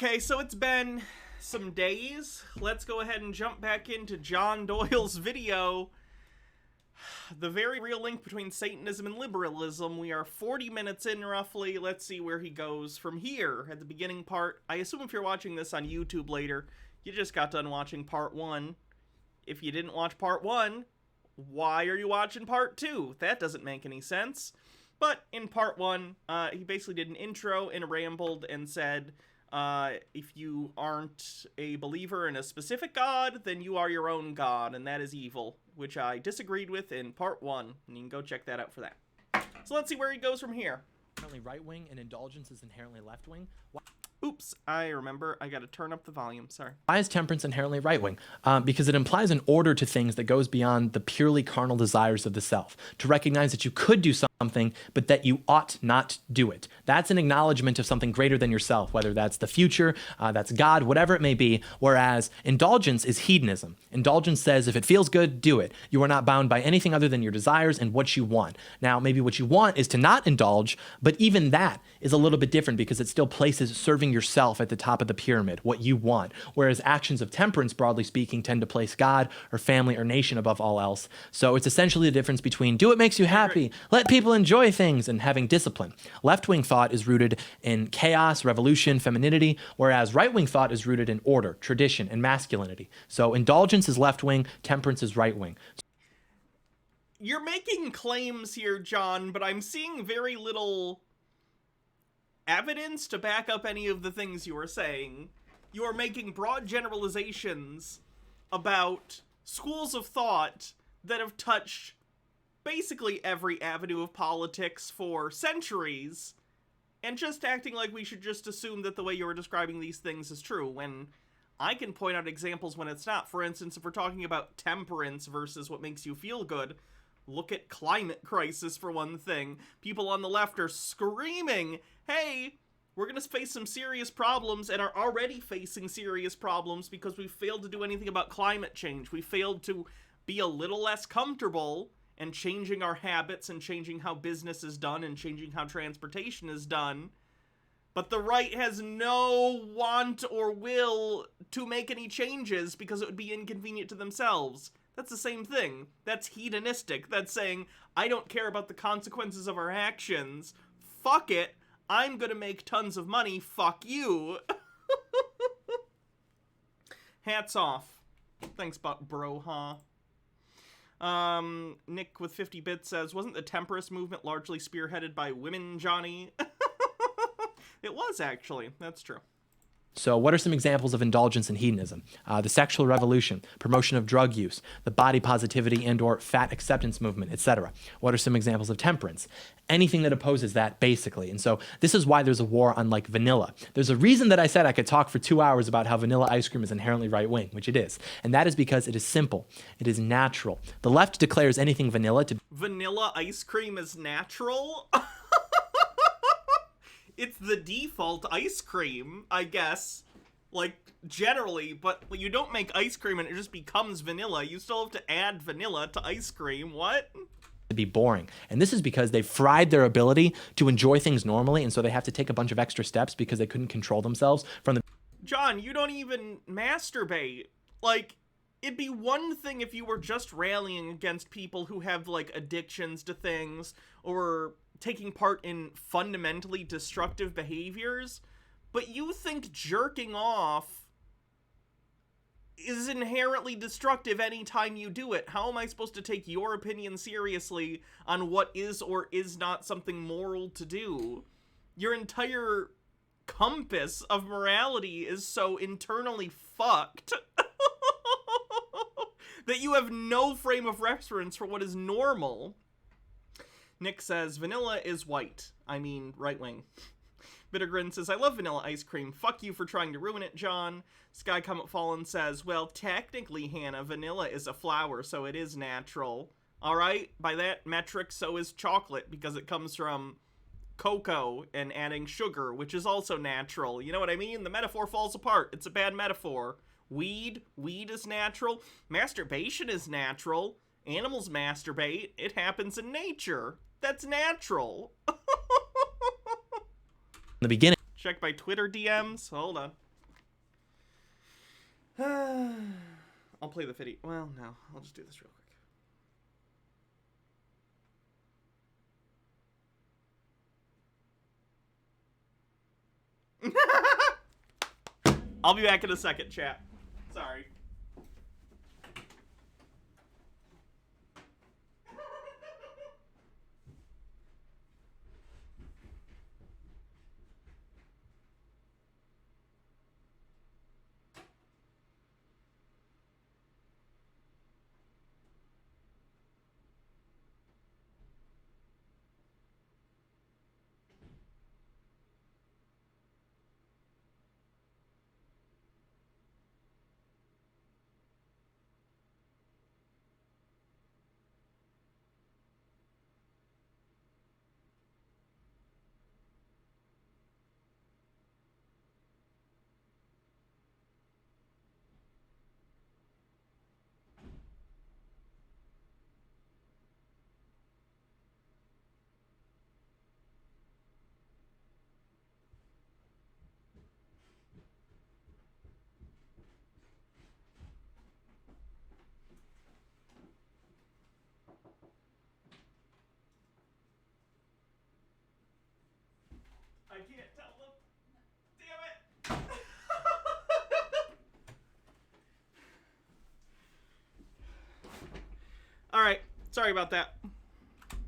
Okay, so it's been some days. Let's go ahead and jump back into John Doyle's video. The very real link between Satanism and liberalism. We are 40 minutes in, roughly. Let's see where he goes from here. At the beginning part, I assume if you're watching this on YouTube later, you just got done watching part 1. If you didn't watch part 1, why are you watching part 2? That doesn't make any sense. But in part 1, he basically did an intro and rambled and said, if you aren't a believer in a specific god, then you are your own god, and that is evil, which I disagreed with in part 1, and you can go check that out for that. So let's see where he goes from here. Inherently right-wing, and Indulgence is inherently left-wing. Oops, I remember. I gotta turn up the volume, sorry. Why is temperance inherently right-wing? Because it implies an order to things that goes beyond the purely carnal desires of the self. To recognize that you could do something, but that you ought not do it. That's an acknowledgement of something greater than yourself, whether that's the future, that's God, whatever it may be. Whereas indulgence is hedonism. Indulgence says if it feels good, do it. You are not bound by anything other than your desires and what you want. Now, maybe what you want is to not indulge, but even that is a little bit different because it still places serving yourself at the top of the pyramid, what you want. Whereas actions of temperance, broadly speaking, tend to place God or family or nation above all else. So it's essentially the difference between do what makes you happy, let people enjoy things, and having discipline. Left-wing thought is rooted in chaos, revolution, femininity, whereas right-wing thought is rooted in order, tradition, and masculinity. So indulgence is left-wing, temperance is right-wing. You're making claims here, John, but I'm seeing very little evidence to back up any of the things you are saying. You are making broad generalizations about schools of thought that have touched basically every avenue of politics for centuries, and just acting like we should just assume that the way you're describing these things is true, when I can point out examples when it's not. For instance, if we're talking about temperance versus what makes you feel good, look at climate crisis for one thing. People on the left are screaming, hey, we're going to face some serious problems, and are already facing serious problems because we failed to do anything about climate change. We failed to be a little less comfortable and changing our habits and changing how business is done and changing how transportation is done. But the right has no want or will to make any changes because it would be inconvenient to themselves. That's the same thing. That's hedonistic. That's saying, I don't care about the consequences of our actions. Fuck it. I'm gonna make tons of money. Fuck you. Hats off. Thanks, bro, huh? Nick with 50 bits says, wasn't the Temperance movement largely spearheaded by women, Johnny? It was, actually. That's true. So what are some examples of indulgence and hedonism? The sexual revolution, promotion of drug use, the body positivity and or fat acceptance movement, etc. What are some examples of temperance? Anything that opposes that, basically. And so this is why there's a war on, like, vanilla. There's a reason that I said I could talk for 2 hours about how vanilla ice cream is inherently right-wing, which it is. And that is because it is simple. It is natural. The left declares anything vanilla to... Vanilla ice cream is natural? It's the default ice cream, I guess, like, generally, but you don't make ice cream and it just becomes vanilla. You still have to add vanilla to ice cream. What? To be boring. And this is because they fried their ability to enjoy things normally, and so they have to take a bunch of extra steps because they couldn't control themselves from the... John, you don't even masturbate. Like, it'd be one thing if you were just rallying against people who have, like, addictions to things, or taking part in fundamentally destructive behaviors, but you think jerking off is inherently destructive anytime you do it. How am I supposed to take your opinion seriously on what is or is not something moral to do? Your entire compass of morality is so internally fucked that you have no frame of reference for what is normal. Nick says, vanilla is white. I mean, right-wing. Bittergrin says, I love vanilla ice cream. Fuck you for trying to ruin it, John. Sky Comet Fallen says, well, technically, Hannah, vanilla is a flower, so it is natural. Alright, by that metric, so is chocolate, because it comes from cocoa and adding sugar, which is also natural. You know what I mean? The metaphor falls apart. It's a bad metaphor. Weed is natural. Masturbation is natural. Animals masturbate. It happens in nature. That's natural. the beginning. Check my Twitter DMs. Hold on. I'll play the video. Well, no. I'll just do this real quick. I'll be back in a second, chat. Sorry. I can't tell them. Damn it! Alright, sorry about that.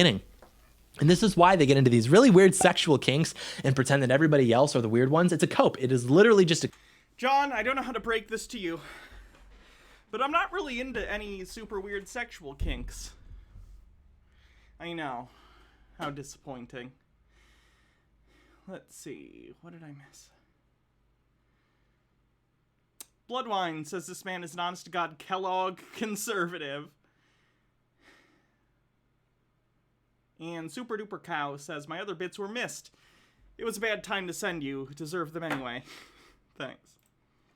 And this is why they get into these really weird sexual kinks and pretend that everybody else are the weird ones. It's a cope. It is literally just a... John, I don't know how to break this to you, but I'm not really into any super weird sexual kinks. I know. How disappointing. Let's see. What did I miss? Bloodwine says this man is an honest-to-God Kellogg conservative. And Super Duper Cow says, my other bits were missed. It was a bad time to send you. Deserve them anyway. Thanks.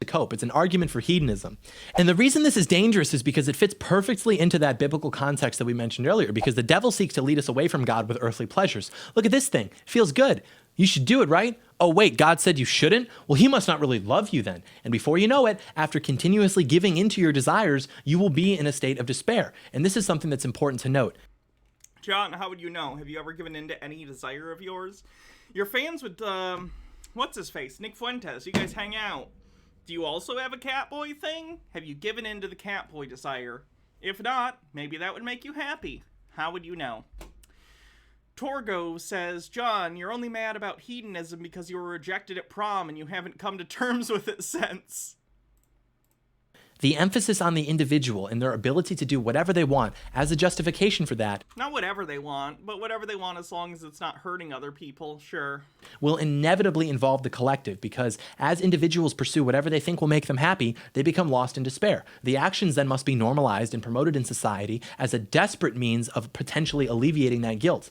Cope. It's an argument for hedonism. And the reason this is dangerous is because it fits perfectly into that biblical context that we mentioned earlier, because the devil seeks to lead us away from God with earthly pleasures. Look at this thing. It feels good. You should do it, right? Oh, wait, God said you shouldn't? Well, he must not really love you then. And before you know it, after continuously giving into your desires, you will be in a state of despair. And this is something that's important to note. John, how would you know? Have you ever given in to any desire of yours? Your fans with, what's his face? Nick Fuentes. You guys hang out. Do you also have a Catboy thing? Have you given in to the Catboy desire? If not, maybe that would make you happy. How would you know? Torgo says, John, you're only mad about hedonism because you were rejected at prom and you haven't come to terms with it since. The emphasis on the individual and their ability to do whatever they want as a justification for that. Not whatever they want, but whatever they want as long as it's not hurting other people, sure. Will inevitably involve the collective, because as individuals pursue whatever they think will make them happy, they become lost in despair. The actions then must be normalized and promoted in society as a desperate means of potentially alleviating that guilt.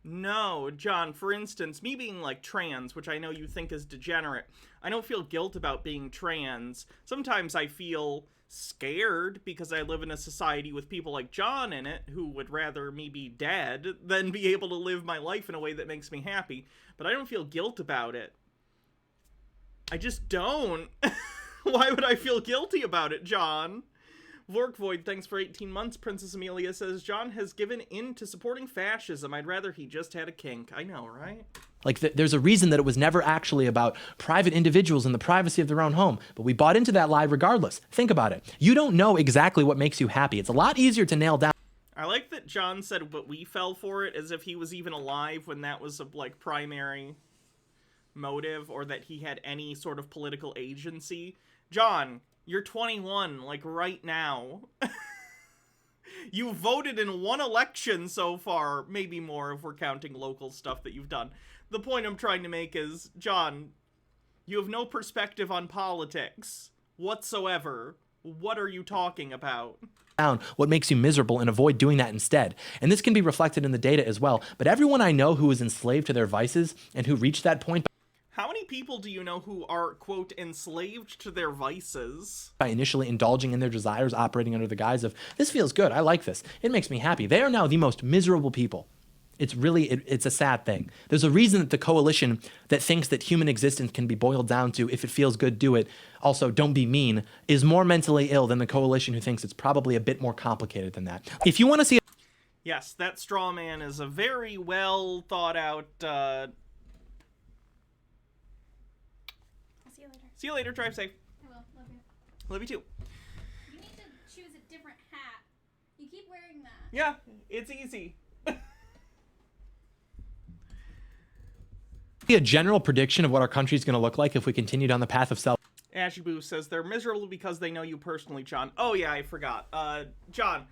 No, John, for instance, me being like trans, which I know you think is degenerate, I don't feel guilt about being trans. Sometimes I feel scared because I live in a society with people like John in it who would rather me be dead than be able to live my life in a way that makes me happy. But I don't feel guilt about it. I just don't. Why would I feel guilty about it, John? Vorkvoid, thanks for 18 months. Princess Amelia says, John has given in to supporting fascism. I'd rather he just had a kink. I know, right? Like, there's a reason that it was never actually about private individuals and the privacy of their own home, but we bought into that lie regardless. Think about it. You don't know exactly what makes you happy. It's a lot easier to nail down. I like that John said, but we fell for it, as if he was even alive when that was a, like, primary motive, or that he had any sort of political agency. John, you're 21, like, right now. You voted in one election so far, maybe more if we're counting local stuff that you've done. The point I'm trying to make is, John, you have no perspective on politics whatsoever. What are you talking about? Down what makes you miserable and avoid doing that instead. And this can be reflected in the data as well. But everyone I know who is enslaved to their vices and who reached that point how many people do you know who are, quote, enslaved to their vices? By initially indulging in their desires, operating under the guise of, this feels good, I like this, it makes me happy. They are now the most miserable people. It's a sad thing. There's a reason that the coalition that thinks that human existence can be boiled down to, if it feels good, do it. Also, don't be mean, is more mentally ill than the coalition who thinks it's probably a bit more complicated than that. If you want to see... Yes, that straw man is a very well thought out, I'll see you later. See you later, drive safe. I will. Love you. Love you too. You need to choose a different hat. You keep wearing that. Yeah, it's easy. a general prediction of what our country is going to look like if we continue down the path of self. Ashy Boo says they're miserable because they know you personally, John. Oh yeah, I forgot. John,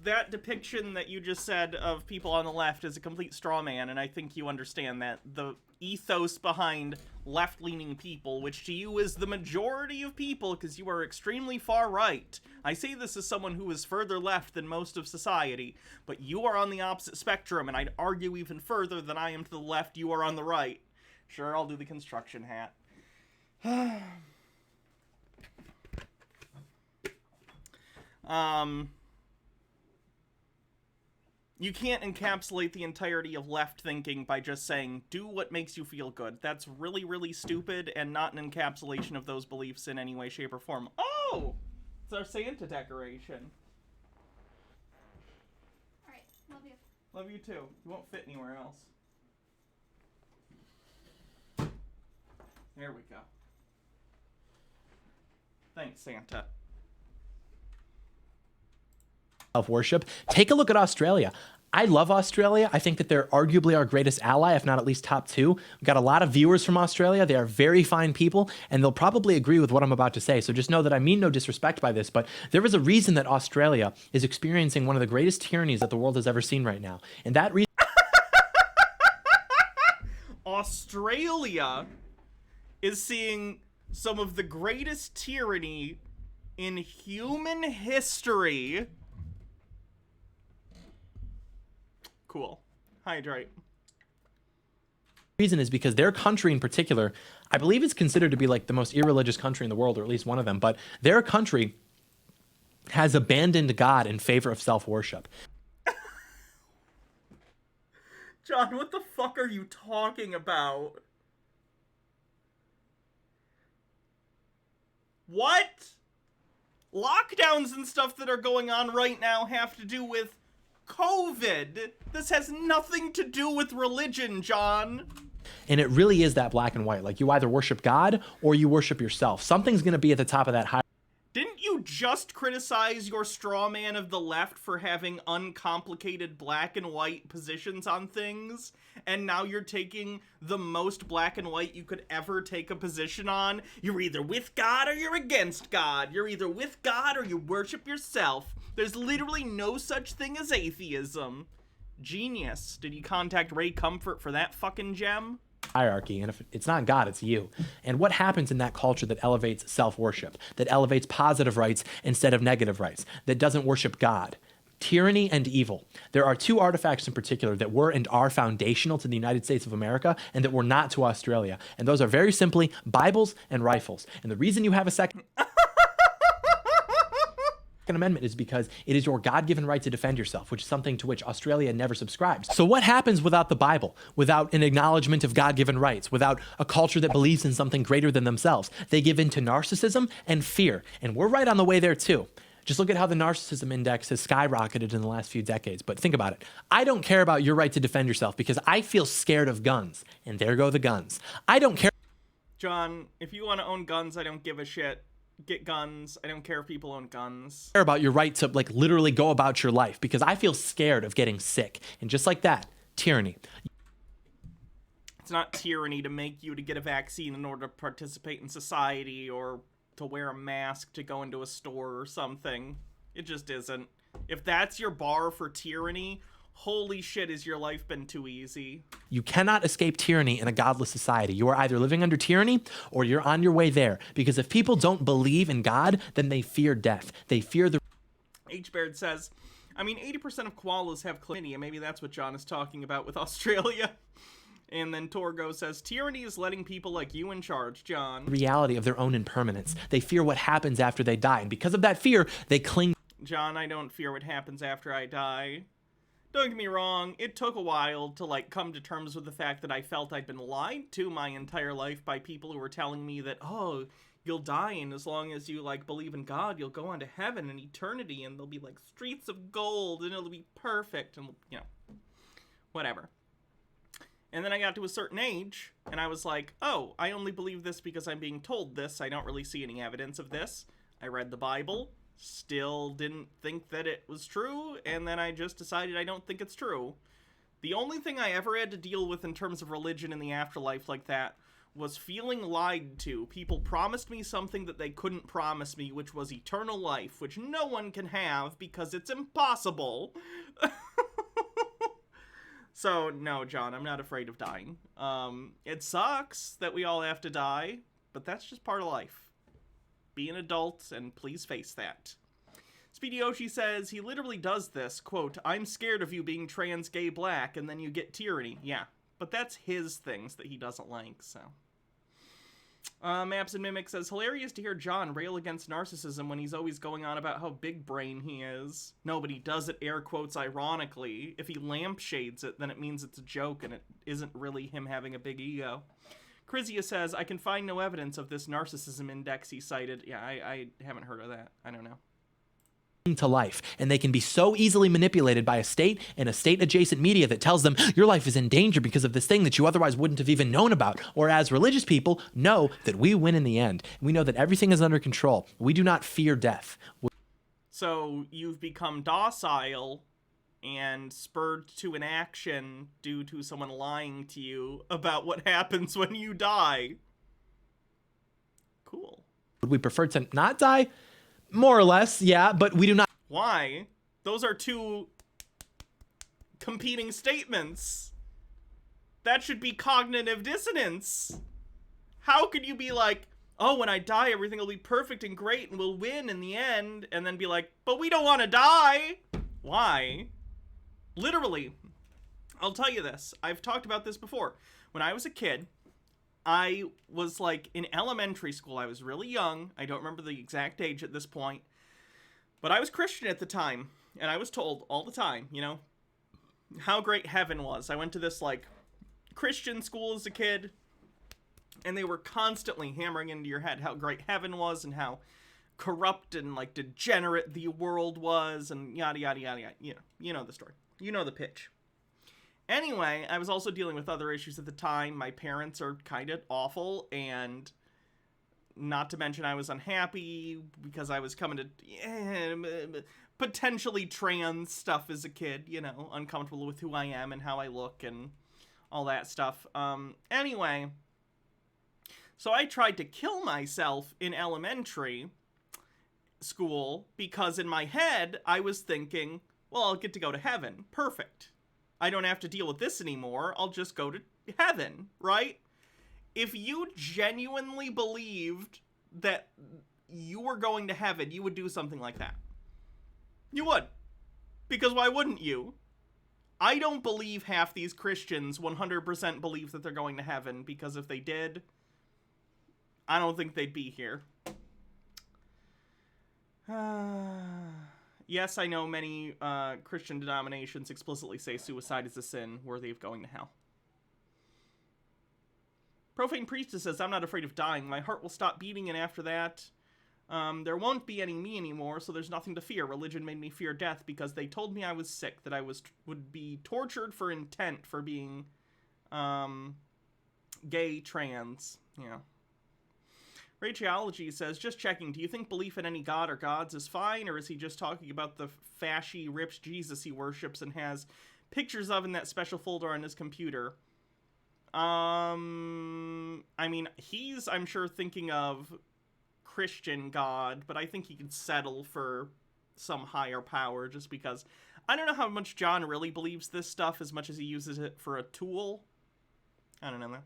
that depiction that you just said of people on the left is a complete straw man, and I think you understand that. The ethos behind left-leaning people, which to you is the majority of people because you are extremely far right. I say this as someone who is further left than most of society, but you are on the opposite spectrum, and I'd argue even further than I am to the left, you are on the right. Sure, I'll do the construction hat. You can't encapsulate the entirety of left thinking by just saying, do what makes you feel good. That's really, really stupid and not an encapsulation of those beliefs in any way, shape, or form. Oh! It's our Santa decoration. Alright, love you. Love you too. You won't fit anywhere else. There we go. Thanks, Santa. Self-worship. Take a look at Australia. I love Australia. I think that they're arguably our greatest ally, if not at least top two. We've got a lot of viewers from Australia. They are very fine people, and they'll probably agree with what I'm about to say. So just know that I mean no disrespect by this, but there is a reason that Australia is experiencing one of the greatest tyrannies that the world has ever seen right now. And that reason... Australia is seeing some of the greatest tyranny in human history. Cool. Hydrate. Reason is because their country in particular, I believe it's considered to be like the most irreligious country in the world, or at least one of them, but their country has abandoned God in favor of self-worship. John, what the fuck are you talking about? What? Lockdowns and stuff that are going on right now have to do with COVID. This has nothing to do with religion, John. And it really is that black and white. Like, you either worship God or you worship yourself. Something's going to be at the top of that hierarchy. Didn't you just criticize your straw man of the left for having uncomplicated black and white positions on things? And now you're taking the most black and white you could ever take a position on? You're either with God or you're against God. You're either with God or you worship yourself. There's literally no such thing as atheism. Genius. Did you contact Ray Comfort for that fucking gem? Hierarchy, and if it's not God, it's you. And what happens in that culture that elevates self-worship, that elevates positive rights instead of negative rights, that doesn't worship God? Tyranny and evil. There are two artifacts in particular that were and are foundational to the United States of America and that were not to Australia. And those are very simply Bibles and rifles. And the reason you have a Second Amendment is because it is your God-given right to defend yourself, which is something to which Australia never subscribes. So what happens without the Bible, without an acknowledgement of God-given rights, without a culture that believes in something greater than themselves? They give in to narcissism and fear. And we're right on the way there too. Just look at how the narcissism index has skyrocketed in the last few decades. But think about it. I don't care about your right to defend yourself because I feel scared of guns. And there go the guns. I don't care. John, if you want to own guns, I don't give a shit. Get guns. I don't care if people own guns. Care about your right to like literally go about your life because I feel scared of getting sick. And just like that, tyranny. It's not tyranny to make you to get a vaccine in order to participate in society or to wear a mask to go into a store or something. It just isn't. If that's your bar for tyranny, holy shit, has your life been too easy. You cannot escape tyranny in a godless society. You are either living under tyranny or you're on your way there. Because if people don't believe in God, then they fear death. They fear the... H. Baird says, I mean, 80% of koalas have chlamydia. Maybe that's what John is talking about with Australia. And then Torgo says, tyranny is letting people like you in charge, John. Reality of their own impermanence. They fear what happens after they die. And because of that fear, they cling... John, I don't fear what happens after I die. Don't get me wrong, it took a while to, like, come to terms with the fact that I felt I'd been lied to my entire life by people who were telling me that, oh, you'll die, and as long as you, like, believe in God, you'll go on to heaven and eternity, and there'll be, like, streets of gold, and it'll be perfect, and, you know, whatever. And then I got to a certain age, and I was like, oh, I only believe this because I'm being told this. I don't really see any evidence of this. I read the Bible, still didn't think that it was true, and then I just decided I don't think it's true. The only thing I ever had to deal with in terms of religion in the afterlife like that was feeling lied to. People promised me something that they couldn't promise me, which was eternal life, which no one can have because it's impossible. So, no, John, I'm not afraid of dying. It sucks that we all have to die, but that's just part of life. Be an adult, and please face that. Speedy Yoshi says, he literally does this, quote, I'm scared of you being trans, gay, black, and then you get tyranny. Yeah, but that's his things that he doesn't like, so. Maps and Mimic says, hilarious to hear John rail against narcissism when he's always going on about how big brain he is. No, but he does it air quotes ironically. If he lampshades it, then it means it's a joke and it isn't really him having a big ego. Chrysia says, I can find no evidence of this narcissism index he cited. Yeah, I haven't heard of that. I don't know. To life, and they can be so easily manipulated by a state and a state-adjacent media that tells them your life is in danger because of this thing that you otherwise wouldn't have even known about. Whereas religious people know that we win in the end. We know that everything is under control. We do not fear death. So you've become docile and spurred to an action due to someone lying to you about what happens when you die. Cool. Would we prefer to not die? More or less, yeah, but we do not. Why? Those are two competing statements. That should be cognitive dissonance. How could you be like, oh, when I die, everything will be perfect and great and we'll win in the end, and then be like, but we don't want to die? Why? Literally, I'll tell you this. I've talked about this before. When I was a kid, I was like in elementary school. I was really young. I don't remember the exact age at this point. But I was Christian at the time. And I was told all the time, you know, how great heaven was. I went to this like Christian school as a kid. And they were constantly hammering into your head how great heaven was and how corrupt and like degenerate the world was and yada, yada, yada, yada. You know the story. You know the pitch. Anyway, I was also dealing with other issues at the time. My parents are kind of awful, and not to mention I was unhappy because I was coming to potentially trans stuff as a kid, you know, uncomfortable with who I am and how I look and all that stuff. Anyway, so I tried to kill myself in elementary school because in my head I was thinking, well, I'll get to go to heaven. Perfect. I don't have to deal with this anymore. I'll just go to heaven, right? If you genuinely believed that you were going to heaven, you would do something like that. You would. Because why wouldn't you? I don't believe half these Christians 100% believe that they're going to heaven, because if they did, I don't think they'd be here. Yes, I know many Christian denominations explicitly say suicide is a sin worthy of going to hell. Profane Priestess says, I'm not afraid of dying. My heart will stop beating, and after that, there won't be any me anymore, so there's nothing to fear. Religion made me fear death because they told me I was sick, that I would be tortured for intent for being gay, trans. Yeah. Rageology says, just checking, do you think belief in any god or gods is fine, or is he just talking about the fashy, ripped Jesus he worships and has pictures of in that special folder on his computer? I mean, he's, I'm sure, thinking of Christian God, but I think he could settle for some higher power just because I don't know how much John really believes this stuff as much as he uses it for a tool. I don't know, man.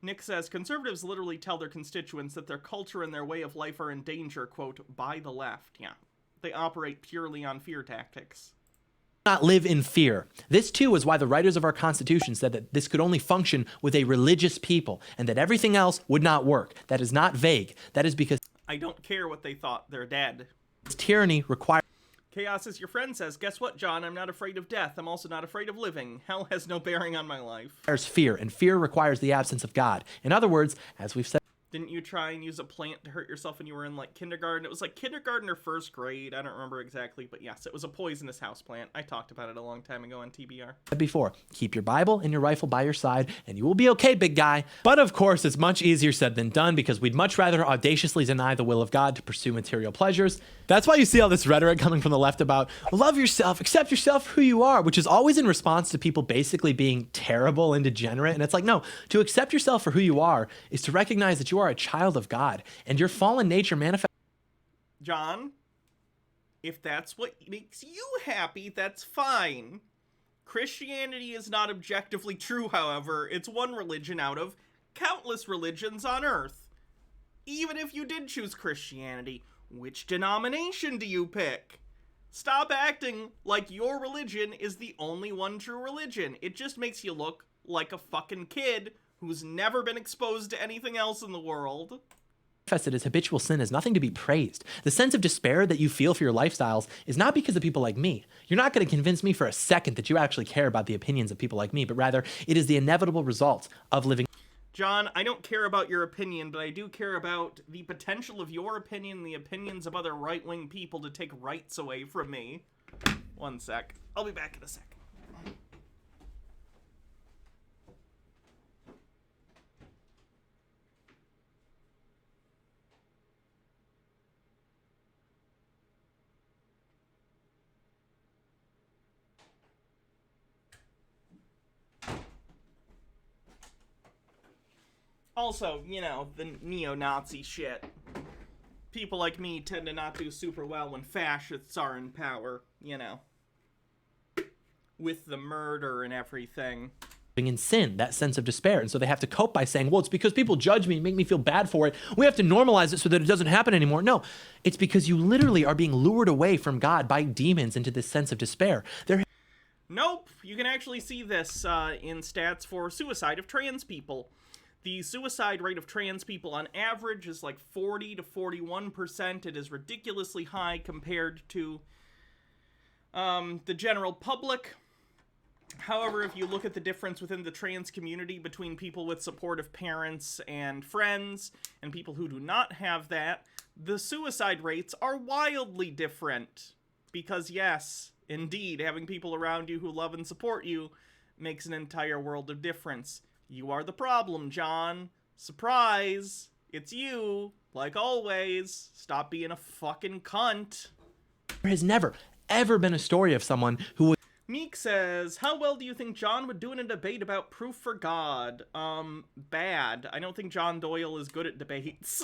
Nick says, conservatives literally tell their constituents that their culture and their way of life are in danger, quote, by the left. Yeah, they operate purely on fear tactics. Not live in fear. This too is why the writers of our Constitution said that this could only function with a religious people and that everything else would not work. That is not vague. That is because I don't care what they thought. They're dead. Tyranny requires Chaos is your friend says, guess what, John? I'm not afraid of death. I'm also not afraid of living. Hell has no bearing on my life. There's fear, and fear requires the absence of God. In other words, as we've said, Didn't you try and use a plant to hurt yourself when you were in, like, kindergarten? It was, like, kindergarten or first grade. I don't remember exactly, but yes, it was a poisonous houseplant. I talked about it a long time ago on TBR. before, keep your Bible and your rifle by your side, and you will be okay, big guy. But of course, it's much easier said than done, because we'd much rather audaciously deny the will of God to pursue material pleasures. That's why you see all this rhetoric coming from the left about love yourself, accept yourself for who you are, which is always in response to people basically being terrible and degenerate. And it's like, no, to accept yourself for who you are is to recognize that you are a child of God, and your fallen nature manifests. John, if that's what makes you happy, that's fine. Christianity is not objectively true, however. It's one religion out of countless religions on Earth. Even if you did choose Christianity, which denomination do you pick? Stop acting like your religion is the only one true religion. It just makes you look like a fucking kid who's never been exposed to anything else in the world. Manifested as habitual sin is nothing to be praised. The sense of despair that you feel for your lifestyles is not because of people like me. You're not going to convince me for a second that you actually care about the opinions of people like me, but rather it is the inevitable result of living. John, I don't care about your opinion, but I do care about the potential of your opinion and the opinions of other right-wing people to take rights away from me. One sec. I'll be back in a sec. Also, you know, the neo-Nazi shit. People like me tend to not do super well when fascists are in power, you know. With the murder and everything. In sin, that sense of despair. And so they have to cope by saying, well, it's because people judge me and make me feel bad for it. We have to normalize it so that it doesn't happen anymore. No, it's because you literally are being lured away from God by demons into this sense of despair. Nope, you can actually see this in stats for suicide of trans people. The suicide rate of trans people on average is like 40 to 41%. It is ridiculously high compared to the general public. However, if you look at the difference within the trans community between people with supportive parents and friends and people who do not have that, the suicide rates are wildly different. Because yes, indeed, having people around you who love and support you makes an entire world of difference. You are the problem, John. Surprise! It's you, like always. Stop being a fucking cunt. There has never, ever been a story of someone who was Meek says, how well do you think John would do in a debate about proof for God? Bad. I don't think John Doyle is good at debates.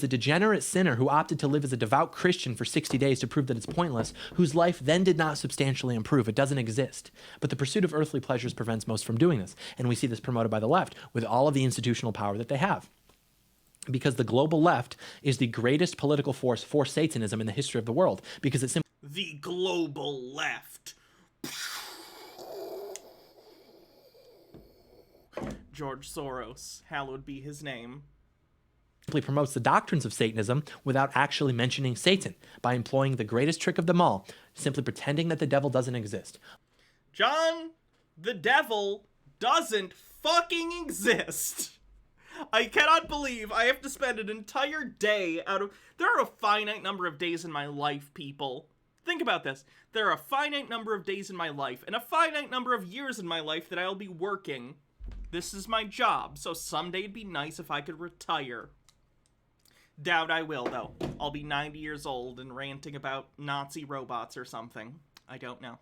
a degenerate sinner who opted to live as a devout Christian for 60 days to prove that it's pointless, whose life then did not substantially improve. It doesn't exist. But the pursuit of earthly pleasures prevents most from doing this. And we see this promoted by the left with all of the institutional power that they have. Because the global left is the greatest political force for Satanism in the history of the world. Because it simply The global left. George Soros, hallowed be his name. promotes the doctrines of Satanism without actually mentioning Satan by employing the greatest trick of them all, simply pretending that the devil doesn't exist. John, the devil doesn't fucking exist. I cannot believe I have to spend an entire day out of... There are a finite number of days in my life, people. Think about this. There are a finite number of days in my life and a finite number of years in my life that I'll be working. This is my job, so someday it'd be nice if I could retire. Doubt I will, though. I'll be 90 years old and ranting about Nazi robots or something. I don't know.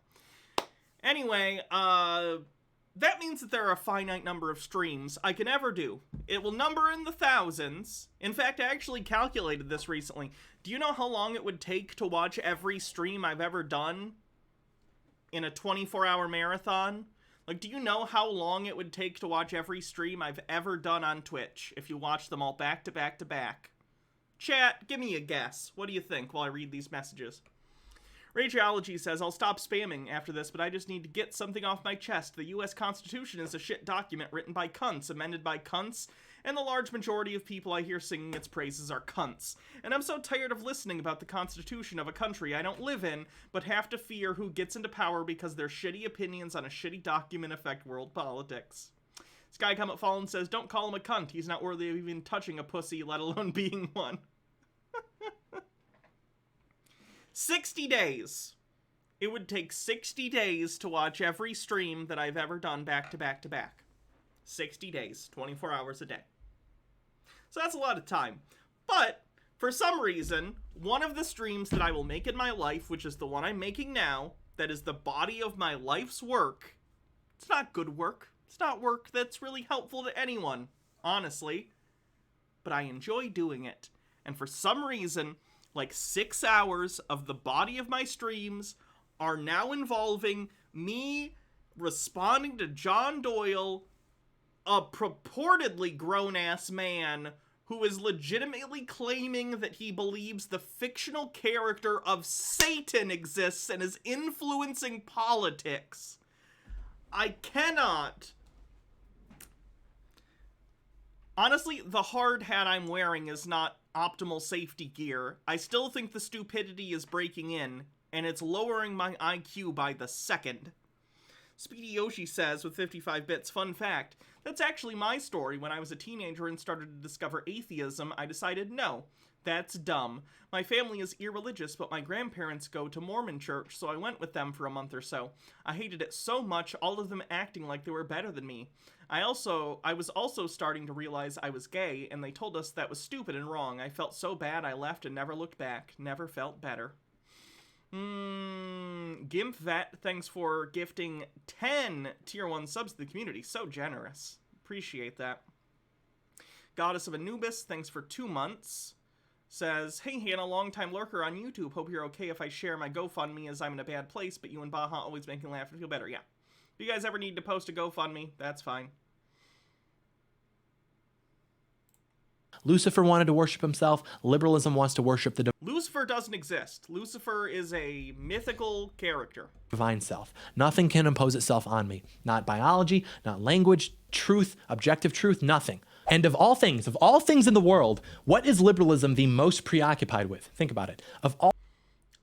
Anyway, that means that there are a finite number of streams I can ever do. It will number in the thousands. In fact, I actually calculated this recently. Do you know how long it would take to watch every stream I've ever done in a 24-hour marathon? Like, do you know how long it would take to watch every stream I've ever done on Twitch if you watch them all back to back to back? Chat, give me a guess. What do you think while I read these messages? Rageology says, I'll stop spamming after this, but I just need to get something off my chest. The U.S. Constitution is a shit document written by cunts, amended by cunts, and the large majority of people I hear singing its praises are cunts. And I'm so tired of listening about the constitution of a country I don't live in, but have to fear who gets into power because their shitty opinions on a shitty document affect world politics. Sky Comet Fallen says, don't call him a cunt. He's not worthy of even touching a pussy, let alone being one. 60 days. It would take 60 days to watch every stream that I've ever done back to back to back. 60 days, 24 hours a day. So that's a lot of time. But, for some reason, one of the streams that I will make in my life, which is the one I'm making now, that is the body of my life's work, it's not good work. It's not work that's really helpful to anyone, honestly. But I enjoy doing it. And for some reason, like 6 hours of the body of my streams are now involving me responding to John Doyle, a purportedly grown-ass man who is legitimately claiming that he believes the fictional character of Satan exists and is influencing politics. I cannot. Honestly, the hard hat I'm wearing is not optimal safety gear. I still think the stupidity is breaking in, and it's lowering my IQ by the second. Speedy Yoshi says, with 55 bits, fun fact, that's actually my story. When I was a teenager and started to discover atheism, I decided no, that's dumb. My family is irreligious, but my grandparents go to Mormon church, so I went with them for a month or so. I hated it so much, all of them acting like they were better than me. I was also starting to realize I was gay, and they told us that was stupid and wrong. I felt so bad I left and never looked back. Never felt better. Gimp Vet, thanks for gifting 10 tier 1 subs to the community. So generous. Appreciate that. Goddess of Anubis, thanks for 2 months. Says, hey Hannah, long-time lurker on YouTube. Hope you're okay if I share my GoFundMe as I'm in a bad place, but you and Baja always make me laugh and feel better. Yeah. If you guys ever need to post a GoFundMe, that's fine. Lucifer wanted to worship himself. Liberalism wants to worship the Lucifer doesn't exist. Lucifer is a mythical character. divine self. Nothing can impose itself on me. Not biology, not language, truth, objective truth, nothing. And of all things in the world, what is liberalism the most preoccupied with? Think about it. Of all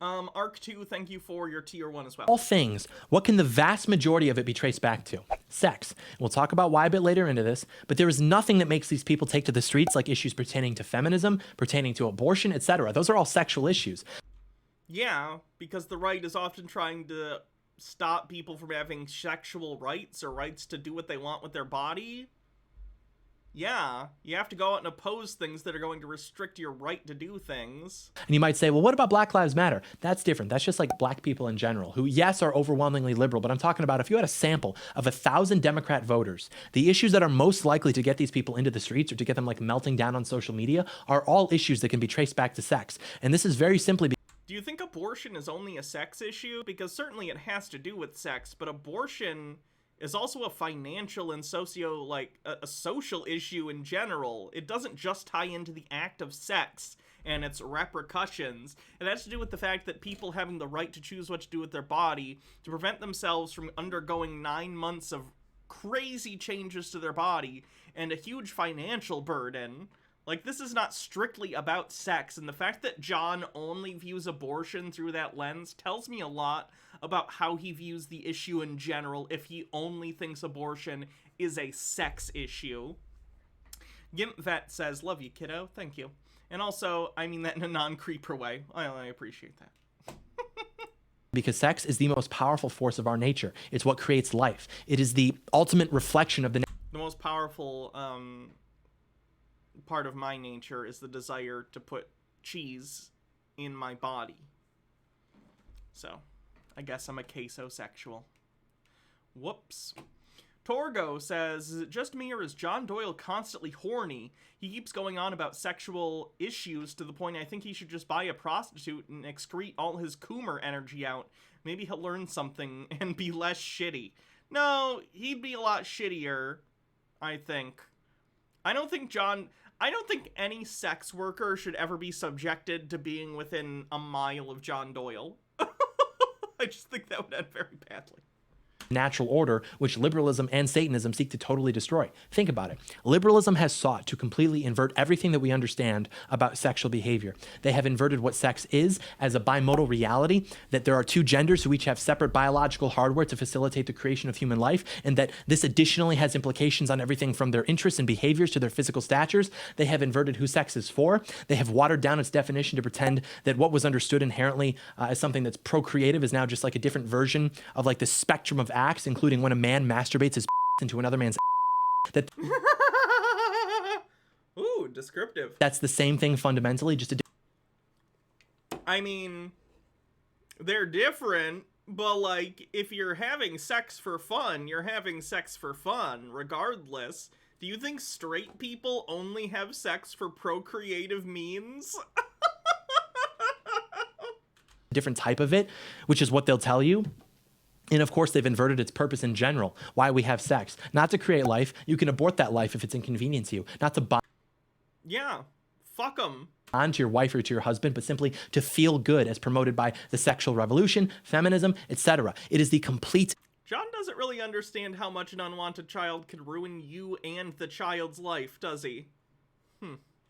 Arc2, thank you for your tier 1 as well. all things, what can the vast majority of it be traced back to? Sex. We'll talk about why a bit later into this, but there is nothing that makes these people take to the streets like issues pertaining to feminism, pertaining to abortion, etc. Those are all sexual issues. Yeah, because the right is often trying to stop people from having sexual rights or rights to do what they want with their body. Yeah, you have to go out and oppose things that are going to restrict your right to do things. And you might say, well, what about Black Lives Matter? That's different. That's just like black people in general, who, yes, are overwhelmingly liberal, but I'm talking about if you had a sample of 1,000 Democrat voters, the issues that are most likely to get these people into the streets or to get them like melting down on social media are all issues that can be traced back to sex. And this is very simply Do you think abortion is only a sex issue? Because certainly it has to do with sex, but abortion is also a financial and a social issue in general. It doesn't just tie into the act of sex and its repercussions. It has to do with the fact that people having the right to choose what to do with their body to prevent themselves from undergoing 9 months of crazy changes to their body and a huge financial burden. Like, this is not strictly about sex, and the fact that John only views abortion through that lens tells me a lot about how he views the issue in general if he only thinks abortion is a sex issue. Gimp Vet says, love you, kiddo. Thank you. And also, I mean that in a non-creeper way. I appreciate that. because sex is the most powerful force of our nature. It's what creates life. It is the ultimate reflection of the most powerful part of my nature is the desire to put cheese in my body. So, I guess I'm a queso-sexual. Whoops. Torgo says, is it just me or is John Doyle constantly horny? He keeps going on about sexual issues to the point I think he should just buy a prostitute and excrete all his Coomer energy out. Maybe he'll learn something and be less shitty. No, he'd be a lot shittier, I think. I don't think any sex worker should ever be subjected to being within a mile of John Doyle. I just think that would end very badly. natural order, which liberalism and Satanism seek to totally destroy. Think about it. Liberalism has sought to completely invert everything that we understand about sexual behavior. They have inverted what sex is as a bimodal reality, that there are two genders who each have separate biological hardware to facilitate the creation of human life, and that this additionally has implications on everything from their interests and behaviors to their physical statures. They have inverted who sex is for. They have watered down its definition to pretend that what was understood inherently as something that's procreative is now just like a different version of like the spectrum of acts, including when a man masturbates his into another man's that Ooh, descriptive. that's the same thing fundamentally, just a I mean, they're different, but like, if you're having sex for fun, you're having sex for fun, regardless. Do you think straight people only have sex for procreative means? different type of it, which is what they'll tell you. And of course, they've inverted its purpose in general, why we have sex. Not to create life. You can abort that life if it's inconvenient to you. Not to bond Yeah, fuck them. to your wife or to your husband, but simply to feel good as promoted by the sexual revolution, feminism, etc. It is the complete John doesn't really understand how much an unwanted child can ruin you and the child's life, does he?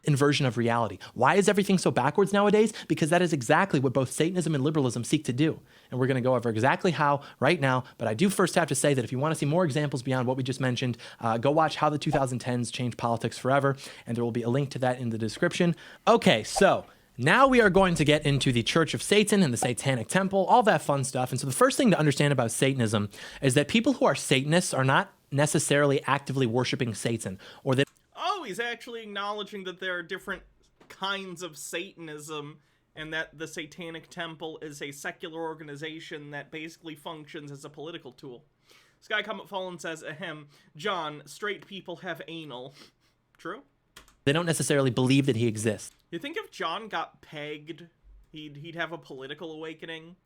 inversion of reality. Why is everything so backwards nowadays? Because that is exactly what both Satanism and liberalism seek to do. And we're going to go over exactly how right now. But I do first have to say that if you want to see more examples beyond what we just mentioned, go watch How the 2010s Changed Politics Forever. And there will be a link to that in the description. Okay, so now we are going to get into the Church of Satan and the Satanic Temple, all that fun stuff. And so the first thing to understand about Satanism is that people who are Satanists are not necessarily actively worshiping Satan, or that Oh, he's actually acknowledging that there are different kinds of Satanism and that the Satanic Temple is a secular organization that basically functions as a political tool. Sky Comet Fallen says, ahem, John, straight people have anal. True? they don't necessarily believe that he exists. You think if John got pegged, he'd have a political awakening?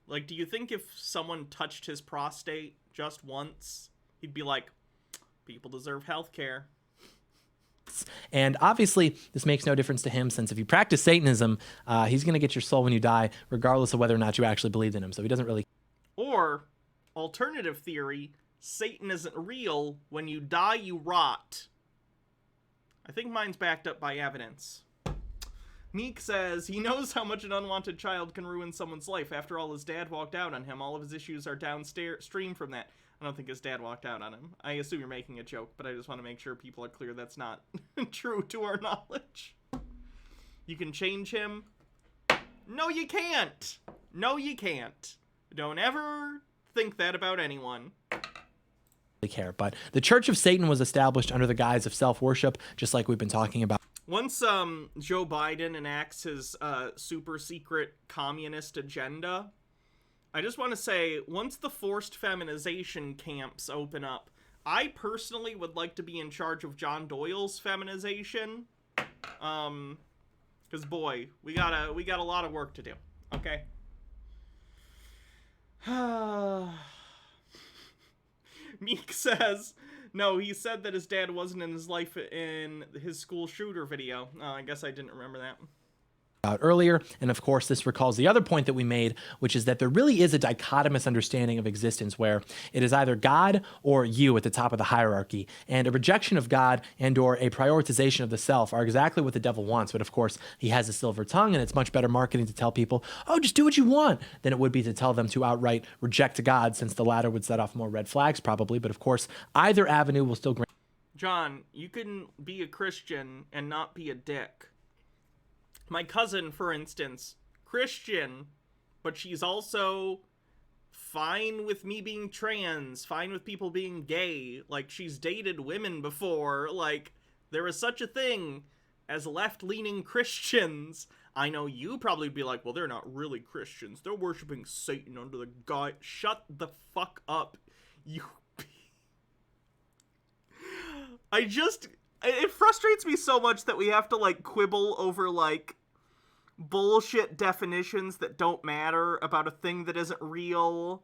Like, do you think if someone touched his prostate just once, he'd be like, people deserve healthcare? And obviously, this makes no difference to him, since if you practice Satanism, he's going to get your soul when you die, regardless of whether or not you actually believed in him. So he doesn't really. Or, alternative theory, Satan isn't real. When you die, you rot. I think mine's backed up by evidence. Meek says, he knows how much an unwanted child can ruin someone's life. After all, his dad walked out on him. All of his issues are downstream from that. I don't think his dad walked out on him. I assume you're making a joke, but I just want to make sure people are clear that's not true to our knowledge. You can change him? No, you can't. No, you can't. Don't ever think that about anyone. Care. But the Church of Satan was established under the guise of self-worship, just like we've been talking about. Once Joe Biden enacts his super secret communist agenda, I just want to say, once the forced feminization camps open up, I personally would like to be in charge of John Doyle's feminization. Because boy, we got a lot of work to do. Okay. Meek says, no, he said that his dad wasn't in his life in his school shooter video. I guess I didn't remember that. Earlier, and of course this recalls the other point that we made, which is that there really is a dichotomous understanding of existence where it is either God or you at the top of the hierarchy, and a rejection of God and or a prioritization of the self are exactly what the devil wants. But of course he has a silver tongue, and it's much better marketing to tell people, oh, just do what you want, than it would be to tell them to outright reject God, since the latter would set off more red flags probably. But of course either avenue will still grant. John, you can be a Christian and not be a dick. My cousin, for instance, Christian, but she's also fine with me being trans, fine with people being gay. Like, she's dated women before. Like, there is such a thing as left-leaning Christians. I know you probably be like, well, they're not really Christians. They're worshiping Satan under the God. Shut the fuck up, you. It frustrates me so much that we have to, like, quibble over, like, bullshit definitions that don't matter about a thing that isn't real.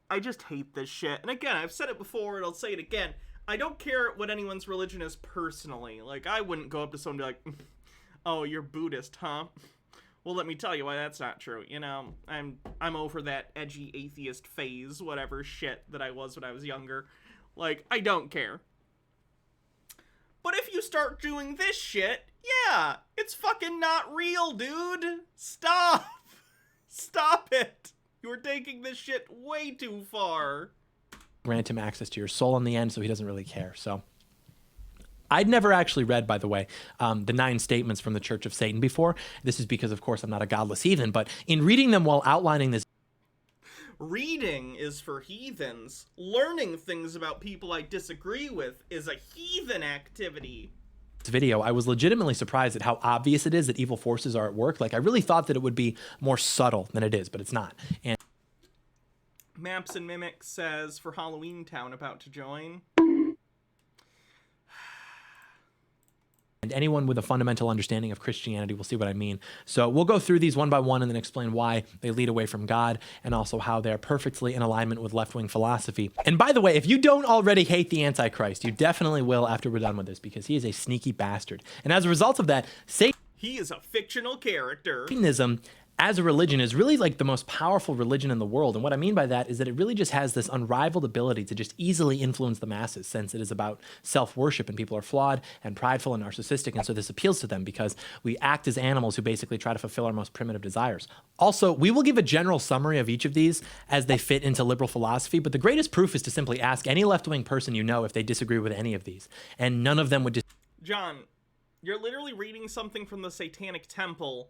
I just hate this shit. And again, I've said it before and I'll say it again. I don't care what anyone's religion is personally. Like, I wouldn't go up to someone and be like, oh, you're Buddhist, huh? Well, let me tell you why that's not true. You know, I'm over that edgy atheist phase, whatever shit that I was when I was younger. Like, I don't care. But if you start doing this shit, yeah, it's fucking not real, dude. Stop. Stop it. You're taking this shit way too far. Grant him access to your soul in the end, so he doesn't really care. So I'd never actually read, by the way, the 9 statements from the Church of Satan before. This is because, of course, I'm not a godless heathen, but in reading them while outlining this Reading is for heathens. Learning things about people I disagree with is a heathen activity. video, I was legitimately surprised at how obvious it is that evil forces are at work. Like, I really thought that it would be more subtle than it is, but it's not. And Maps and Mimics says, for Halloween Town about to join. And anyone with a fundamental understanding of Christianity will see what I mean. So we'll go through these one by one and then explain why they lead away from God and also how they're perfectly in alignment with left-wing philosophy. And by the way, if you don't already hate the Antichrist, you definitely will after we're done with this, because he is a sneaky bastard. And as a result of that, He is a fictional character. Satanism as a religion is really like the most powerful religion in the world. And what I mean by that is that it really just has this unrivaled ability to just easily influence the masses, since it is about self-worship and people are flawed and prideful and narcissistic. And so this appeals to them because we act as animals who basically try to fulfill our most primitive desires. Also, we will give a general summary of each of these as they fit into liberal philosophy, but the greatest proof is to simply ask any left-wing person you know if they disagree with any of these. And none of them would John, you're literally reading something from the Satanic Temple,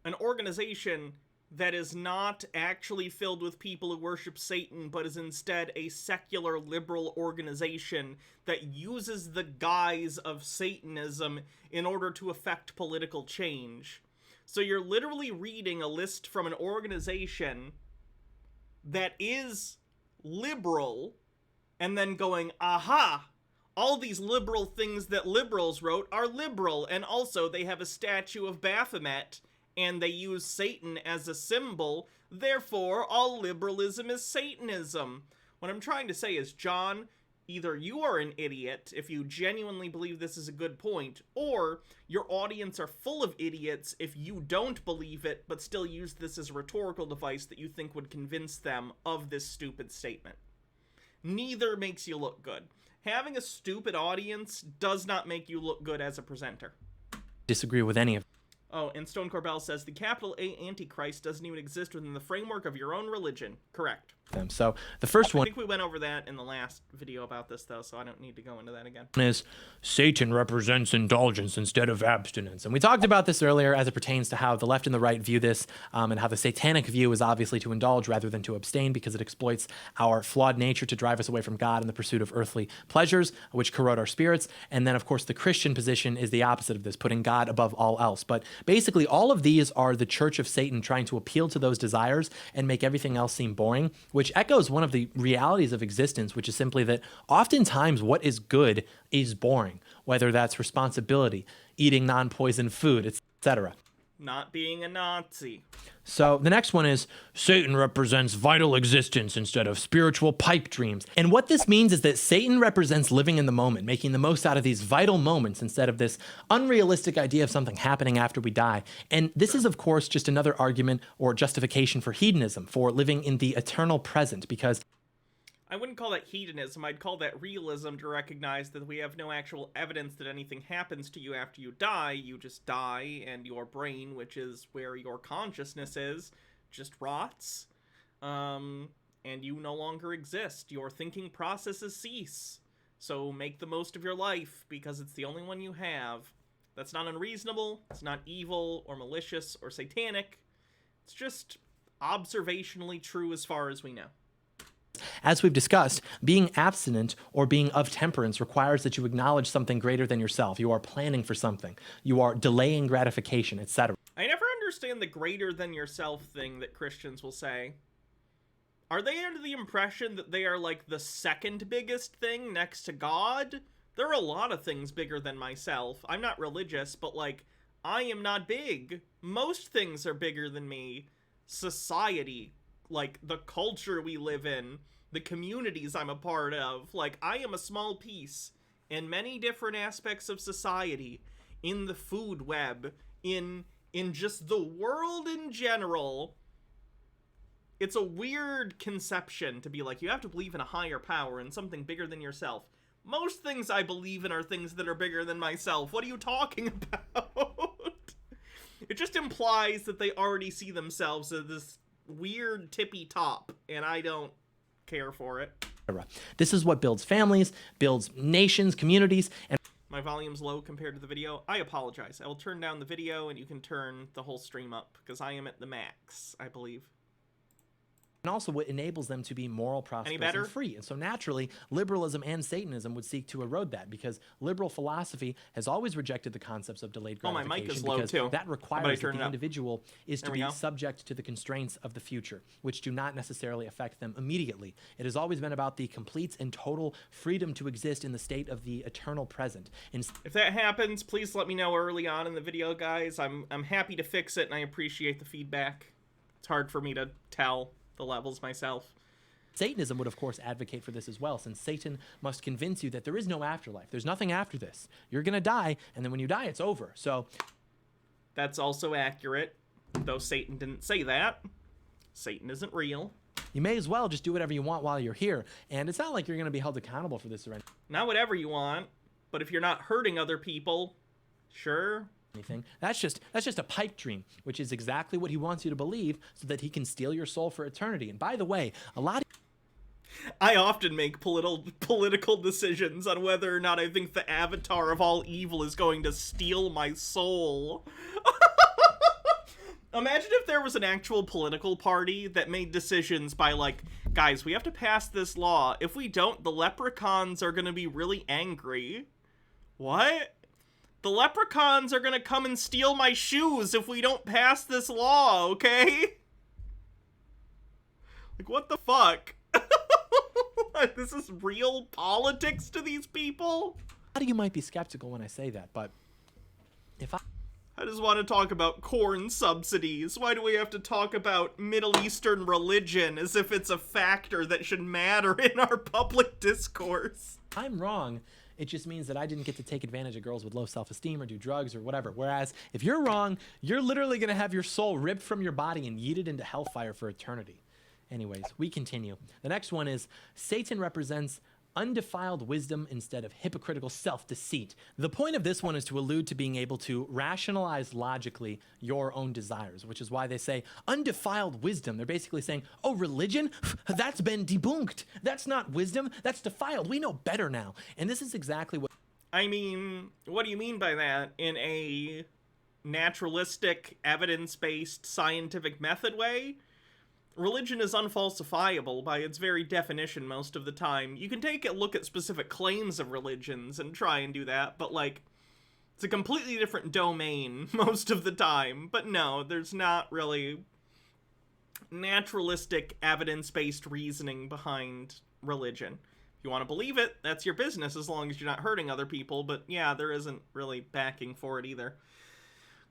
an organization that is not actually filled with people who worship Satan, but is instead a secular liberal organization that uses the guise of Satanism in order to effect political change. So you're literally reading a list from an organization that is liberal, and then going, aha! All these liberal things that liberals wrote are liberal, and also they have a statue of Baphomet, and they use Satan as a symbol, therefore all liberalism is Satanism. What I'm trying to say is, John, either you are an idiot if you genuinely believe this is a good point, or your audience are full of idiots if you don't believe it, but still use this as a rhetorical device that you think would convince them of this stupid statement. Neither makes you look good. Having a stupid audience does not make you look good as a presenter. disagree with any of Oh, and Stone Corbell says, the capital A Antichrist doesn't even exist within the framework of your own religion. Correct. them. So the first I one think we went over that in the last video about this, though, so I don't need to go into that again. is Satan represents indulgence instead of abstinence. And we talked about this earlier as it pertains to how the left and the right view this, and how the satanic view is obviously to indulge rather than to abstain, because it exploits our flawed nature to drive us away from God in the pursuit of earthly pleasures, which corrode our spirits. And then, of course, the Christian position is the opposite of this, putting God above all else. But basically, all of these are the Church of Satan trying to appeal to those desires and make everything else seem boring, which echoes one of the realities of existence, which is simply that oftentimes what is good is boring, whether that's responsibility, eating non-poison food, etc. Not being a Nazi. So the next one is Satan represents vital existence instead of spiritual pipe dreams. And what this means is that Satan represents living in the moment, making the most out of these vital moments instead of this unrealistic idea of something happening after we die. And this is, of course, just another argument or justification for hedonism, for living in the eternal present, because I wouldn't call that hedonism, I'd call that realism, to recognize that we have no actual evidence that anything happens to you after you die. You just die, and your brain, which is where your consciousness is, just rots. And you no longer exist. Your thinking processes cease. So make the most of your life, because it's the only one you have. That's not unreasonable, it's not evil, or malicious, or satanic. It's just observationally true as far as we know. as we've discussed, being abstinent or being of temperance requires that you acknowledge something greater than yourself. You are planning for something. You are delaying gratification, etc. I never understand the greater than yourself thing that Christians will say. Are they under the impression that they are like the second biggest thing next to God? There are a lot of things bigger than myself. I'm not religious, but like, I am not big. Most things are bigger than me. Society, like the culture we live in, the communities I'm a part of, like I am a small piece in many different aspects of society, in the food web, in in just the world in general, it's a weird conception to be like, you have to believe in a higher power and something bigger than yourself. Most things I believe in are things that are bigger than myself. What are you talking about? It just implies that they already see themselves as this weird tippy top, and I don't care for it. This is what builds families, builds nations, communities, and My volume's low compared to the video. I apologize. I will turn down the video and you can turn the whole stream up because I am at the max, I believe. also what enables them to be moral, prosperous, and free. And so naturally, liberalism and Satanism would seek to erode that, because liberal philosophy has always rejected the concepts of delayed gratification. My mic is low because too. that requires that the individual is to be subject to the constraints of the future, which do not necessarily affect them immediately. It has always been about the complete and total freedom to exist in the state of the eternal present. If that happens, please let me know early on in the video, guys. I'm happy to fix it, and I appreciate the feedback. It's hard for me to tell the levels myself. Satanism would, of course, advocate for this as well, since Satan must convince you that there is no afterlife. There's nothing after this. You're going to die, and then when you die, it's over. So that's also accurate, though Satan didn't say that. Satan isn't real. You may as well just do whatever you want while you're here, and it's not like you're going to be held accountable for this or anything. Not whatever you want, but if you're not hurting other people, sure. That's just a pipe dream, which is exactly what he wants you to believe, so that he can steal your soul for eternity. And by the way, I often make political decisions on whether or not I think the avatar of all evil is going to steal my soul. Imagine if there was an actual political party that made decisions by, like, guys, we have to pass this law. If we don't, the leprechauns are going to be really angry. What? The leprechauns are gonna come and steal my shoes if we don't pass this law, okay? Like, what the fuck? This is real politics to these people? How do you might be skeptical when I say that, but if I just want to talk about corn subsidies. Why do we have to talk about Middle Eastern religion as if it's a factor that should matter in our public discourse? I'm wrong. It just means that I didn't get to take advantage of girls with low self-esteem or do drugs or whatever. Whereas if you're wrong, you're literally going to have your soul ripped from your body and yeeted into hellfire for eternity. Anyways, we continue. The next one is Satan represents undefiled wisdom instead of hypocritical self-deceit. The point of this one is to allude to being able to rationalize logically your own desires, which is why they say undefiled wisdom. They're basically saying, oh, religion? That's been debunked. That's not wisdom. That's defiled. We know better now. And this is exactly what... I mean, what do you mean by that? In a naturalistic, evidence-based, scientific method way? Religion is unfalsifiable by its very definition most of the time. You can take a look at specific claims of religions and try and do that, but, like, it's a completely different domain most of the time. But no, there's not really naturalistic, evidence-based reasoning behind religion. If you want to believe it, that's your business as long as you're not hurting other people, but yeah, there isn't really backing for it either.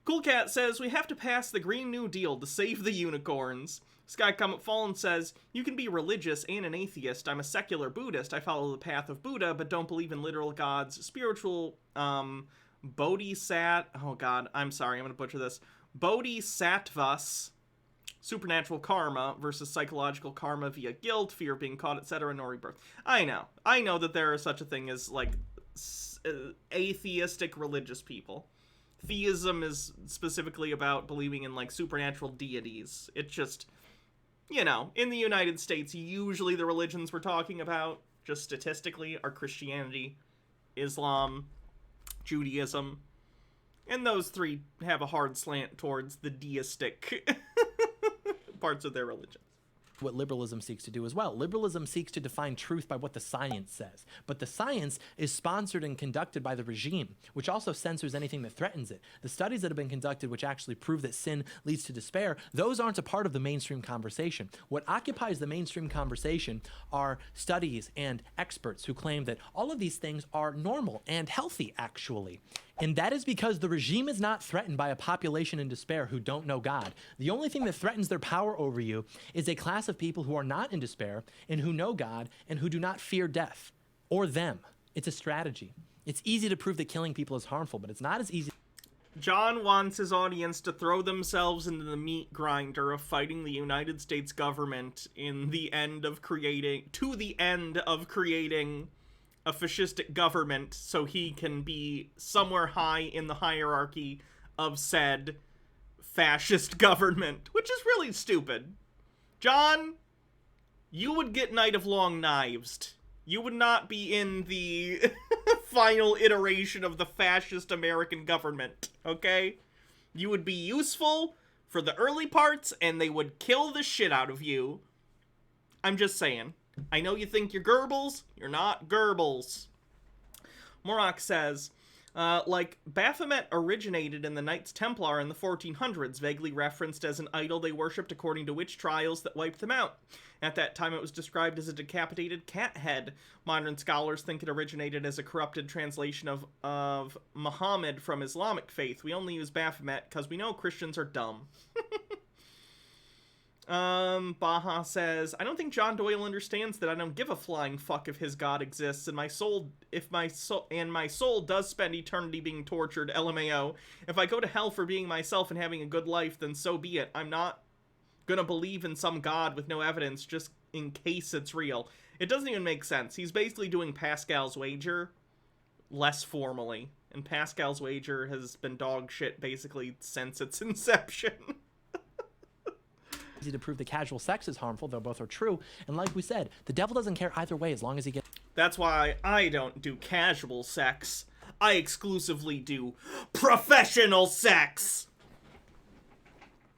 Cool Cat says, we have to pass the Green New Deal to save the unicorns. Sky Comet Fallen says, you can be religious and an atheist. I'm a secular Buddhist. I follow the path of Buddha, but don't believe in literal gods. Spiritual, Bodhisat... Oh god, I'm sorry, I'm gonna butcher this. Bodhisattvas, supernatural karma versus psychological karma via guilt, fear of being caught, etc., no rebirth. I know that there is such a thing as, like, atheistic religious people. Theism is specifically about believing in, like, supernatural deities. It just... You know, in the United States, usually the religions we're talking about, just statistically, are Christianity, Islam, Judaism, and those three have a hard slant towards the deistic parts of their religion. What liberalism seeks to do as well. Liberalism seeks to define truth by what the science says, but the science is sponsored and conducted by the regime, which also censors anything that threatens it. The studies that have been conducted which actually prove that sin leads to despair, those aren't a part of the mainstream conversation. What occupies the mainstream conversation are studies and experts who claim that all of these things are normal and healthy, actually. And that is because the regime is not threatened by a population in despair who don't know God. The only thing that threatens their power over you is a class of people who are not in despair and who know God and who do not fear death or them. It's a strategy. It's easy to prove that killing people is harmful, but it's not as easy. John wants his audience to throw themselves into the meat grinder of fighting the United States government to the end of creating a fascistic government so he can be somewhere high in the hierarchy of said fascist government, which is really stupid. John, you would get Night of Long Knives. You would not be in the final iteration of the fascist American government, okay? You would be useful for the early parts, and they would kill the shit out of you. I'm just saying. I know you think you're Goebbels. You're not Goebbels. Morok says, like, Baphomet originated in the Knights Templar in the 1400s, vaguely referenced as an idol they worshipped according to witch trials that wiped them out. At that time, it was described as a decapitated cat head. Modern scholars think it originated as a corrupted translation of Muhammad from Islamic faith. We only use Baphomet because we know Christians are dumb. Baha says, I don't think John Doyle understands that I don't give a flying fuck if his God exists, and my soul does spend eternity being tortured, LMAO. If I go to hell for being myself and having a good life, then so be it. I'm not gonna believe in some God with no evidence just in case it's real. It doesn't even make sense. He's basically doing Pascal's wager less formally, and Pascal's wager has been dog shit basically since its inception. Easy to prove that casual sex is harmful, though both are true. And like we said, the devil doesn't care either way as long as he gets... That's why I don't do casual sex. I exclusively do professional sex.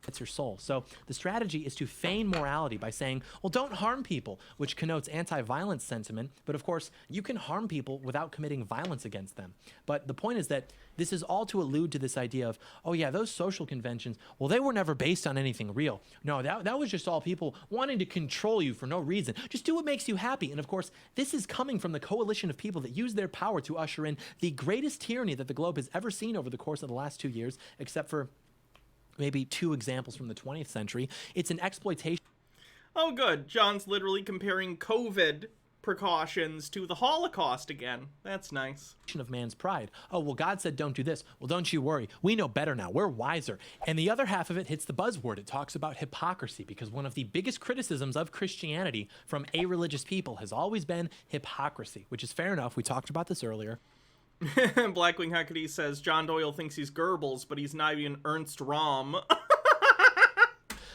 It's your soul. So the strategy is to feign morality by saying, well, don't harm people, which connotes anti-violence sentiment. But of course, you can harm people without committing violence against them. But the point is that this is all to allude to this idea of, oh yeah, those social conventions, well, they were never based on anything real. No, that was just all people wanting to control you for no reason. Just do what makes you happy. And of course, this is coming from the coalition of people that use their power to usher in the greatest tyranny that the globe has ever seen over the course of the last 2 years, except for maybe 2 examples from the 20th century. It's an exploitation. Oh, good. John's literally comparing COVID precautions to the Holocaust again. That's nice. Of man's pride. Oh, well, God said don't do this. Well, don't you worry. We know better now. We're wiser. And the other half of it hits the buzzword. It talks about hypocrisy, because one of the biggest criticisms of Christianity from a-religious people has always been hypocrisy, which is fair enough. We talked about this earlier. Blackwing Huckity says John Doyle thinks he's Goebbels, but he's not even Ernst Röhm.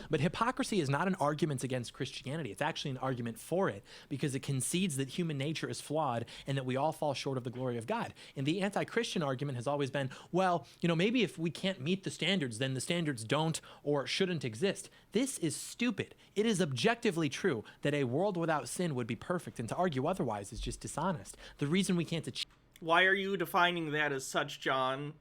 But hypocrisy is not an argument against Christianity. It's actually an argument for it, because it concedes that human nature is flawed and that we all fall short of the glory of God. And the anti-Christian argument has always been, well, maybe if we can't meet the standards, then the standards don't or shouldn't exist. This is stupid. It is objectively true that a world without sin would be perfect, and to argue otherwise is just dishonest. The reason we can't achieve... Why are you defining that as such, John?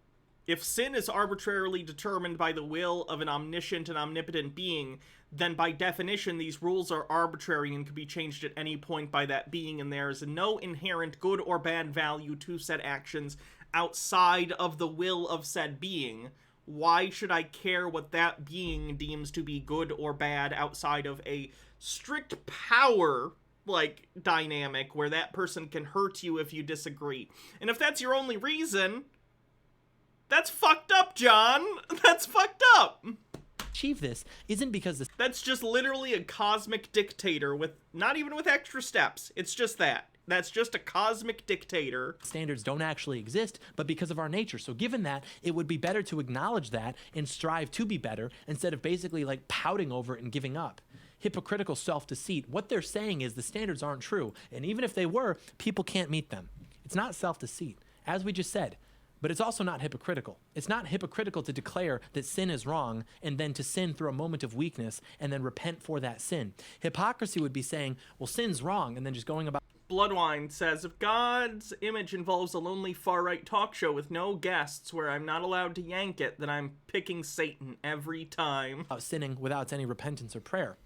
If sin is arbitrarily determined by the will of an omniscient and omnipotent being, then by definition these rules are arbitrary and can be changed at any point by that being, and there is no inherent good or bad value to said actions outside of the will of said being. Why should I care what that being deems to be good or bad outside of a strict power dynamic where that person can hurt you if you disagree? And if that's your only reason, that's fucked up, John. That's fucked up. Achieve this isn't because that's just literally a cosmic dictator with not even with extra steps. It's just that. That's just a cosmic dictator. Standards don't actually exist, but because of our nature. So given that, it would be better to acknowledge that and strive to be better instead of basically pouting over it and giving up. Hypocritical self-deceit. What they're saying is the standards aren't true, and even if they were, people can't meet them. It's not self-deceit, as we just said, but it's also not hypocritical. It's not hypocritical to declare that sin is wrong and then to sin through a moment of weakness and then repent for that sin. Hypocrisy would be saying, well, sin's wrong, and then just going about... Bloodwine says, if God's image involves a lonely far-right talk show with no guests where I'm not allowed to yank it, then I'm picking Satan every time. Sinning without any repentance or prayer.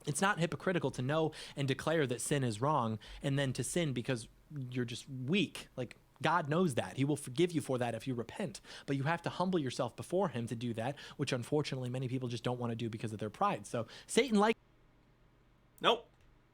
It's not hypocritical to know and declare that sin is wrong and then to sin because you're just weak. God knows that. He will forgive you for that if you repent. But you have to humble yourself before him to do that, which unfortunately many people just don't want to do because of their pride. So Satan Nope.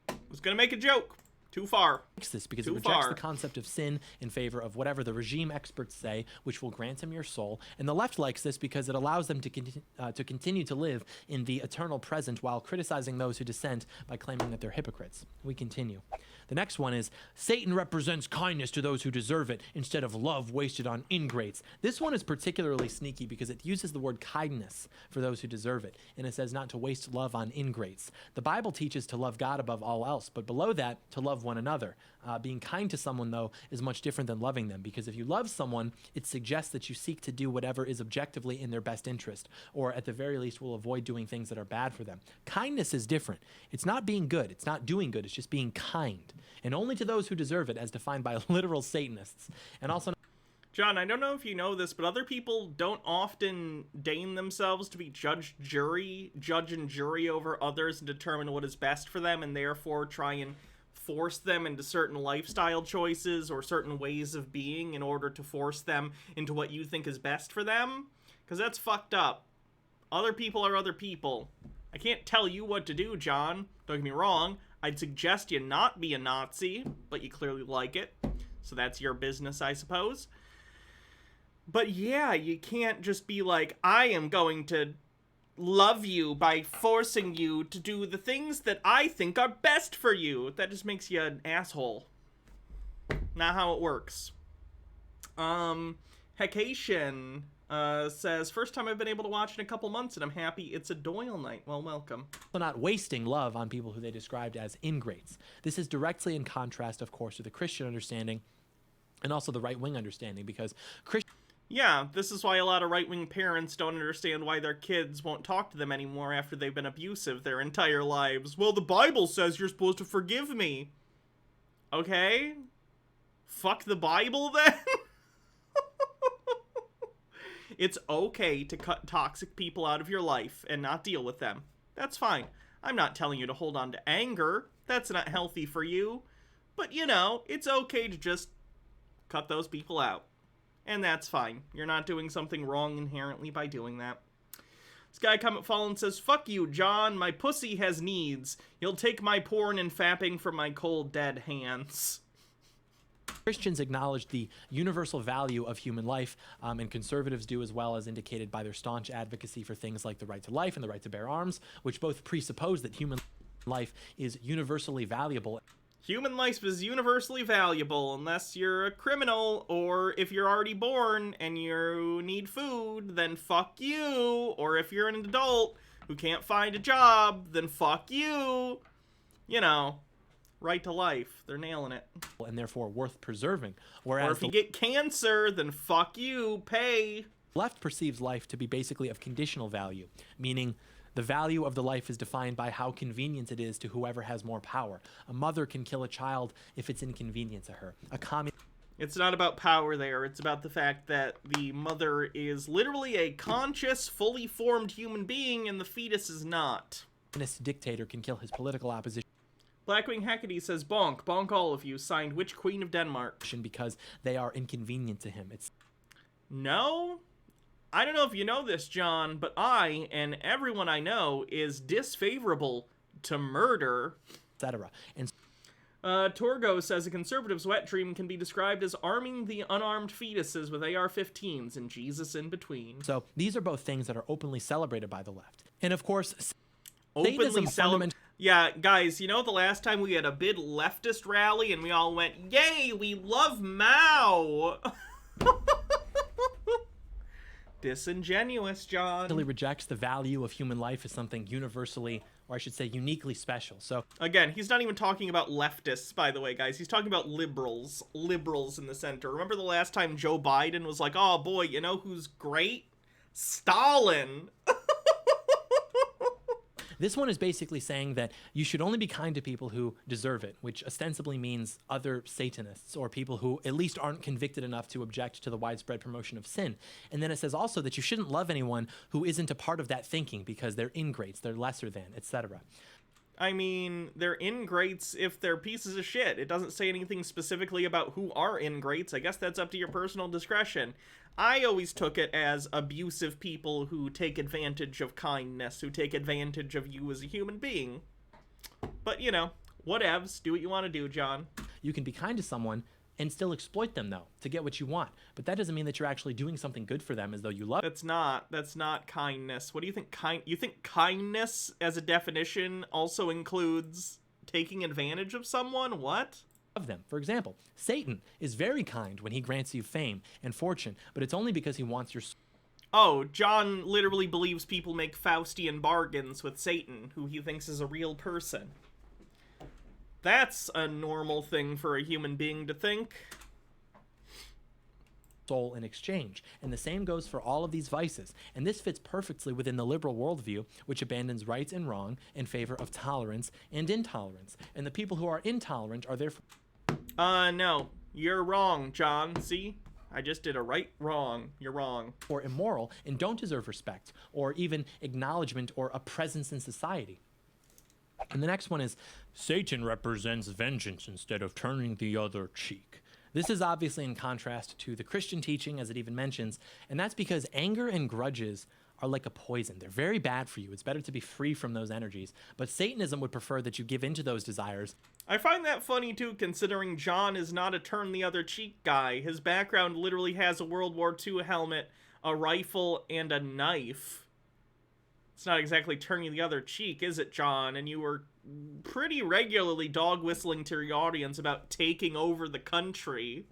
I was going to make a joke. Too far. This because Too it rejects far. the concept of sin in favor of whatever the regime experts say, which will grant him your soul. And the left likes this because it allows them to continue to live in the eternal present while criticizing those who dissent by claiming that they're hypocrites. We continue. The next one is Satan represents kindness to those who deserve it instead of love wasted on ingrates. This one is particularly sneaky because it uses the word kindness for those who deserve it, and it says not to waste love on ingrates. The Bible teaches to love God above all else, but below that, to love one another. Being kind to someone, though, is much different than loving them, because if you love someone, it suggests that you seek to do whatever is objectively in their best interest, or at the very least will avoid doing things that are bad for them. Kindness is different. It's not being good. It's not doing good. It's just being kind. And only to those who deserve it, as defined by literal Satanists. And also... John, I don't know if you know this, but other people don't often deign themselves to be judge and jury over others and determine what is best for them, and therefore try and force them into certain lifestyle choices or certain ways of being in order to force them into what you think is best for them. Because that's fucked up. Other people are other people. I can't tell you what to do, John. Don't get me wrong. I'd suggest you not be a Nazi, but you clearly like it. So that's your business, I suppose. But yeah, you can't just be like, I am going to love you by forcing you to do the things that I think are best for you. That just makes you an asshole. Not how it works. Hecation says, first time I've been able to watch in a couple months, and I'm happy it's a Doyle night. Well, welcome. Not wasting love on people who they described as ingrates. This is directly in contrast, of course, to the Christian understanding and also the right-wing understanding, because yeah, this is why a lot of right-wing parents don't understand why their kids won't talk to them anymore after they've been abusive their entire lives. Well, the Bible says you're supposed to forgive me. Okay? Fuck the Bible, then? It's okay to cut toxic people out of your life and not deal with them. That's fine. I'm not telling you to hold on to anger. That's not healthy for you. But, you know, it's okay to just cut those people out. And that's fine. You're not doing something wrong inherently by doing that. Sky Comet Fallen says, fuck you, John. My pussy has needs. You'll take my porn and fapping from my cold, dead hands. Christians acknowledge the universal value of human life, and conservatives do as well, as indicated by their staunch advocacy for things like the right to life and the right to bear arms, which both presuppose that human life is universally valuable. Human life is universally valuable unless you're a criminal, or if you're already born and you need food, then fuck you. Or if you're an adult who can't find a job, then fuck you. You know, right to life. They're nailing it. And therefore worth preserving. Whereas or if you get cancer, then fuck you, pay. Left perceives life to be basically of conditional value, meaning the value of the life is defined by how convenient it is to whoever has more power. A mother can kill a child if it's inconvenient to her. It's not about power there. It's about the fact that the mother is literally a conscious, fully formed human being, and the fetus is not. A dictator can kill his political opposition. Blackwing Hecate says, bonk, bonk all of you, signed Witch Queen of Denmark. Because they are inconvenient to him. No? I don't know if you know this, John, but I, and everyone I know, is disfavorable to murder. Etc. And Torgo says a conservative's wet dream can be described as arming the unarmed fetuses with AR-15s and Jesus in between. So these are both things that are openly celebrated by the left. And of course, openly celebrated. Yeah, guys, you know the last time we had a big leftist rally and we all went, yay, we love Mao! Disingenuous, John. Really rejects the value of human life as something universally, or I should say uniquely special. So again, he's not even talking about leftists, by the way, guys. He's talking about liberals. Liberals in the center. Remember the last time Joe Biden was like, oh boy, you know who's great? Stalin. This one is basically saying that you should only be kind to people who deserve it, which ostensibly means other Satanists or people who at least aren't convicted enough to object to the widespread promotion of sin. And then it says also that you shouldn't love anyone who isn't a part of that thinking because they're ingrates, they're lesser than, etc. I mean, they're ingrates if they're pieces of shit. It doesn't say anything specifically about who are ingrates. I guess that's up to your personal discretion. I always took it as abusive people who take advantage of kindness, who take advantage of you as a human being. But, you know, Whatevs. Do what you want to do, John. You can be kind to someone and still exploit them, though, to get what you want. But that doesn't mean that you're actually doing something good for them as though you love That's not kindness. What do you think you think kindness as a definition also includes taking advantage of someone? What? them. For example, Satan is very kind when he grants you fame and fortune, but it's only because he wants your soul. Oh, John literally believes people make Faustian bargains with Satan, who he thinks is a real person. That's a normal thing for a human being to think. Soul in exchange. And the same goes for all of these vices. And this fits perfectly within the liberal worldview, which abandons right and wrong in favor of tolerance and intolerance. And the people who are intolerant are therefore... No. You're wrong, John. See? I just did a right wrong. You're wrong. or immoral and don't deserve respect or even acknowledgement or a presence in society. And the next one is Satan represents vengeance instead of turning the other cheek. This is obviously in contrast to the Christian teaching, as it even mentions, and that's because anger and grudges are like a poison. They're very bad for you. It's better to be free from those energies. But Satanism would prefer that you give in to those desires. I find that funny too, considering John is not a turn the other cheek guy. His background literally has a World War II helmet, a rifle, and a knife. It's not exactly turning the other cheek, is it, John? And you were pretty regularly dog whistling to your audience about taking over the country.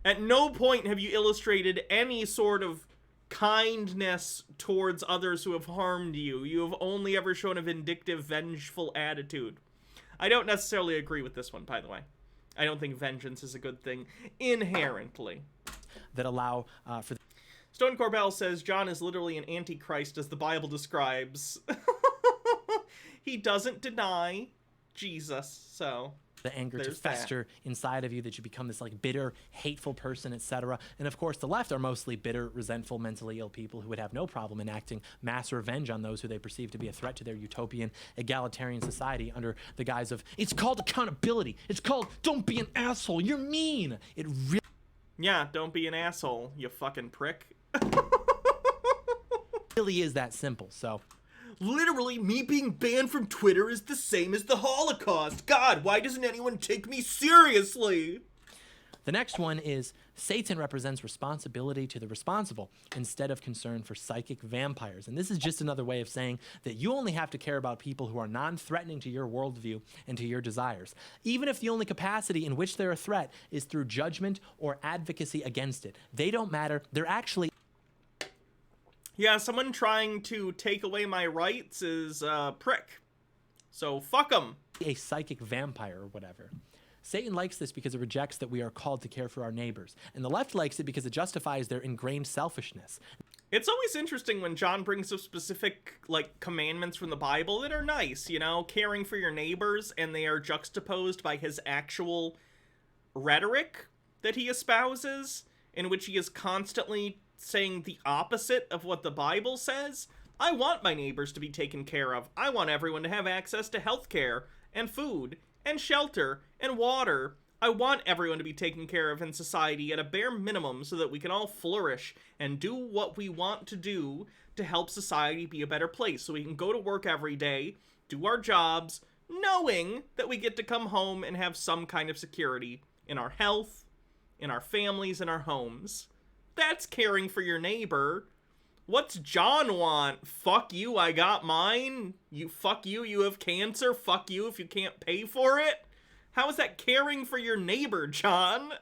At no point have you illustrated any sort of kindness towards others who have harmed you. You have only ever shown a vindictive, vengeful attitude. I don't necessarily agree with this one, by the way. I don't think vengeance is a good thing inherently. That allow for... Stone Corbell says John is literally an antichrist as the Bible describes. He doesn't deny Jesus, so... the anger to there's fester inside of you, that you become this like bitter, hateful person, etc. And of course, the left are mostly bitter, resentful, mentally ill people who would have no problem enacting mass revenge on those who they perceive to be a threat to their utopian, egalitarian society under the guise of, it's called accountability. It's called, don't be an asshole. You're mean. It Yeah, don't be an asshole, you fucking prick. really is that simple. So... literally, me being banned from Twitter is the same as the Holocaust. God, why doesn't anyone take me seriously? the next one is Satan represents responsibility to the responsible instead of concern for psychic vampires. And this is just another way of saying that you only have to care about people who are non-threatening to your worldview and to your desires, even if the only capacity in which they're a threat is through judgment or advocacy against it. They don't matter. They're actually... yeah, someone trying to take away my rights is a prick. So fuck them. a psychic vampire or whatever. Satan likes this because it rejects that we are called to care for our neighbors. And the left likes it because it justifies their ingrained selfishness. It's always interesting when John brings up specific, like, commandments from the Bible that are nice, you know, caring for your neighbors, and they are juxtaposed by his actual rhetoric that he espouses, in which he is constantly saying the opposite of what the Bible says. I want my neighbors to be taken care of. I want everyone to have access to healthcare and food and shelter and water. I want everyone to be taken care of in society at a bare minimum so that we can all flourish and do what we want to do to help society be a better place, so we can go to work every day, do our jobs, knowing that we get to come home and have some kind of security in our health, in our families, in our homes. That's caring for your neighbor. What's John want? Fuck you, I got mine. Fuck you, you have cancer. Fuck you if you can't pay for it. How is that caring for your neighbor, John?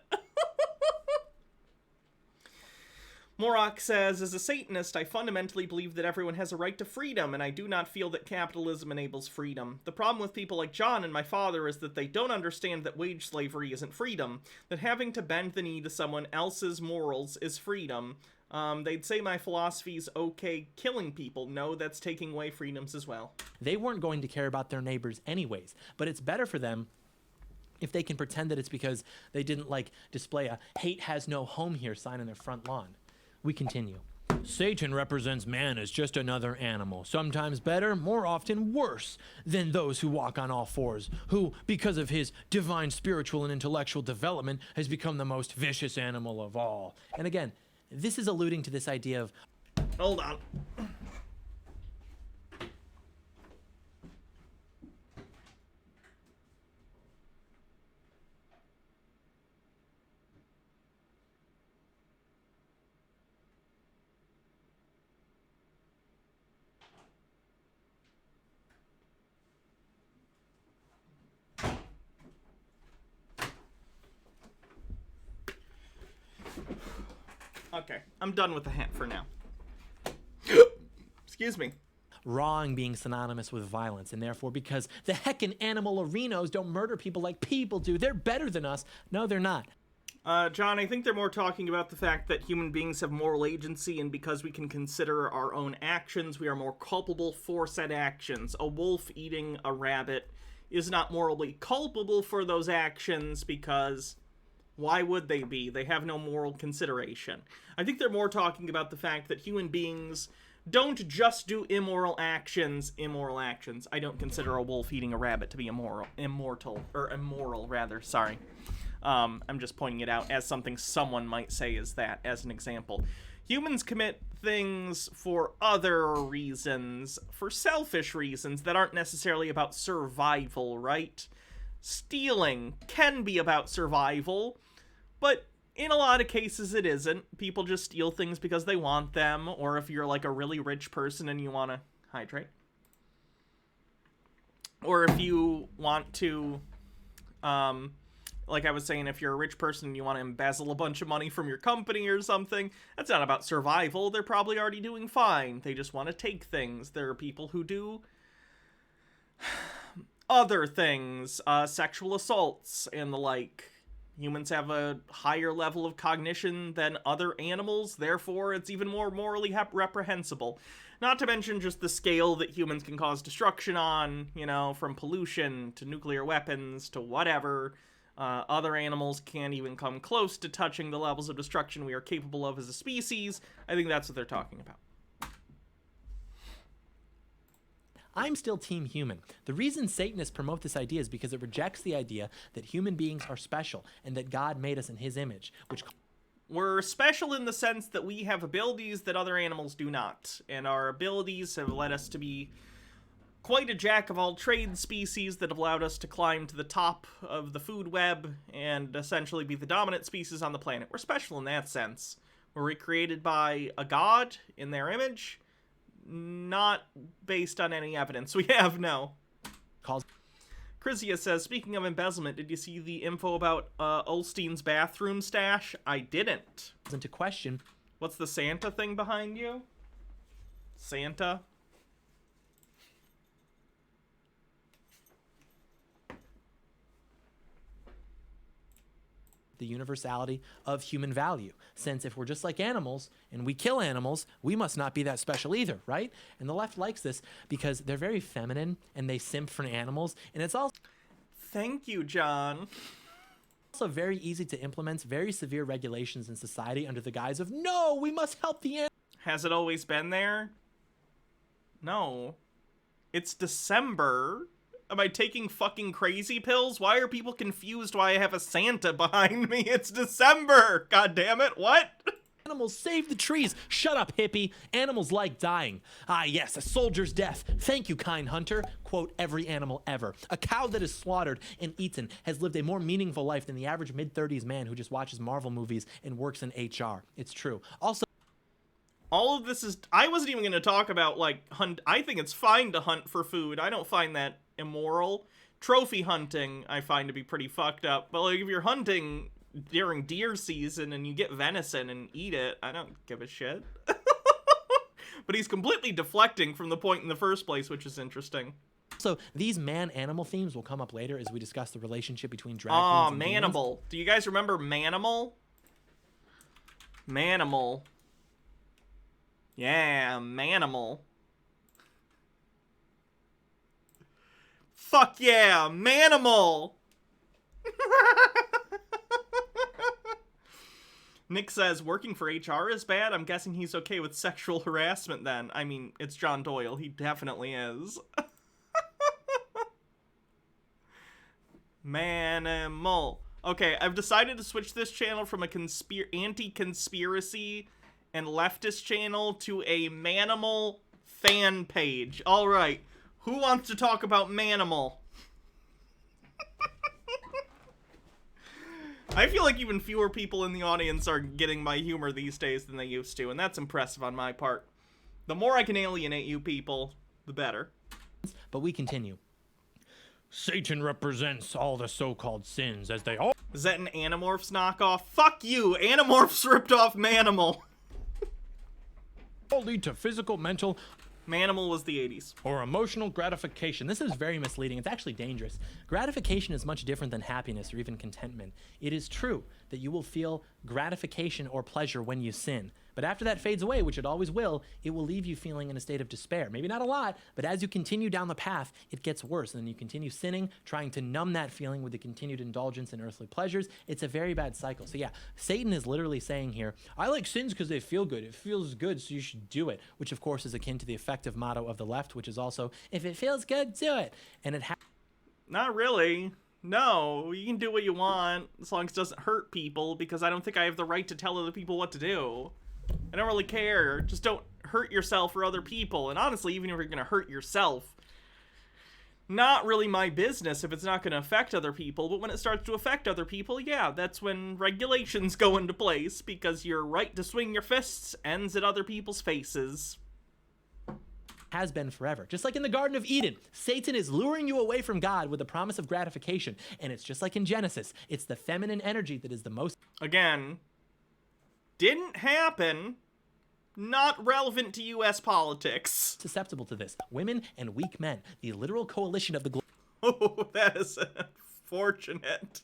Morok says, as a Satanist, I fundamentally believe that everyone has a right to freedom, and I do not feel that capitalism enables freedom. The problem with people like John and my father is that they don't understand that wage slavery isn't freedom, that having to bend the knee to someone else's morals is freedom. They'd say my philosophy's okay killing people. No, that's taking away freedoms as well. They weren't going to care about their neighbors anyways, but it's better for them if they can pretend that it's because they didn't, like, display a hate has no home here sign on their front lawn. We continue. Satan represents man as just another animal, sometimes better, more often worse than those who walk on all fours, who, because of his divine spiritual and intellectual development, has become the most vicious animal of all. And again, this is alluding to this idea of... hold on. Okay, I'm done with the hat for now. Excuse me. Wrong being synonymous with violence, and therefore because the heckin' animal arenos don't murder people like people do, they're better than us. No, they're not. John, I think they're more talking about the fact that human beings have moral agency, and because we can consider our own actions, we are more culpable for said actions. A wolf eating a rabbit is not morally culpable for those actions because why would they be? They have no moral consideration. I think they're more talking about the fact that human beings don't just do immoral actions. I don't consider a wolf eating a rabbit to be immoral, sorry. I'm just pointing it out as something someone might say is that, as an example. Humans commit things for other reasons, for selfish reasons that aren't necessarily about survival, right? Stealing can be about survival, but in a lot of cases it isn't. People just steal things because they want them, or if you're like a really rich person and you want to hydrate. Or if you want to, like I was saying, if you're a rich person and you want to embezzle a bunch of money from your company or something, that's not about survival. They're probably already doing fine. They just want to take things. There are people who do other things, sexual assaults and the like. Humans have a higher level of cognition than other animals, therefore it's even more morally reprehensible. Not to mention just the scale that humans can cause destruction on, you know, from pollution to nuclear weapons to whatever. Other animals can't even come close to touching the levels of destruction we are capable of as a species. I think that's what they're talking about. I'm still Team Human. The reason Satanists promote this idea is because it rejects the idea that human beings are special and that God made us in his image, which... We're special in the sense that we have abilities that other animals do not, and our abilities have led us to be quite a jack-of-all-trades species that have allowed us to climb to the top of the food web and essentially be the dominant species on the planet. We're special in that sense. We're recreated by a god in their image, not based on any evidence we have, no. Chrysia says, speaking of embezzlement, did you see the info about Olstein's bathroom stash? I didn't. Into question. What's the Santa thing behind you? Santa? The universality of human value, since if we're just like animals and we kill animals, we must not be that special either, right? And the left likes this because they're very feminine and they simp for animals, and it's also... Thank you, John. Also very easy to implement very severe regulations in society under the guise of, no, we must help the animals. Has it always been there? No. It's December. Am I taking fucking crazy pills? Why are people confused why I have a Santa behind me? It's December! God damn it, what? Animals save the trees. Shut up, hippie. Animals like dying. Ah, yes, a soldier's death. Thank you, kind hunter. Quote, every animal ever. A cow that is slaughtered and eaten has lived a more meaningful life than the average mid-30s man who just watches Marvel movies and works in HR. It's true. Also, all of this is... I wasn't even going to talk about, like, hunt... I think it's fine to hunt for food. I don't find that immoral. Trophy hunting, I find to be pretty fucked up. But, like, if you're hunting during deer season and you get venison and eat it, I don't give a shit. But he's completely deflecting from the point in the first place, which is interesting. So these man-animal themes will come up later as we discuss the relationship between drag queens and Manimal. demons. Do you guys remember Manimal? Manimal. Yeah, Manimal. Fuck yeah, Manimal! Nick says, working for HR is bad? I'm guessing he's okay with sexual harassment then. I mean, it's John Doyle. He definitely is. Manimal. Okay, I've decided to switch this channel from a anti-conspiracy and leftist channel to a Manimal fan page. Alright, who wants to talk about Manimal? I feel like even fewer people in the audience are getting my humor these days than they used to, and that's impressive on my part. The more I can alienate you people, the better. But we continue. Satan represents all the so-called sins as they all Is that an Animorphs knockoff? Fuck you! Animorphs ripped off Manimal. lead to physical, mental, Manimal was the 80s. or emotional gratification. This is very misleading. It's actually dangerous. Gratification is much different than happiness or even contentment. It is true that you will feel gratification or pleasure when you sin. But after that fades away, which it always will, it will leave you feeling in a state of despair. Maybe not a lot, but as you continue down the path, it gets worse. And then you continue sinning, trying to numb that feeling with the continued indulgence in earthly pleasures. It's a very bad cycle. So yeah, Satan is literally saying here, I like sins because they feel good. It feels good, so you should do it, which of course is akin to the effective motto of the left, which is also, if it feels good, do it. And it Not really. No, you can do what you want as long as it doesn't hurt people, because I don't think I have the right to tell other people what to do. I don't really care. Just don't hurt yourself or other people. And honestly, even if you're going to hurt yourself, not really my business if it's not going to affect other people. But when it starts to affect other people, yeah, that's when regulations go into place, because your right to swing your fists ends at other people's faces. has been forever. Just like in the Garden of Eden, Satan is luring you away from God with the promise of gratification. And it's just like in Genesis. It's the feminine energy that is the most... Again, didn't happen. Not relevant to U.S. politics. susceptible to this. Women and weak men, the literal coalition of the Oh, that is unfortunate.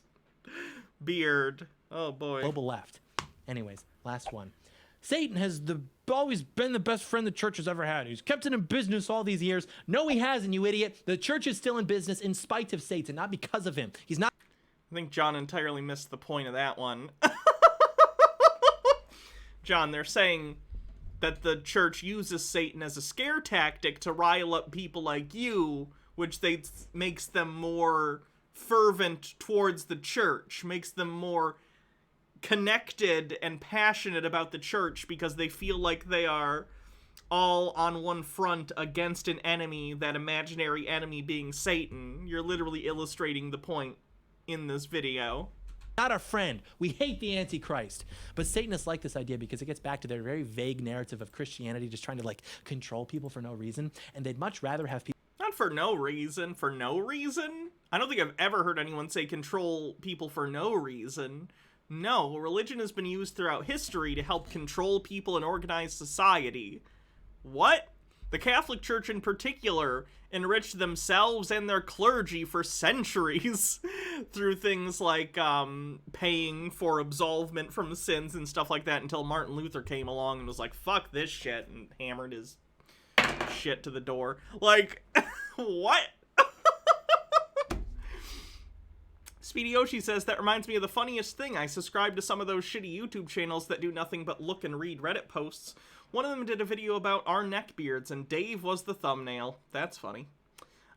Beard. Oh, boy. global left. Anyways, last one. Satan has always been the best friend the church has ever had. He's kept it in business all these years. No, he hasn't, you idiot. The church is still in business in spite of Satan, not because of him. He's not... I think John entirely missed the point of that one. John, they're saying that the church uses Satan as a scare tactic to rile up people like you, which makes them more fervent towards the church, makes them more connected and passionate about the church because they feel like they are all on one front against an enemy, that imaginary enemy being Satan. You're literally illustrating the point in this video. Not our friend. We hate the Antichrist. But Satanists like this idea because it gets back to their very vague narrative of Christianity just trying to, like, control people for no reason. And they'd much rather have people... Not for no reason. For no reason? I don't think I've ever heard anyone say control people for no reason. No, religion has been used throughout history to help control people and organize society. What? The Catholic Church in particular enriched themselves and their clergy for centuries through things like paying for absolvement from sins and stuff like that, until Martin Luther came along and was like, fuck this shit, and hammered his shit to the door. Like, what? Speedy Yoshi says, that reminds me of the funniest thing. I subscribe to some of those shitty YouTube channels that do nothing but look and read Reddit posts. One of them did a video about our neckbeards, and Dave was the thumbnail. That's funny.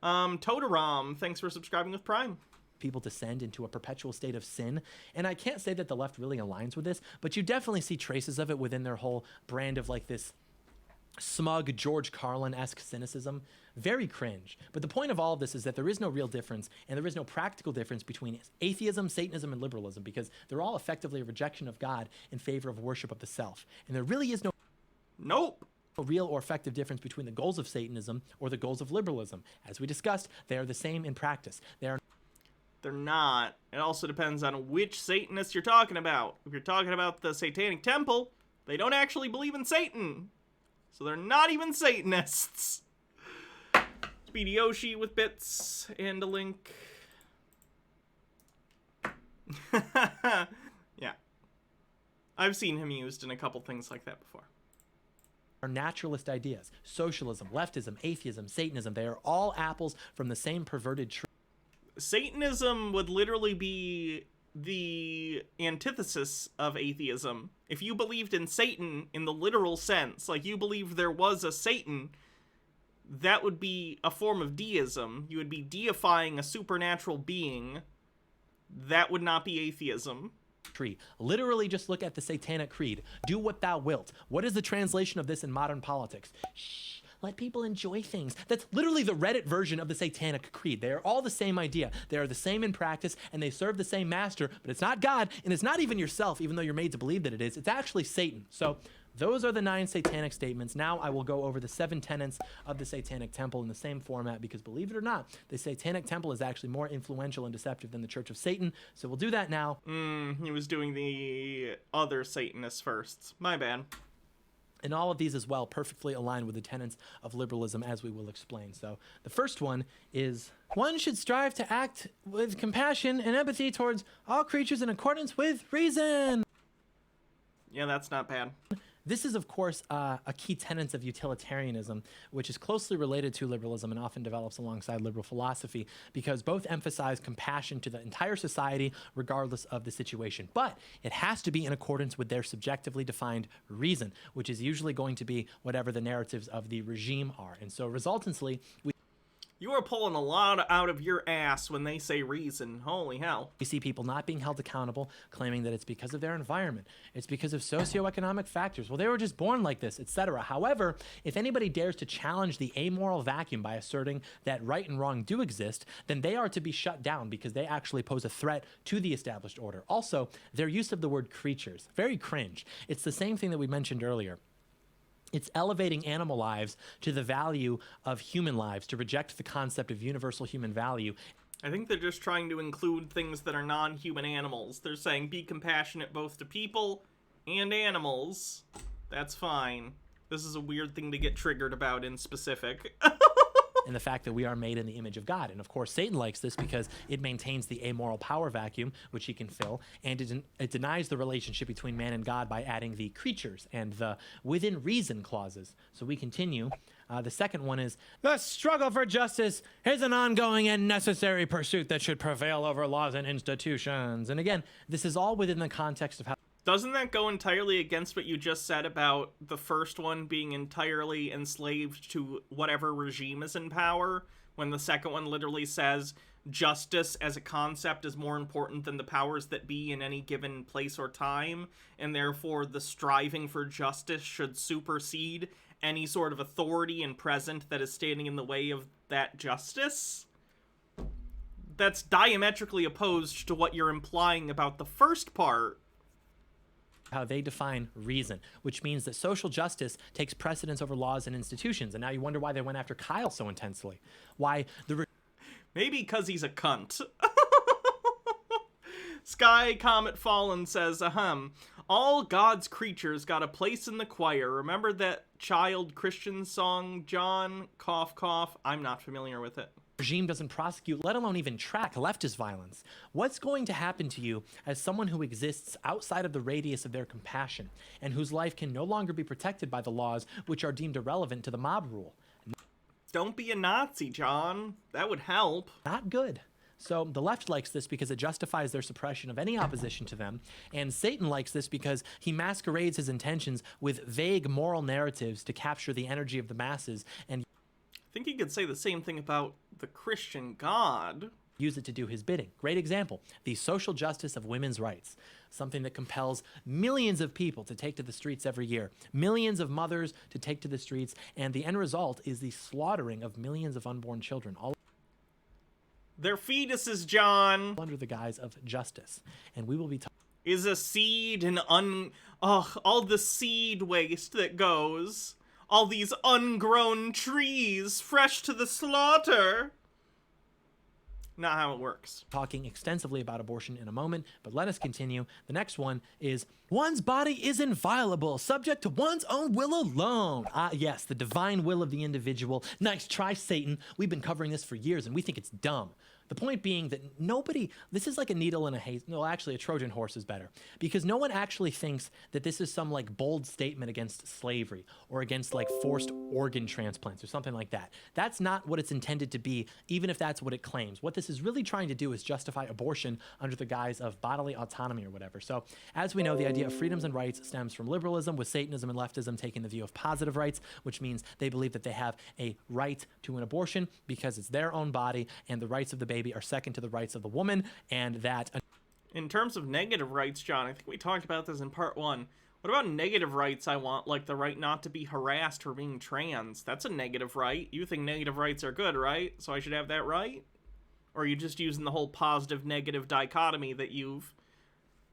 Totarom, thanks for subscribing with Prime. people descend into a perpetual state of sin. And I can't say that the left really aligns with this, but you definitely see traces of it within their whole brand of like this smug George Carlin-esque cynicism. Very cringe. But the point of all of this is that there is no real difference, and there is no practical difference between atheism, Satanism, and liberalism, because they're all effectively a rejection of God in favor of worship of the self. And there really is no real or effective difference between the goals of Satanism or the goals of liberalism. As we discussed, they are the same in practice. They're not. It also depends on which Satanists you're talking about. If you're talking about the Satanic Temple, they don't actually believe in Satan. So they're not even Satanists. Speedy Yoshi with bits and a link. Yeah. I've seen him used in a couple things like that before. Are naturalist ideas. Socialism, leftism, atheism, Satanism, they are all apples from the same perverted tree. Satanism would literally be the antithesis of atheism. If you believed in Satan in the literal sense, like you believed there was a Satan, that would be a form of deism. You would be deifying a supernatural being. That would not be atheism. Tree. Literally just look at the Satanic Creed. Do what thou wilt. What is the translation of this in modern politics? Shh. Let people enjoy things. That's literally the Reddit version of the Satanic Creed. They are all the same idea. They are the same in practice, and they serve the same master, but it's not God, and it's not even yourself, even though you're made to believe that it is. It's actually Satan. So Those are the 9 satanic statements. Now I will go over the 7 tenets of the Satanic Temple in the same format because, believe it or not, the Satanic Temple is actually more influential and deceptive than the Church of Satan. So we'll do that now. He was doing the other Satanists first. My bad. And all of these as well perfectly align with the tenets of liberalism, as we will explain. So the first one is, one should strive to act with compassion and empathy towards all creatures in accordance with reason. Yeah, that's not bad. This is, of course, a key tenet of utilitarianism, which is closely related to liberalism and often develops alongside liberal philosophy, because both emphasize compassion to the entire society, regardless of the situation. But it has to be in accordance with their subjectively defined reason, which is usually going to be whatever the narratives of the regime are. And so, resultantly, You are pulling a lot out of your ass when they say reason. Holy hell. we see people not being held accountable, claiming that it's because of their environment, it's because of socioeconomic factors. Well, they were just born like this, etc. However, if anybody dares to challenge the amoral vacuum by asserting that right and wrong do exist, then they are to be shut down because they actually pose a threat to the established order. Also, their use of the word creatures, very cringe. It's the same thing that we mentioned earlier. It's elevating animal lives to the value of human lives, to reject the concept of universal human value. I think they're just trying to include things that are non-human animals. They're saying be compassionate both to people and animals. That's fine. This is a weird thing to get triggered about in specific. And the fact that we are made in the image of God. And of course, Satan likes this because it maintains the amoral power vacuum, which he can fill, and it denies the relationship between man and God by adding the creatures and the within reason clauses. So we continue. The second one is, the struggle for justice is an ongoing and necessary pursuit that should prevail over laws and institutions. And again, this is all within the context of how Doesn't that go entirely against what you just said about the first one being entirely enslaved to whatever regime is in power, when the second one literally says justice as a concept is more important than the powers that be in any given place or time, and therefore the striving for justice should supersede any sort of authority and present that is standing in the way of that justice? That's diametrically opposed to what you're implying about the first part. how they define reason, which means that social justice takes precedence over laws and institutions. And now you wonder why they went after Kyle so intensely. Why the Maybe because he's a cunt. Sky Comet Fallen says, all God's creatures got a place in the choir. Remember that child Christian song, John? Cough, cough. I'm not familiar with it. regime doesn't prosecute, let alone even track leftist violence. What's going to happen to you as someone who exists outside of the radius of their compassion and whose life can no longer be protected by the laws which are deemed irrelevant to the mob rule? Don't be a Nazi, John. That would help. Not good. So the left likes this because it justifies their suppression of any opposition to them, and Satan likes this because he masquerades his intentions with vague moral narratives to capture the energy of the masses and I think you could say the same thing about the Christian God. use it to do his bidding. Great example, the social justice of women's rights, something that compels millions of people to take to the streets every year, millions of mothers to take to the streets, and the end result is the slaughtering of millions of unborn children, all They're fetuses, John. under the guise of justice. And we will be talking Is a seed and all the seed waste that goes. All these ungrown trees fresh to the slaughter. Not how it works. talking extensively about abortion in a moment, but let us continue. The next one is, one's body is inviolable, subject to one's own will alone. Yes, the divine will of the individual. Nice try, Satan. We've been covering this for years, and we think it's dumb. The point being that this is like a needle in a hay. No, actually, a Trojan horse is better. Because no one actually thinks that this is some like bold statement against slavery or against like forced organ transplants or something like that. That's not what it's intended to be, even if that's what it claims. What this is really trying to do is justify abortion under the guise of bodily autonomy or whatever. So, as we know, the idea of freedoms and rights stems from liberalism, with Satanism and leftism taking the view of positive rights, which means they believe that they have a right to an abortion because it's their own body and the rights of the baby are second to the rights of the woman, and that In terms of negative rights, John, I think we talked about this in part 1. What about negative rights I want, like the right not to be harassed for being trans? That's a negative right. You think negative rights are good, right? So I should have that right? Or are you just using the whole positive-negative dichotomy that you've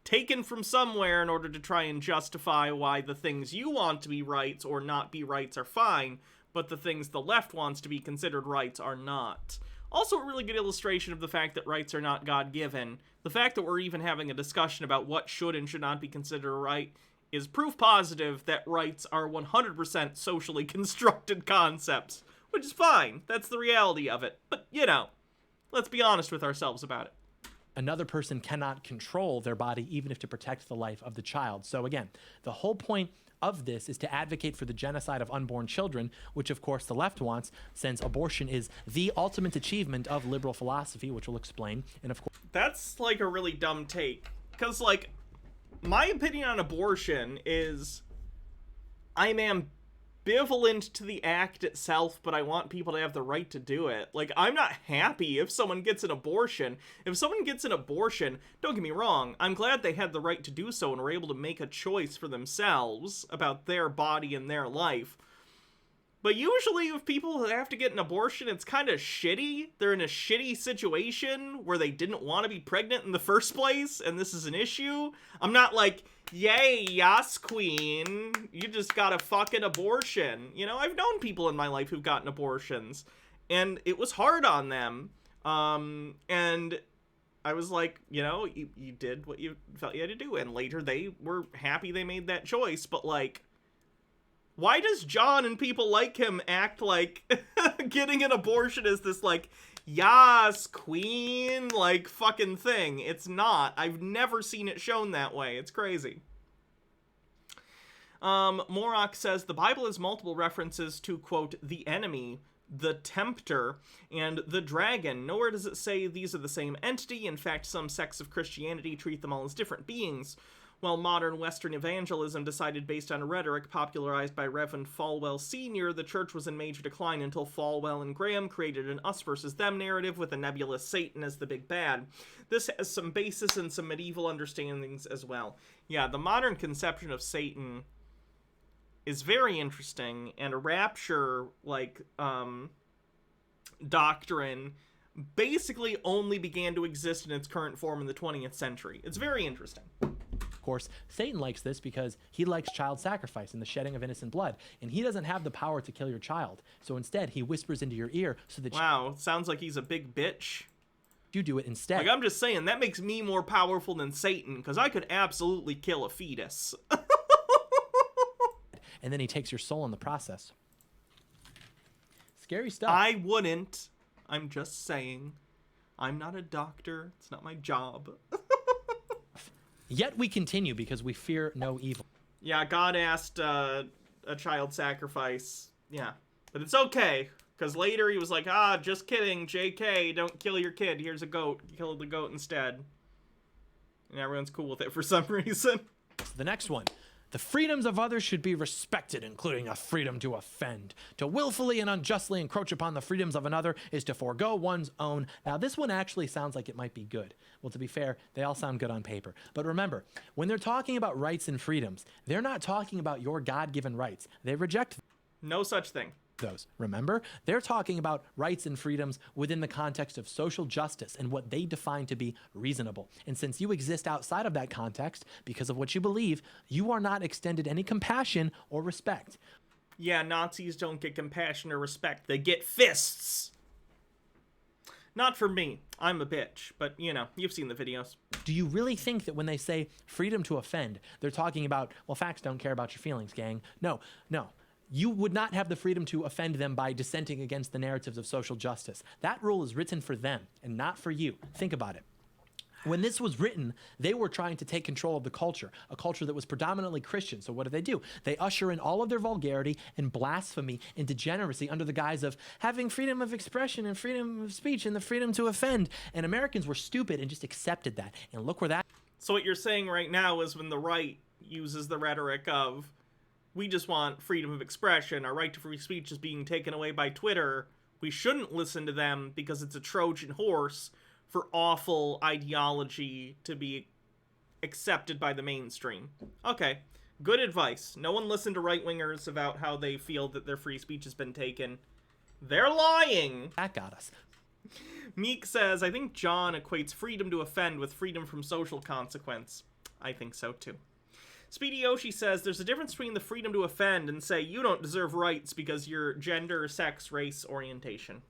taken from somewhere in order to try and justify why the things you want to be rights or not be rights are fine, but the things the left wants to be considered rights are not. Also, a really good illustration of the fact that rights are not God-given. The fact that we're even having a discussion about what should and should not be considered a right is proof positive that rights are 100% socially constructed concepts, which is fine. That's the reality of it. But, you know, let's be honest with ourselves about it. Another person cannot control their body even if to protect the life of the child. So again, the whole point of this is to advocate for the genocide of unborn children, which of course the left wants, since abortion is the ultimate achievement of liberal philosophy, which we'll explain. And of course, that's like a really dumb take, because like my opinion on abortion is I'm ambivalent to the act itself, but I want people to have the right to do it. Like, I'm not happy if someone gets an abortion. If someone gets an abortion, don't get me wrong, I'm glad they had the right to do so and were able to make a choice for themselves about their body and their life. But usually if people have to get an abortion, it's kind of shitty. They're in a shitty situation where they didn't want to be pregnant in the first place, and this is an issue. I'm not like, yay, yas queen, you just got a fucking abortion. You know, I've known people in my life who've gotten abortions, and it was hard on them. And I was like, you know, you did what you felt you had to do, and later they were happy they made that choice, but like, why does John and people like him act like getting an abortion is this, like, yas, queen, like, fucking thing? It's not. I've never seen it shown that way. It's crazy. Morok says, the Bible has multiple references to, quote, the enemy, the tempter, and the dragon. Nowhere does it say these are the same entity. In fact, some sects of Christianity treat them all as different beings. While modern Western evangelism decided based on a rhetoric popularized by Reverend Falwell Sr., the church was in major decline until Falwell and Graham created an us versus them narrative with a nebulous Satan as the big bad. This has some basis in some medieval understandings as well. Yeah, the modern conception of Satan is very interesting, and a rapture, like, doctrine basically only began to exist in its current form in the 20th century. It's very interesting. of course, Satan likes this because he likes child sacrifice and the shedding of innocent blood, and he doesn't have the power to kill your child. So instead, he whispers into your ear so that wow, sounds like he's a big bitch. you do it instead. Like, I'm just saying, that makes me more powerful than Satan, because I could absolutely kill a fetus. And then he takes your soul in the process. Scary stuff. I wouldn't. I'm just saying. I'm not a doctor. It's not my job. Yet we continue because we fear no evil. Yeah, God asked a child sacrifice. Yeah. But it's okay, because later he was like, just kidding, JK, don't kill your kid. Here's a goat. Kill the goat instead. And everyone's cool with it for some reason. So the next one. The freedoms of others should be respected, including a freedom to offend. To willfully and unjustly encroach upon the freedoms of another is to forego one's own. Now, this one actually sounds like it might be good. Well, to be fair, they all sound good on paper. But remember, when they're talking about rights and freedoms, they're not talking about your God-given rights. They reject No such thing. those. Remember, they're talking about rights and freedoms within the context of social justice and what they define to be reasonable. And since you exist outside of that context because of what you believe, you are not extended any compassion or respect. Yeah, Nazis don't get compassion or respect. They get fists. Not for me. I'm a bitch. But, you know, you've seen the videos. Do you really think that when they say freedom to offend, they're talking about, well, facts don't care about your feelings, gang? No. You would not have the freedom to offend them by dissenting against the narratives of social justice. That rule is written for them and not for you. Think about it. When this was written, they were trying to take control of the culture, a culture that was predominantly Christian. So what do? They usher in all of their vulgarity and blasphemy and degeneracy under the guise of having freedom of expression and freedom of speech and the freedom to offend. And Americans were stupid and just accepted that. And look where that... So what you're saying right now is when the right uses the rhetoric of, we just want freedom of expression, our right to free speech is being taken away by Twitter, we shouldn't listen to them because it's a Trojan horse for awful ideology to be accepted by the mainstream. Okay, good advice. No one listened to right-wingers about how they feel that their free speech has been taken. They're lying! That got us. Meek says, I think John equates freedom to offend with freedom from social consequence. I think so too. Speedy Yoshi says, there's a difference between the freedom to offend and say you don't deserve rights because your gender, sex, race, orientation.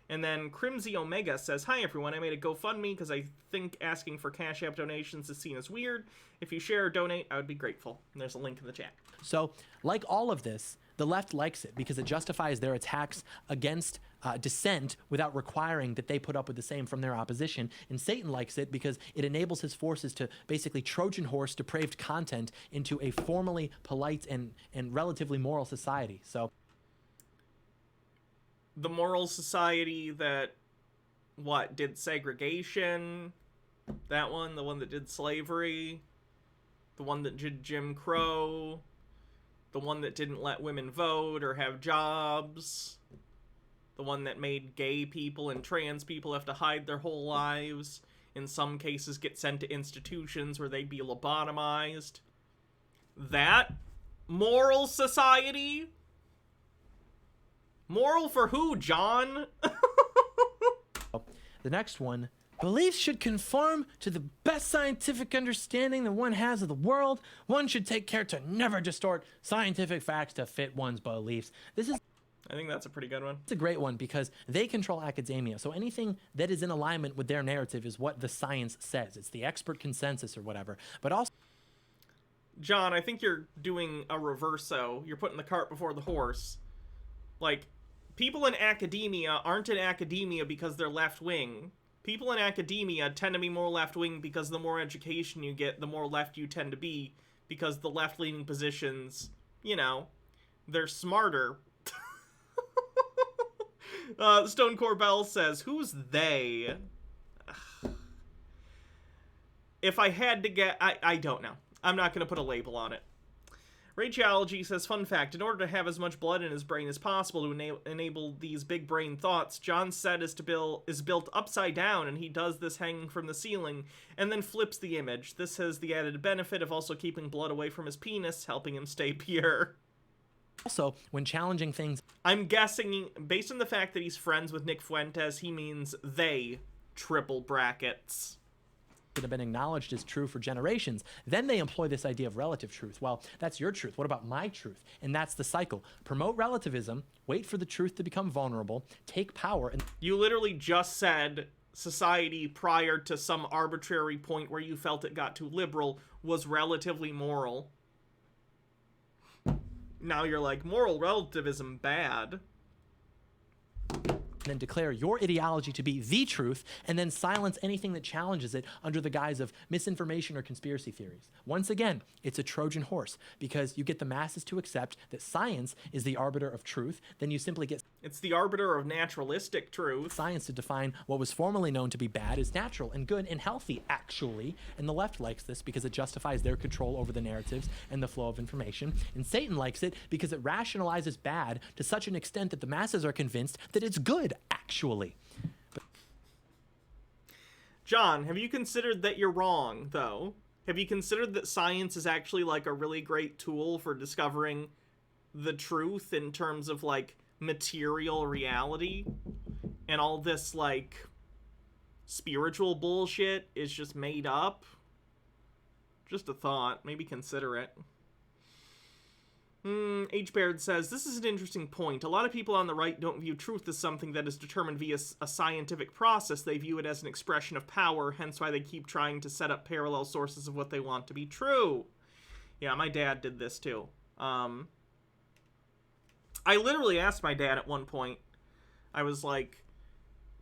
And then Crimsy Omega says, hi everyone, I made a GoFundMe because I think asking for Cash App donations is seen as weird. If you share or donate, I would be grateful. And there's a link in the chat. So, like all of this, the left likes it because it justifies their attacks against dissent without requiring that they put up with the same from their opposition. And Satan likes it because it enables his forces to basically Trojan horse depraved content into a formally polite and relatively moral society. So, the moral society that, did segregation, that one, the one that did slavery, the one that did Jim Crow, the one that didn't let women vote or have jobs, the one that made gay people and trans people have to hide their whole lives, in some cases get sent to institutions where they'd be lobotomized. That moral society? Moral for who, John? the next one, beliefs should conform to the best scientific understanding that one has of the world. One should take care to never distort scientific facts to fit one's beliefs. This is I think that's a pretty good one. It's a great one because they control academia. So anything that is in alignment with their narrative is what the science says. It's the expert consensus or whatever. But also, John, I think you're doing a reverso. You're putting the cart before the horse. Like, people in academia aren't in academia because they're left-wing. People in academia tend to be more left-wing because the more education you get, the more left you tend to be, because the left-leaning positions, you know, they're smarter. Stone Corbell says, who's they? If I had to get, I don't know. I'm not going to put a label on it. Radiology says, fun fact, in order to have as much blood in his brain as possible to enable these big brain thoughts, John's set is built upside down, and he does this hanging from the ceiling, and then flips the image. This has the added benefit of also keeping blood away from his penis, helping him stay pure. Also, when challenging things, I'm guessing, based on the fact that he's friends with Nick Fuentes, he means they, triple brackets, that have been acknowledged as true for generations, then they employ this idea of relative truth. Well, that's your truth. What about my truth? And that's the cycle. Promote relativism, wait for the truth to become vulnerable, take power, and you literally just said society prior to some arbitrary point where you felt it got too liberal was relatively moral. Now you're like, moral relativism bad. then declare your ideology to be the truth, and then silence anything that challenges it under the guise of misinformation or conspiracy theories. Once again, it's a Trojan horse, because you get the masses to accept that science is the arbiter of truth, then you simply get It's the arbiter of naturalistic truth. science to define what was formerly known to be bad as natural and good and healthy, actually. And the left likes this because it justifies their control over the narratives and the flow of information. And Satan likes it because it rationalizes bad to such an extent that the masses are convinced that it's good, actually. John, have you considered that you're wrong, though? Have you considered that science is actually, like, a really great tool for discovering the truth in terms of, like, material reality? And all this, like, spiritual bullshit is just made up? Just a thought. Maybe consider it. H. Baird says, this is an interesting point. A lot of people on the right don't view truth as something that is determined via a scientific process. They view it as an expression of power, hence why they keep trying to set up parallel sources of what they want to be true. Yeah, my dad did this too. I literally asked my dad at one point, I was like,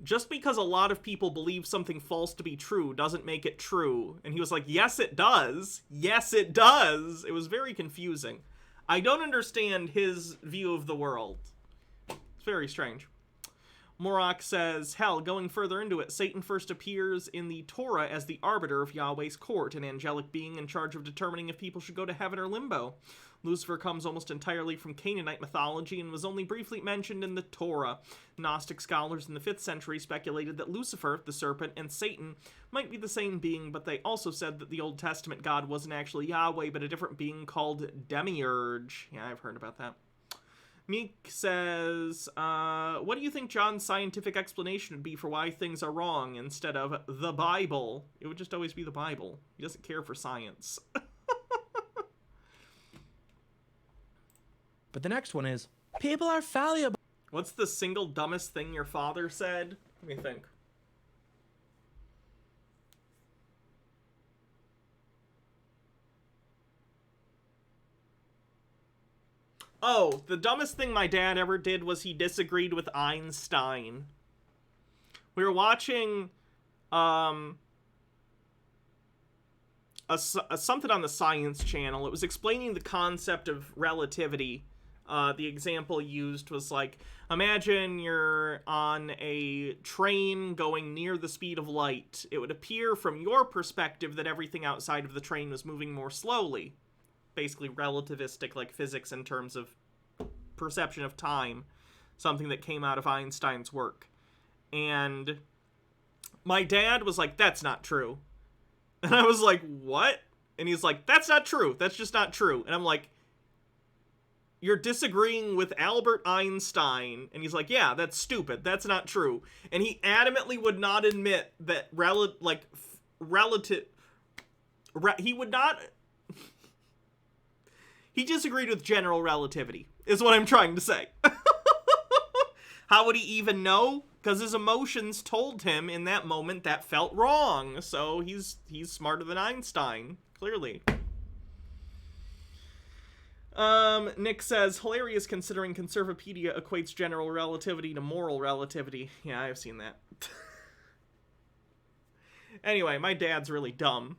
just because a lot of people believe something false to be true doesn't make it true. And he was like, yes, it does. Yes, it does. It was very confusing. I don't understand his view of the world. It's very strange. Morok says, hell, going further into it, Satan first appears in the Torah as the arbiter of Yahweh's court, an angelic being in charge of determining if people should go to heaven or limbo. Lucifer comes almost entirely from Canaanite mythology and was only briefly mentioned in the Torah. Gnostic scholars in the 5th century speculated that Lucifer, the serpent, and Satan might be the same being, but they also said that the Old Testament God wasn't actually Yahweh, but a different being called Demiurge. Yeah, I've heard about that. Meek says, what do you think John's scientific explanation would be for why things are wrong instead of the Bible? It would just always be the Bible. He doesn't care for science. But the next one is, people are fallible. What's the single dumbest thing your father said? Let me think. Oh, the dumbest thing my dad ever did was he disagreed with Einstein. We were watching something on the Science Channel. It was explaining the concept of relativity. The example used was like, imagine you're on a train going near the speed of light. It would appear from your perspective that everything outside of the train was moving more slowly. Basically relativistic, like physics in terms of perception of time. Something that came out of Einstein's work. And my dad was like, that's not true. And I was like, what? And he's like, that's not true. That's just not true. And I'm like, you're disagreeing with Albert Einstein. And he's like, yeah, that's stupid. That's not true. And he adamantly would not admit that he would not... He disagreed with general relativity, is what I'm trying to say. How would he even know? Because his emotions told him in that moment that felt wrong. So he's smarter than Einstein, clearly. Nick says, hilarious considering Conservapedia equates general relativity to moral relativity. Yeah, I've seen that. Anyway, my dad's really dumb.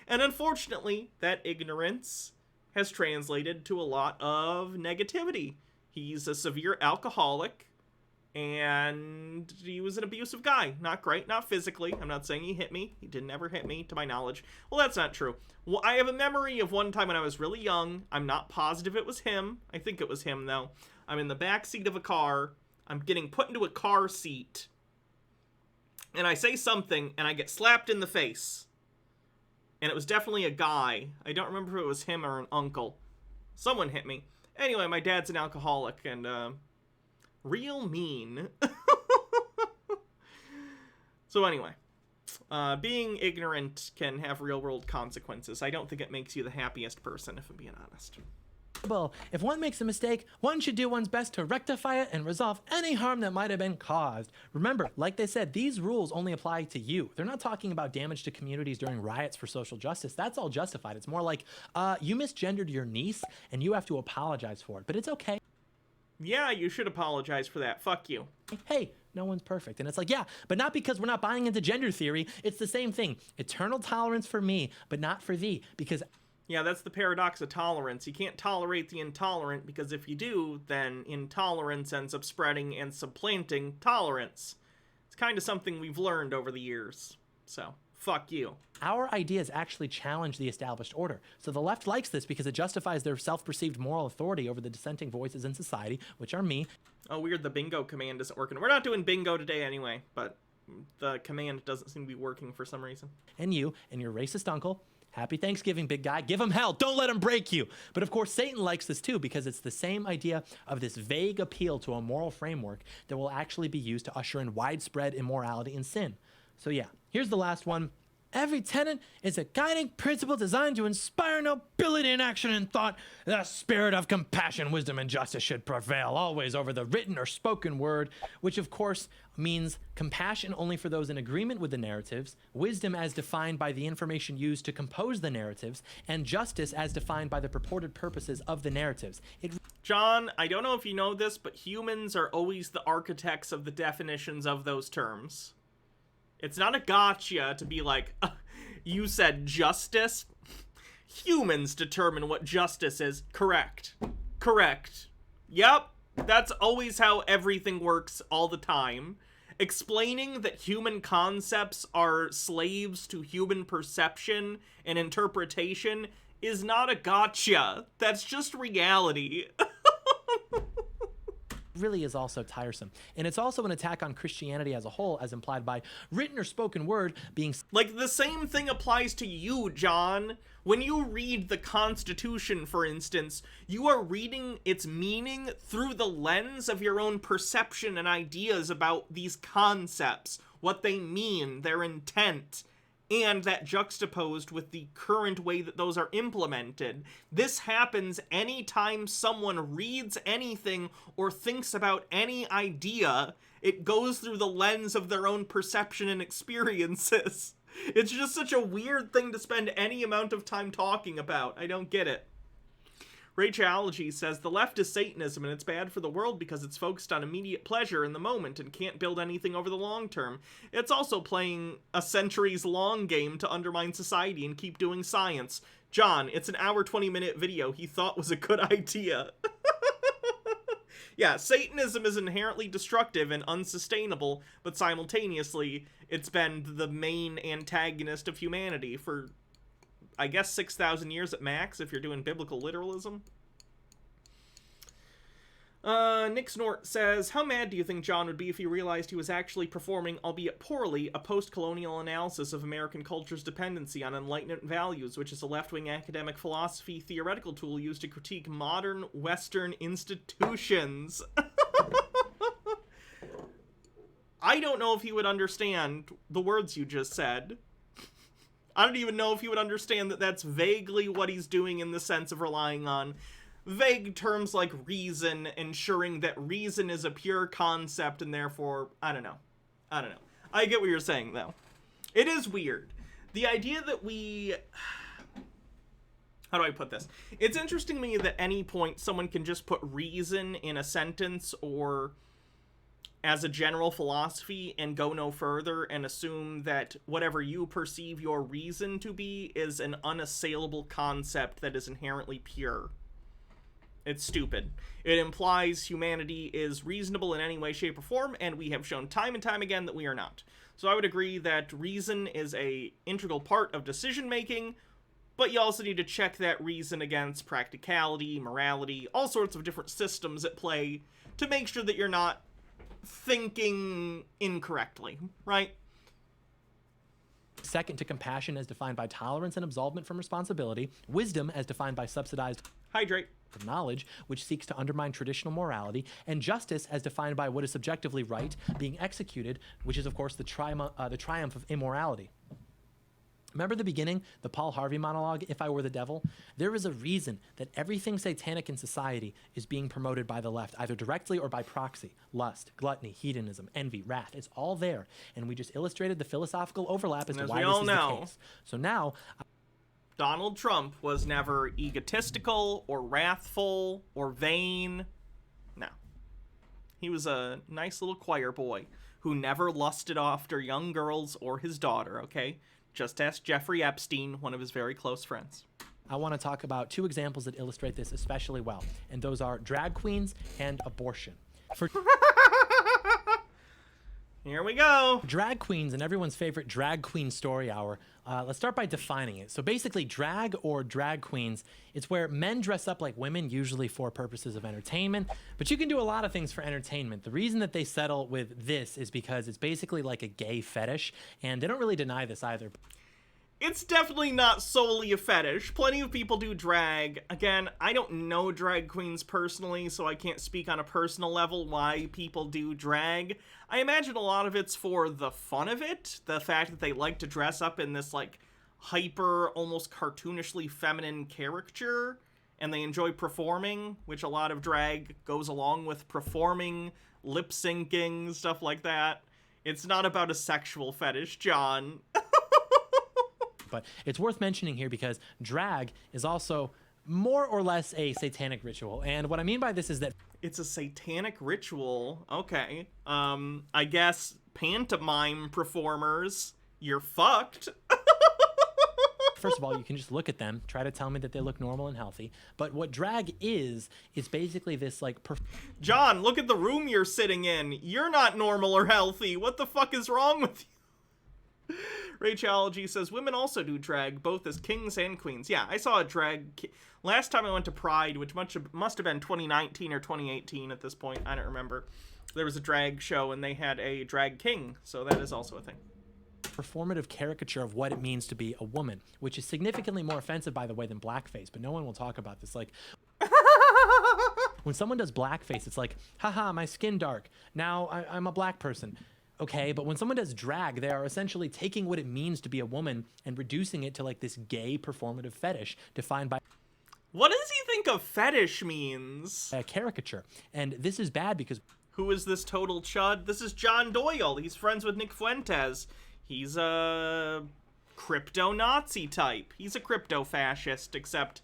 And unfortunately, that ignorance has translated to a lot of negativity. He's a severe alcoholic, and he was an abusive guy. Not great, not physically. I'm not saying he hit me. He didn't ever hit me, to my knowledge. Well, that's not true. Well, I have a memory of one time when I was really young. I'm not positive it was him. I think it was him, though. I'm in the back seat of a car. I'm getting put into a car seat. And I say something, and I get slapped in the face. And it was definitely a guy. I don't remember if it was him or an uncle. Someone hit me. Anyway, my dad's an alcoholic and real mean. So anyway, being ignorant can have real-world consequences. I don't think it makes you the happiest person, if I'm being honest. If one makes a mistake, one should do one's best to rectify it and resolve any harm that might have been caused. Remember, like they said, these rules only apply to you. They're not talking about damage to communities during riots for social justice. That's all justified. It's more like, you misgendered your niece and you have to apologize for it, but it's okay. Yeah, you should apologize for that. Fuck you. Hey, no one's perfect. And it's like, yeah, but not because we're not buying into gender theory. It's the same thing. Eternal tolerance for me, but not for thee, because... Yeah, that's the paradox of tolerance. You can't tolerate the intolerant, because if you do, then intolerance ends up spreading and supplanting tolerance. It's kind of something we've learned over the years. So, fuck you. Our ideas actually challenge the established order. So the left likes this because it justifies their self-perceived moral authority over the dissenting voices in society, which are me. Oh, weird, the bingo command isn't working. We're not doing bingo today anyway, but the command doesn't seem to be working for some reason. And you and your racist uncle. Happy Thanksgiving, big guy. Give him hell. Don't let him break you. But of course, Satan likes this too because it's the same idea of this vague appeal to a moral framework that will actually be used to usher in widespread immorality and sin. So yeah, here's the last one. Every tenet is a guiding principle designed to inspire nobility in action and thought. The spirit of compassion, wisdom, and justice should prevail always over the written or spoken word, which of course means compassion only for those in agreement with the narratives, wisdom as defined by the information used to compose the narratives, and justice as defined by the purported purposes of the narratives. John, I don't know if you know this, but humans are always the architects of the definitions of those terms. It's not a gotcha to be like, you said justice? Humans determine what justice is. Correct. Correct. Yep, that's always how everything works all the time. Explaining that human concepts are slaves to human perception and interpretation is not a gotcha. That's just reality. really is also tiresome. And it's also an attack on Christianity as a whole, as implied by written or spoken word being... Like, the same thing applies to you, John. When you read the Constitution, for instance, you are reading its meaning through the lens of your own perception and ideas about these concepts, what they mean, their intent, and that juxtaposed with the current way that those are implemented. This happens anytime someone reads anything or thinks about any idea. It goes through the lens of their own perception and experiences. It's just such a weird thing to spend any amount of time talking about. I don't get it. Rachology says, the left is Satanism, and it's bad for the world because it's focused on immediate pleasure in the moment and can't build anything over the long term. It's also playing a centuries-long game to undermine society and keep doing science. John, it's an hour 20-minute video he thought was a good idea. Yeah, Satanism is inherently destructive and unsustainable, but simultaneously, it's been the main antagonist of humanity for, I guess, 6,000 years at max, if you're doing biblical literalism. Nick Snort says, how mad do you think John would be if he realized he was actually performing, albeit poorly, a post-colonial analysis of American culture's dependency on Enlightenment values, which is a left-wing academic philosophy theoretical tool used to critique modern Western institutions? I don't know if he would understand the words you just said. I don't even know if he would understand that that's vaguely what he's doing in the sense of relying on vague terms like reason, ensuring that reason is a pure concept and therefore, I don't know. I get what you're saying, though. It is weird. The idea that we... How do I put this? It's interesting to me that at any point someone can just put reason in a sentence or as a general philosophy and go no further and assume that whatever you perceive your reason to be is an unassailable concept that is inherently pure. It's stupid. It implies humanity is reasonable in any way, shape, or form, and we have shown time and time again that we are not. So I would agree that reason is an integral part of decision-making, but you also need to check that reason against practicality, morality, all sorts of different systems at play to make sure that you're not thinking incorrectly, right? Second to compassion as defined by tolerance and absolvement from responsibility, wisdom as defined by subsidized Hydrate. knowledge, which seeks to undermine traditional morality, and justice as defined by what is subjectively right being executed, which is, of course, the triumph of immorality. Remember the beginning, the Paul Harvey monologue, If I Were the Devil? There is a reason that everything satanic in society is being promoted by the left, either directly or by proxy. Lust, gluttony, hedonism, envy, wrath, it's all there. And we just illustrated the philosophical overlap as to why this is the case. So now... Donald Trump was never egotistical or wrathful or vain. No. He was a nice little choir boy who never lusted after young girls or his daughter, okay? Just ask Jeffrey Epstein, one of his very close friends. I want to talk about two examples that illustrate this especially well, and those are drag queens and abortion. For Here we go. drag queens and everyone's favorite drag queen story hour, let's start by defining it. So basically, drag or drag queens, it's where men dress up like women, usually for purposes of entertainment, but you can do a lot of things for entertainment. The reason that they settle with this is because it's basically like a gay fetish, and they don't really deny this either. It's definitely not solely a fetish. Plenty of people do drag. Again, I don't know drag queens personally, so I can't speak on a personal level why people do drag. I imagine a lot of it's for the fun of it. The fact that they like to dress up in this, like, hyper, almost cartoonishly feminine caricature, and they enjoy performing, which a lot of drag goes along with performing, lip-syncing, stuff like that. It's not about a sexual fetish, John. But it's worth mentioning here because drag is also more or less a satanic ritual. And what I mean by this is that it's a satanic ritual. Okay. I guess pantomime performers, you're fucked. first of all, you can just look at them, try to tell me that they look normal and healthy. But what drag is basically this like... John, look at the room you're sitting in. You're not normal or healthy. What the fuck is wrong with you? Rachology says women also do drag, both as kings and queens. Yeah, I saw a last time I went to Pride, which must have been 2019 or 2018 at this point. I don't remember. There was a drag show and they had a drag king, so that is also a thing. Performative caricature of what it means to be a woman, which is significantly more offensive, by the way, than blackface. But no one will talk about this. Like, when someone does blackface, it's like, haha, my skin dark. Now I'm a black person. Okay, but when someone does drag, they are essentially taking what it means to be a woman and reducing it to like this gay performative fetish defined by What does he think a fetish means? a caricature. And this is bad because Who is this total chud? This is John Doyle. He's friends with Nick Fuentes. He's a crypto-Nazi type. He's a crypto-fascist, except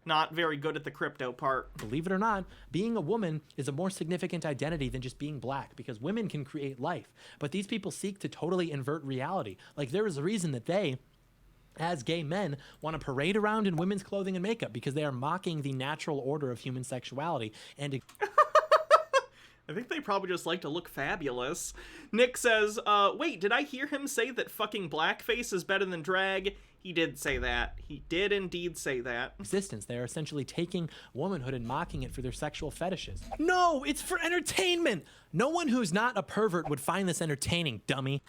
not very good at the crypto part. believe it or not, being a woman is a more significant identity than just being black, because women can create life. But these people seek to totally invert reality. Like, there is a reason that they, as gay men, want to parade around in women's clothing and makeup, because they are mocking the natural order of human sexuality. And I think they probably just like to look fabulous. Nick says, wait, did I hear him say that fucking blackface is better than drag? He did say that. He did indeed say that. existence, they are essentially taking womanhood and mocking it for their sexual fetishes. No, it's for entertainment. No one who's not a pervert would find this entertaining, dummy.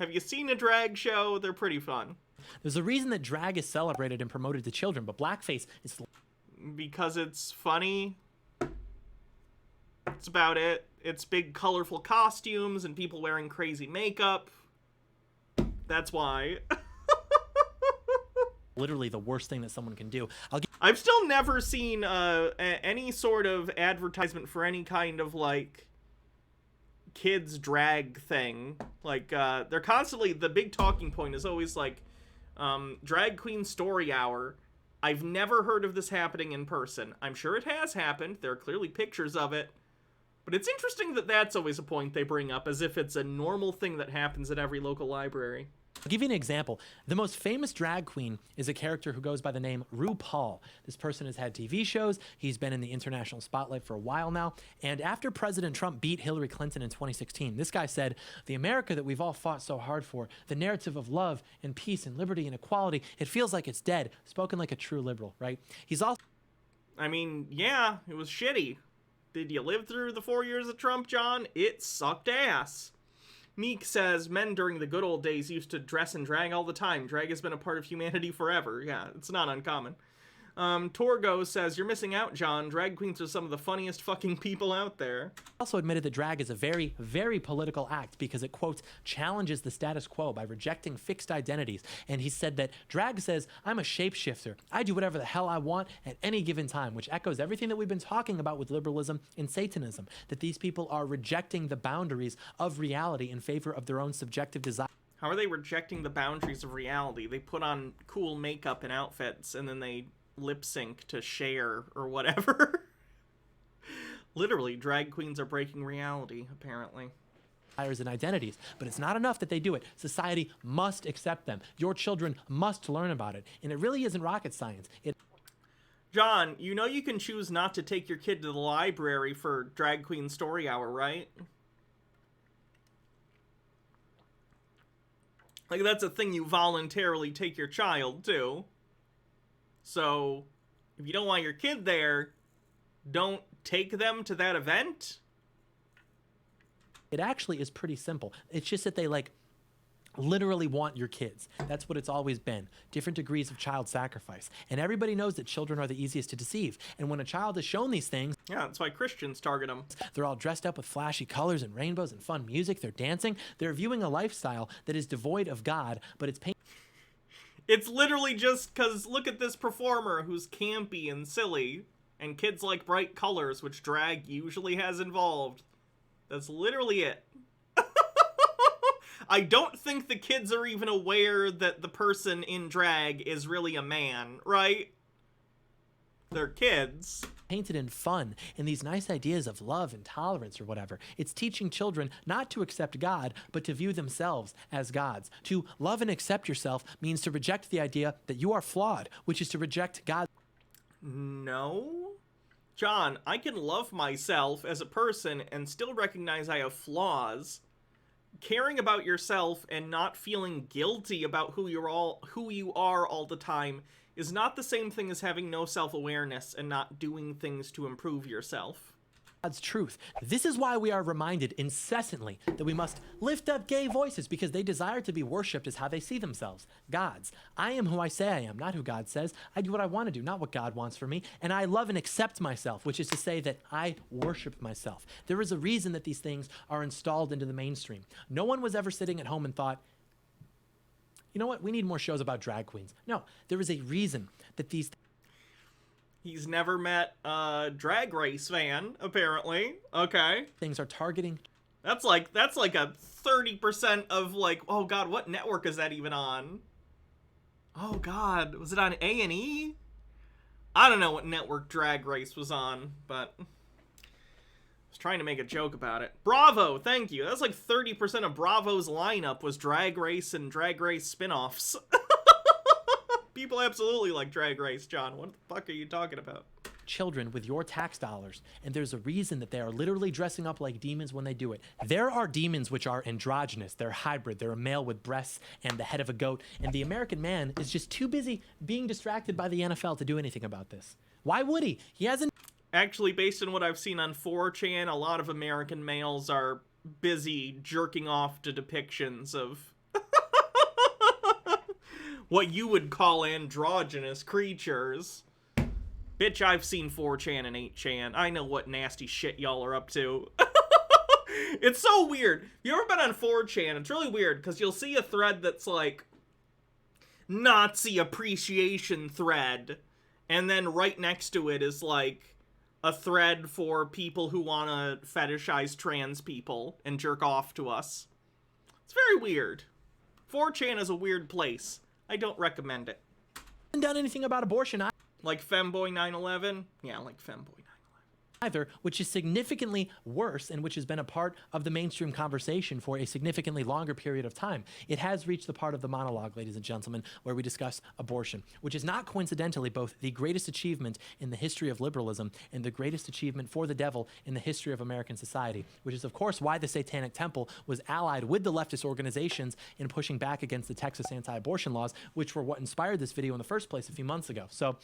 Have you seen a drag show? They're pretty fun. There's a reason that drag is celebrated and promoted to children, but blackface is Because it's funny. That's about it. It's big colorful costumes and people wearing crazy makeup. That's why. literally the worst thing that someone can do. I've still never seen any sort of advertisement for any kind of, like, kids drag thing. Like, they're constantly, the big talking point is always, like, drag queen story hour. I've never heard of this happening in person. I'm sure it has happened. There are clearly pictures of it. But it's interesting that that's always a point they bring up, as if it's a normal thing that happens at every local library. I'll give you an example. The most famous drag queen is a character who goes by the name RuPaul. This person has had TV shows. He's been in the international spotlight for a while now. And after President Trump beat Hillary Clinton in 2016, this guy said, the America that we've all fought so hard for, the narrative of love and peace and liberty and equality, it feels like it's dead. Spoken like a true liberal, right? He's also... I mean, yeah, it was shitty. Did you live through the 4 years of Trump, John? It sucked ass. Meek says, men during the good old days used to dress and drag all the time. Drag has been a part of humanity forever. Yeah, it's not uncommon. Torgo says, you're missing out, John. Drag queens are some of the funniest fucking people out there. also admitted that drag is a very, very political act because it, quote, challenges the status quo by rejecting fixed identities. And he said that drag says, I'm a shapeshifter. I do whatever the hell I want at any given time, which echoes everything that we've been talking about with liberalism and Satanism, that these people are rejecting the boundaries of reality in favor of their own subjective desire. How are they rejecting the boundaries of reality? They put on cool makeup and outfits, and then they lip sync to Cher or whatever. Literally, drag queens are breaking reality, apparently. And identities, but it's not enough that they do it. Society must accept them. Your children must learn about it. And it really isn't rocket science. John, you know you can choose not to take your kid to the library for Drag Queen Story Hour, right? Like, that's a thing you voluntarily take your child to. So, if you don't want your kid there, don't take them to that event? It actually is pretty simple. It's just that they, like, literally want your kids. That's what it's always been. Different degrees of child sacrifice. And everybody knows that children are the easiest to deceive. And when a child is shown these things, yeah, that's why Christians target them. they're all dressed up with flashy colors and rainbows and fun music. They're dancing. They're viewing a lifestyle that is devoid of God, but it's painful. It's literally just because look at this performer who's campy and silly, and kids like bright colors, which drag usually has involved. That's literally it. I don't think the kids are even aware that the person in drag is really a man, right? They're kids. Painted in fun and these nice ideas of love and tolerance or whatever. It's teaching children not to accept God, but to view themselves as gods. To love and accept yourself means to reject the idea that you are flawed, which is to reject God. No? John, I can love myself as a person and still recognize I have flaws. caring about yourself and not feeling guilty about who you are all the time is not the same thing as having no self-awareness and not doing things to improve yourself. God's truth. This is why we are reminded incessantly that we must lift up gay voices, because they desire to be worshipped as how they see themselves, gods. I am who I say I am, not who God says. I do what I want to do, not what God wants for me. And I love and accept myself, which is to say that I worship myself. There is a reason that these things are installed into the mainstream. No one was ever sitting at home and thought, you know what, we need more shows about drag queens. No, there is a reason that these He's never met a Drag Race fan, apparently. Okay. things are targeting That's like a 30% of like, oh god, what network is that even on? Oh god, was it on A&E? I don't know what network Drag Race was on, but I was trying to make a joke about it. Bravo, thank you. That's like 30% of Bravo's lineup was Drag Race and Drag Race spin-offs. People absolutely like Drag Race, John. What the fuck are you talking about? children with your tax dollars, and there's a reason that they are literally dressing up like demons when they do it. There are demons which are androgynous, they're hybrid, they're a male with breasts and the head of a goat, and the American man is just too busy being distracted by the NFL to do anything about this. Why would he? He hasn't. Actually, based on what I've seen on 4chan, a lot of American males are busy jerking off to depictions of what you would call androgynous creatures. Bitch, I've seen 4chan and 8chan. I know what nasty shit y'all are up to. It's so weird. You ever been on 4chan? It's really weird, because you'll see a thread that's like, Nazi appreciation thread, and then right next to it is like a thread for people who want to fetishize trans people and jerk off to us. It's very weird. 4chan is a weird place. I don't recommend it. Done anything about abortion Like Femboy 9/11? Yeah, like Femboy 9/11. either, which is significantly worse and which has been a part of the mainstream conversation for a significantly longer period of time. It has reached the part of the monologue, ladies and gentlemen, where we discuss abortion, which is not coincidentally both the greatest achievement in the history of liberalism and the greatest achievement for the devil in the history of American society, which is of course why the Satanic Temple was allied with the leftist organizations in pushing back against the Texas anti-abortion laws, which were what inspired this video in the first place a few months ago. So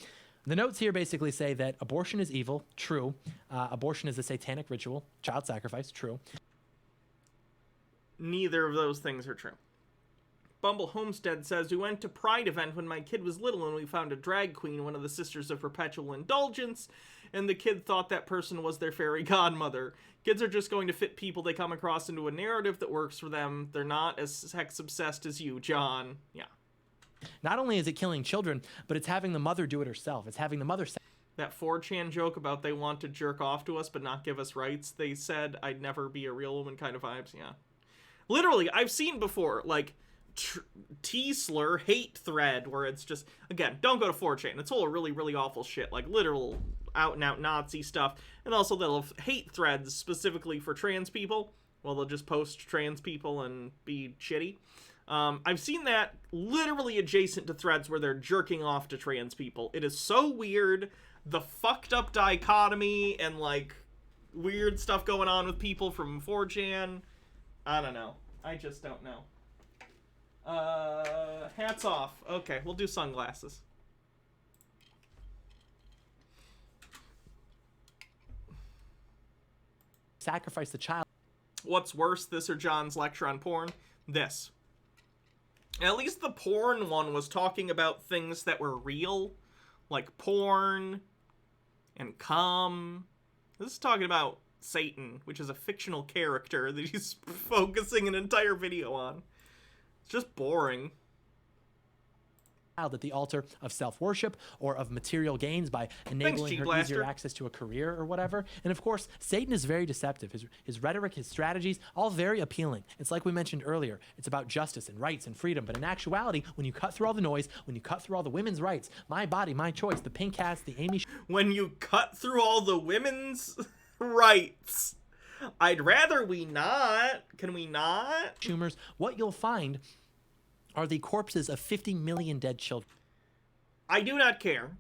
the notes here basically say that abortion is evil, true. Abortion is a satanic ritual, child sacrifice, true. Neither of those things are true. Bumble Homestead says, we went to Pride event when my kid was little and we found a drag queen, one of the sisters of Perpetual Indulgence, and the kid thought that person was their fairy godmother. Kids are just going to fit people they come across into a narrative that works for them. They're not as sex-obsessed as you, John. Yeah. Not only is it killing children, but it's having the mother do it herself. It's having the mother say That 4chan joke about they want to jerk off to us but not give us rights, they said I'd never be a real woman kind of vibes, yeah. Literally, I've seen before, like, T-slur hate thread where it's just, again, don't go to 4chan. It's full of really, really awful shit, like literal out-and-out Nazi stuff. And also they'll have hate threads specifically for trans people. Well, they'll just post trans people and be shitty. I've seen that literally adjacent to threads where they're jerking off to trans people. It is so weird. The fucked up dichotomy and, like, weird stuff going on with people from 4chan. I don't know. I just don't know. Hats off. Okay, we'll do sunglasses. sacrifice the child. What's worse, this or John's lecture on porn? This. At least the porn one was talking about things that were real, like porn and cum. This is talking about Satan, which is a fictional character that he's focusing an entire video on. It's just boring. At the altar of self-worship or of material gains by enabling her easier access to a career or whatever. And of course, Satan is very deceptive. His rhetoric, his strategies, all very appealing. It's like we mentioned earlier. It's about justice and rights and freedom. But in actuality, when you cut through all the noise, when you cut through all the women's rights, my body, my choice, the pink hats, the Amy... When you cut through all the women's rights, I'd rather we not. Can we not? Schumer's, what you'll find are the corpses of 50 million dead children. I do not care.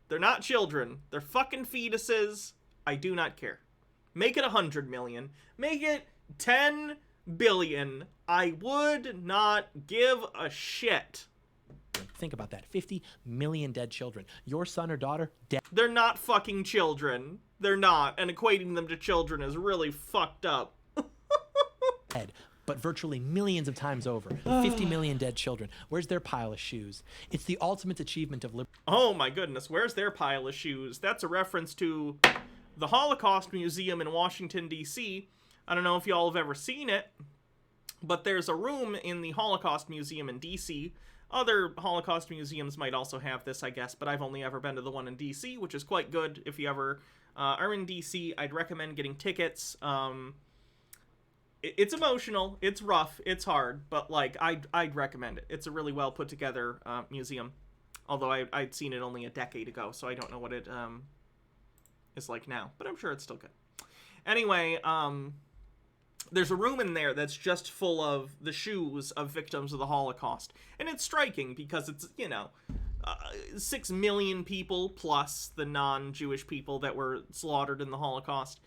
They're not children. They're fucking fetuses. I do not care. Make it 100 million. Make it 10 billion, I would not give a shit. Think about that. 50 million dead children. Your son or daughter, dead. They're not fucking children. They're not, and equating them to children is really fucked up. But virtually millions of times over. 50 million dead children. Where's their pile of shoes? It's the ultimate achievement of liberty. Oh my goodness, where's their pile of shoes? That's a reference to the Holocaust Museum in Washington, D.C. I don't know if y'all have ever seen it, but there's a room in the Holocaust Museum in D.C. Other Holocaust museums might also have this, I guess, but I've only ever been to the one in D.C., which is quite good. If you ever are in D.C., I'd recommend getting tickets. It's emotional, it's rough, it's hard, but, like, I'd recommend it. It's a really well put together museum. Although I'd seen it only a decade ago, so I don't know what it is like now. But I'm sure it's still good. Anyway, there's a room in there that's just full of the shoes of victims of the Holocaust. And it's striking because it's, 6 million people plus the non-Jewish people that were slaughtered in the Holocaust.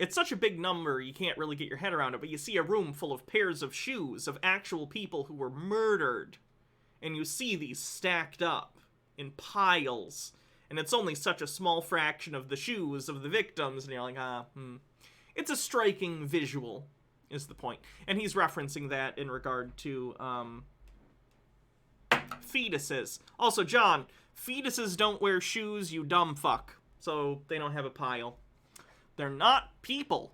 It's such a big number, you can't really get your head around it, but you see a room full of pairs of shoes of actual people who were murdered. And you see these stacked up in piles. And it's only such a small fraction of the shoes of the victims, and you're like, It's a striking visual, is the point. And he's referencing that in regard to, fetuses. Also, John, fetuses don't wear shoes, you dumb fuck. So, they don't have a pile. They're not people.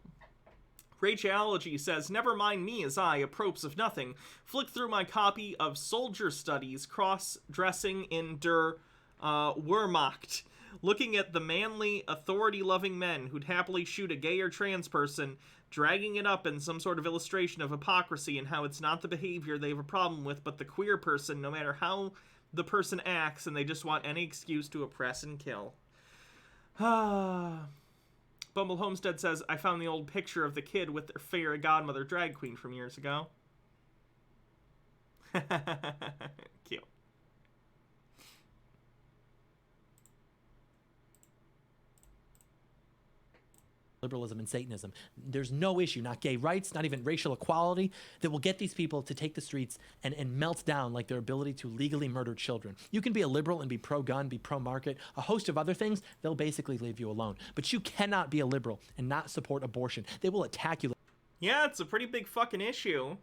Rachology says, never mind me as I, apropos of nothing, flick through my copy of Soldier Studies, Cross-Dressing in der Wehrmacht, looking at the manly, authority-loving men who'd happily shoot a gay or trans person, dragging it up in some sort of illustration of hypocrisy and how it's not the behavior they have a problem with, but the queer person, no matter how the person acts, and they just want any excuse to oppress and kill. Bumble Homestead says, I found the old picture of the kid with their fairy godmother drag queen from years ago. Cute. Liberalism and Satanism. There's no issue, not gay rights, not even racial equality, that will get these people to take the streets and melt down like their ability to legally murder children. You can be a liberal and be pro-gun, be pro-market, a host of other things, they'll basically leave you alone. But you cannot be a liberal and not support abortion. They will attack you. Yeah, it's a pretty big fucking issue.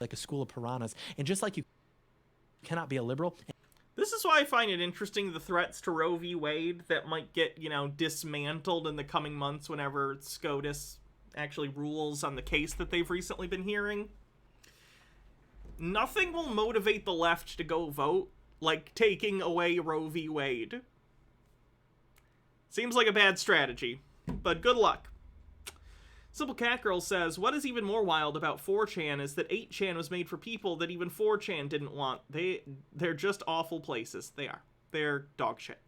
Like a school of piranhas. And just like you cannot be a liberal... This is why I find it interesting, the threats to Roe v. Wade that might get, dismantled in the coming months whenever SCOTUS actually rules on the case that they've recently been hearing. Nothing will motivate the left to go vote like taking away Roe v. Wade. Seems like a bad strategy, but good luck. Simple Cat Girl says, what is even more wild about 4chan is that 8chan was made for people that even 4chan didn't want. They're just awful places. They are. They're dog shit.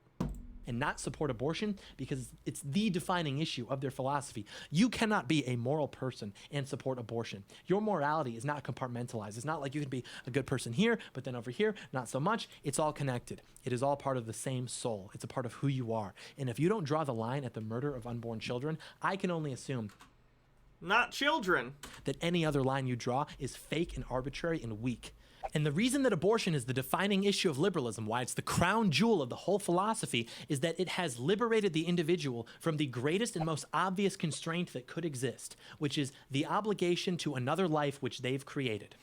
And not support abortion because it's the defining issue of their philosophy. You cannot be a moral person and support abortion. Your morality is not compartmentalized. It's not like you can be a good person here, but then over here, not so much. It's all connected. It is all part of the same soul. It's a part of who you are. And if you don't draw the line at the murder of unborn children, I can only assume not children. that any other line you draw is fake and arbitrary and weak. And the reason that abortion is the defining issue of liberalism, why it's the crown jewel of the whole philosophy, is that it has liberated the individual from the greatest and most obvious constraint that could exist, which is the obligation to another life which they've created.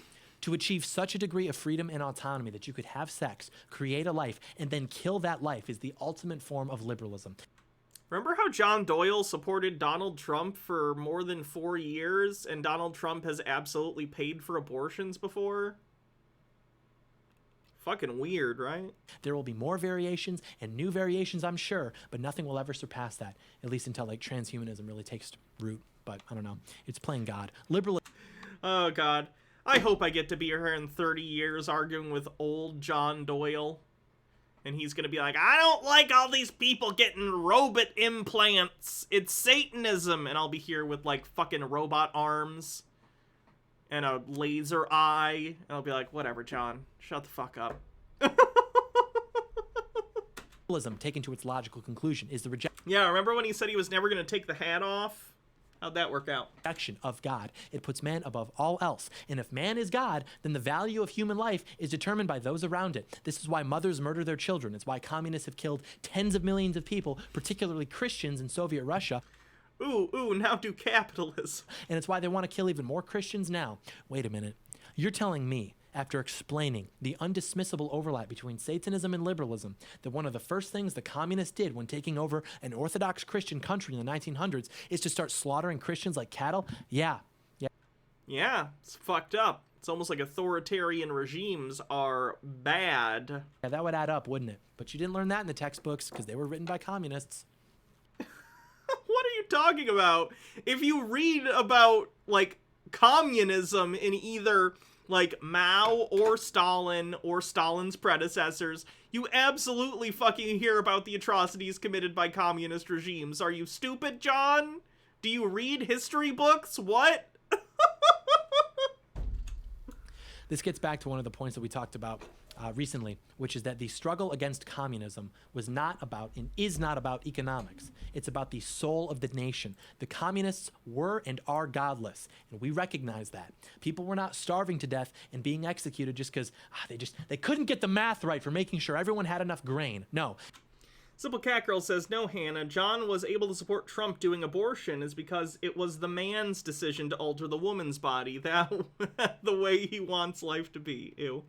To achieve such a degree of freedom and autonomy that you could have sex, create a life, and then kill that life is the ultimate form of liberalism. Remember how John Doyle supported Donald Trump for more than 4 years, and Donald Trump has absolutely paid for abortions before? Fucking weird, right? There will be more variations and new variations, I'm sure, but nothing will ever surpass that, at least until like transhumanism really takes root. But I don't know. It's playing God. Liberalism. Oh, God. I hope I get to be here in 30 years arguing with old John Doyle. And he's gonna be like, I don't like all these people getting robot implants. It's Satanism. And I'll be here with, like, fucking robot arms and a laser eye. And I'll be like, whatever, John. Shut the fuck up. Taken to its logical conclusion is the rejection. Yeah, remember when he said he was never gonna take the hat off? How'd that work out? Perfection of God. It puts man above all else. And if man is God, then the value of human life is determined by those around it. This is why mothers murder their children. It's why communists have killed tens of millions of people, particularly Christians in Soviet Russia. Ooh, now do capitalism. And it's why they want to kill even more Christians now. Wait a minute. You're telling me, after explaining the undismissible overlap between Satanism and liberalism, that one of the first things the communists did when taking over an Orthodox Christian country in the 1900s is to start slaughtering Christians like cattle? Yeah. Yeah, it's fucked up. It's almost like authoritarian regimes are bad. Yeah, that would add up, wouldn't it? But you didn't learn that in the textbooks because they were written by communists. What are you talking about? If you read about, like, communism in either, like, Mao or Stalin or Stalin's predecessors, you absolutely fucking hear about the atrocities committed by communist regimes. Are you stupid, John? Do you read history books? What? This gets back to one of the points that we talked about recently, which is that the struggle against communism was not about and is not about economics. It's about the soul of the nation. The communists were and are godless, and we recognize that. People were not starving to death and being executed just because they couldn't get the math right for making sure everyone had enough grain. No. Simple Cat Girl says, no, Hannah, John was able to support Trump doing abortion is because it was the man's decision to alter the woman's body, that the way he wants life to be. Ew.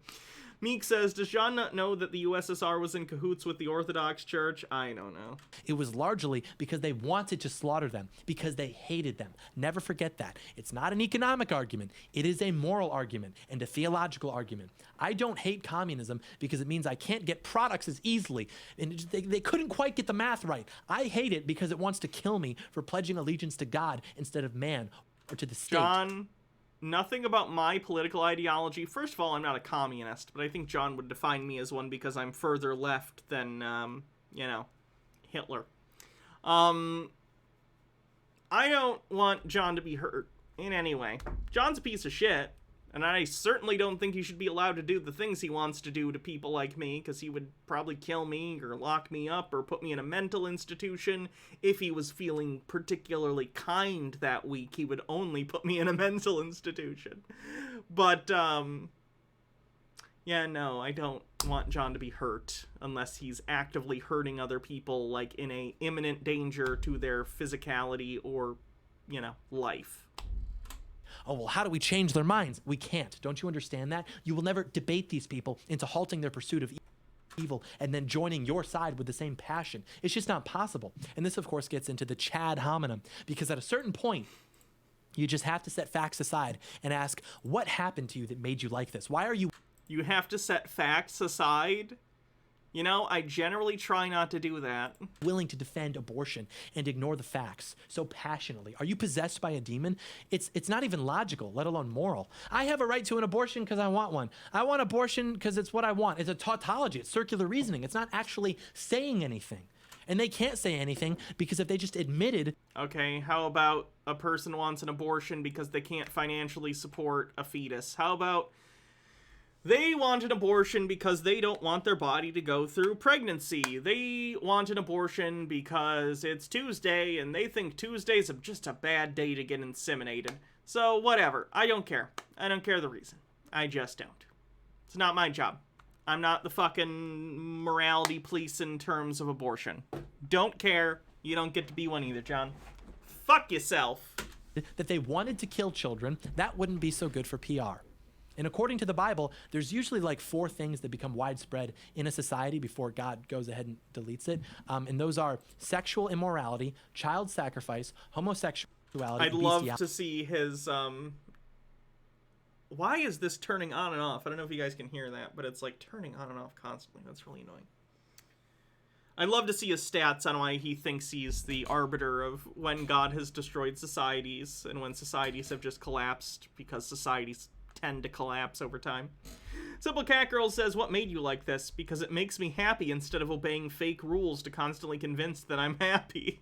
Meek says, does John not know that the USSR was in cahoots with the Orthodox Church? I don't know. It was largely because they wanted to slaughter them, because they hated them. Never forget that. It's not an economic argument. It is a moral argument and a theological argument. I don't hate communism because it means I can't get products as easily. And they couldn't quite get the math right. I hate it because it wants to kill me for pledging allegiance to God instead of man or to the state. John, nothing about my political ideology. First of all, I'm not a communist, but I think John would define me as one because I'm further left than, Hitler. I don't want John to be hurt in any way. John's a piece of shit, and I certainly don't think he should be allowed to do the things he wants to do to people like me, because he would probably kill me or lock me up or put me in a mental institution. If he was feeling particularly kind that week, he would only put me in a mental institution. But, yeah, no, I don't want John to be hurt unless he's actively hurting other people, like in a imminent danger to their physicality or, life. Oh, well, how do we change their minds? We can't. Don't you understand that? You will never debate these people into halting their pursuit of evil and then joining your side with the same passion. It's just not possible. And this, of course, gets into the Chad hominem, because at a certain point, you just have to set facts aside and ask, what happened to you that made you like this? Why are you... You have to set facts aside? I generally try not to do that. Willing to defend abortion and ignore the facts so passionately? Are you possessed by a demon? It's not even logical, let alone moral. I have a right to an abortion because I want one. I want abortion because it's what I want. It's a tautology. It's circular reasoning. It's not actually saying anything. And they can't say anything because if they just admitted... Okay, how about a person wants an abortion because they can't financially support a fetus? How about... They want an abortion because they don't want their body to go through pregnancy. They want an abortion because it's Tuesday and they think Tuesday's just a bad day to get inseminated. So, whatever. I don't care. I don't care the reason. I just don't. It's not my job. I'm not the fucking morality police in terms of abortion. Don't care. You don't get to be one either, John. Fuck yourself. That they wanted to kill children, that wouldn't be so good for PR. And according to the Bible, there's usually like 4 things that become widespread in a society before God goes ahead and deletes it. And those are sexual immorality, child sacrifice, homosexuality, I'd love to see his, Why is this turning on and off? I don't know if you guys can hear that, but it's like turning on and off constantly. That's really annoying. I'd love to see his stats on why he thinks he's the arbiter of when God has destroyed societies and when societies have just collapsed because societies tend to collapse over time. Simple Cat Girl says, what made you like this? Because it makes me happy instead of obeying fake rules to constantly convince that I'm happy.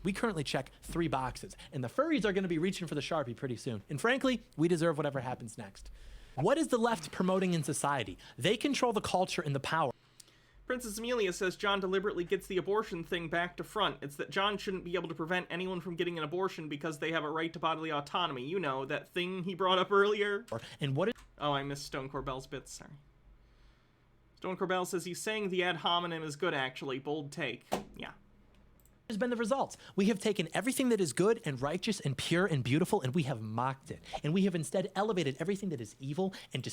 We currently check 3 boxes, and the furries are going to be reaching for the Sharpie pretty soon. And frankly, we deserve whatever happens next. What is the left promoting in society? They control the culture and the power. Princess Amelia says John deliberately gets the abortion thing back to front. It's that John shouldn't be able to prevent anyone from getting an abortion because they have a right to bodily autonomy. You know, that thing he brought up earlier. And what is Oh, I missed Stone Corbell's bits, sorry. Stone Corbell says he's saying the ad hominem is good, actually. Bold take. Yeah. has been the results? We have taken everything that is good and righteous and pure and beautiful, and we have mocked it. And we have instead elevated everything that is evil and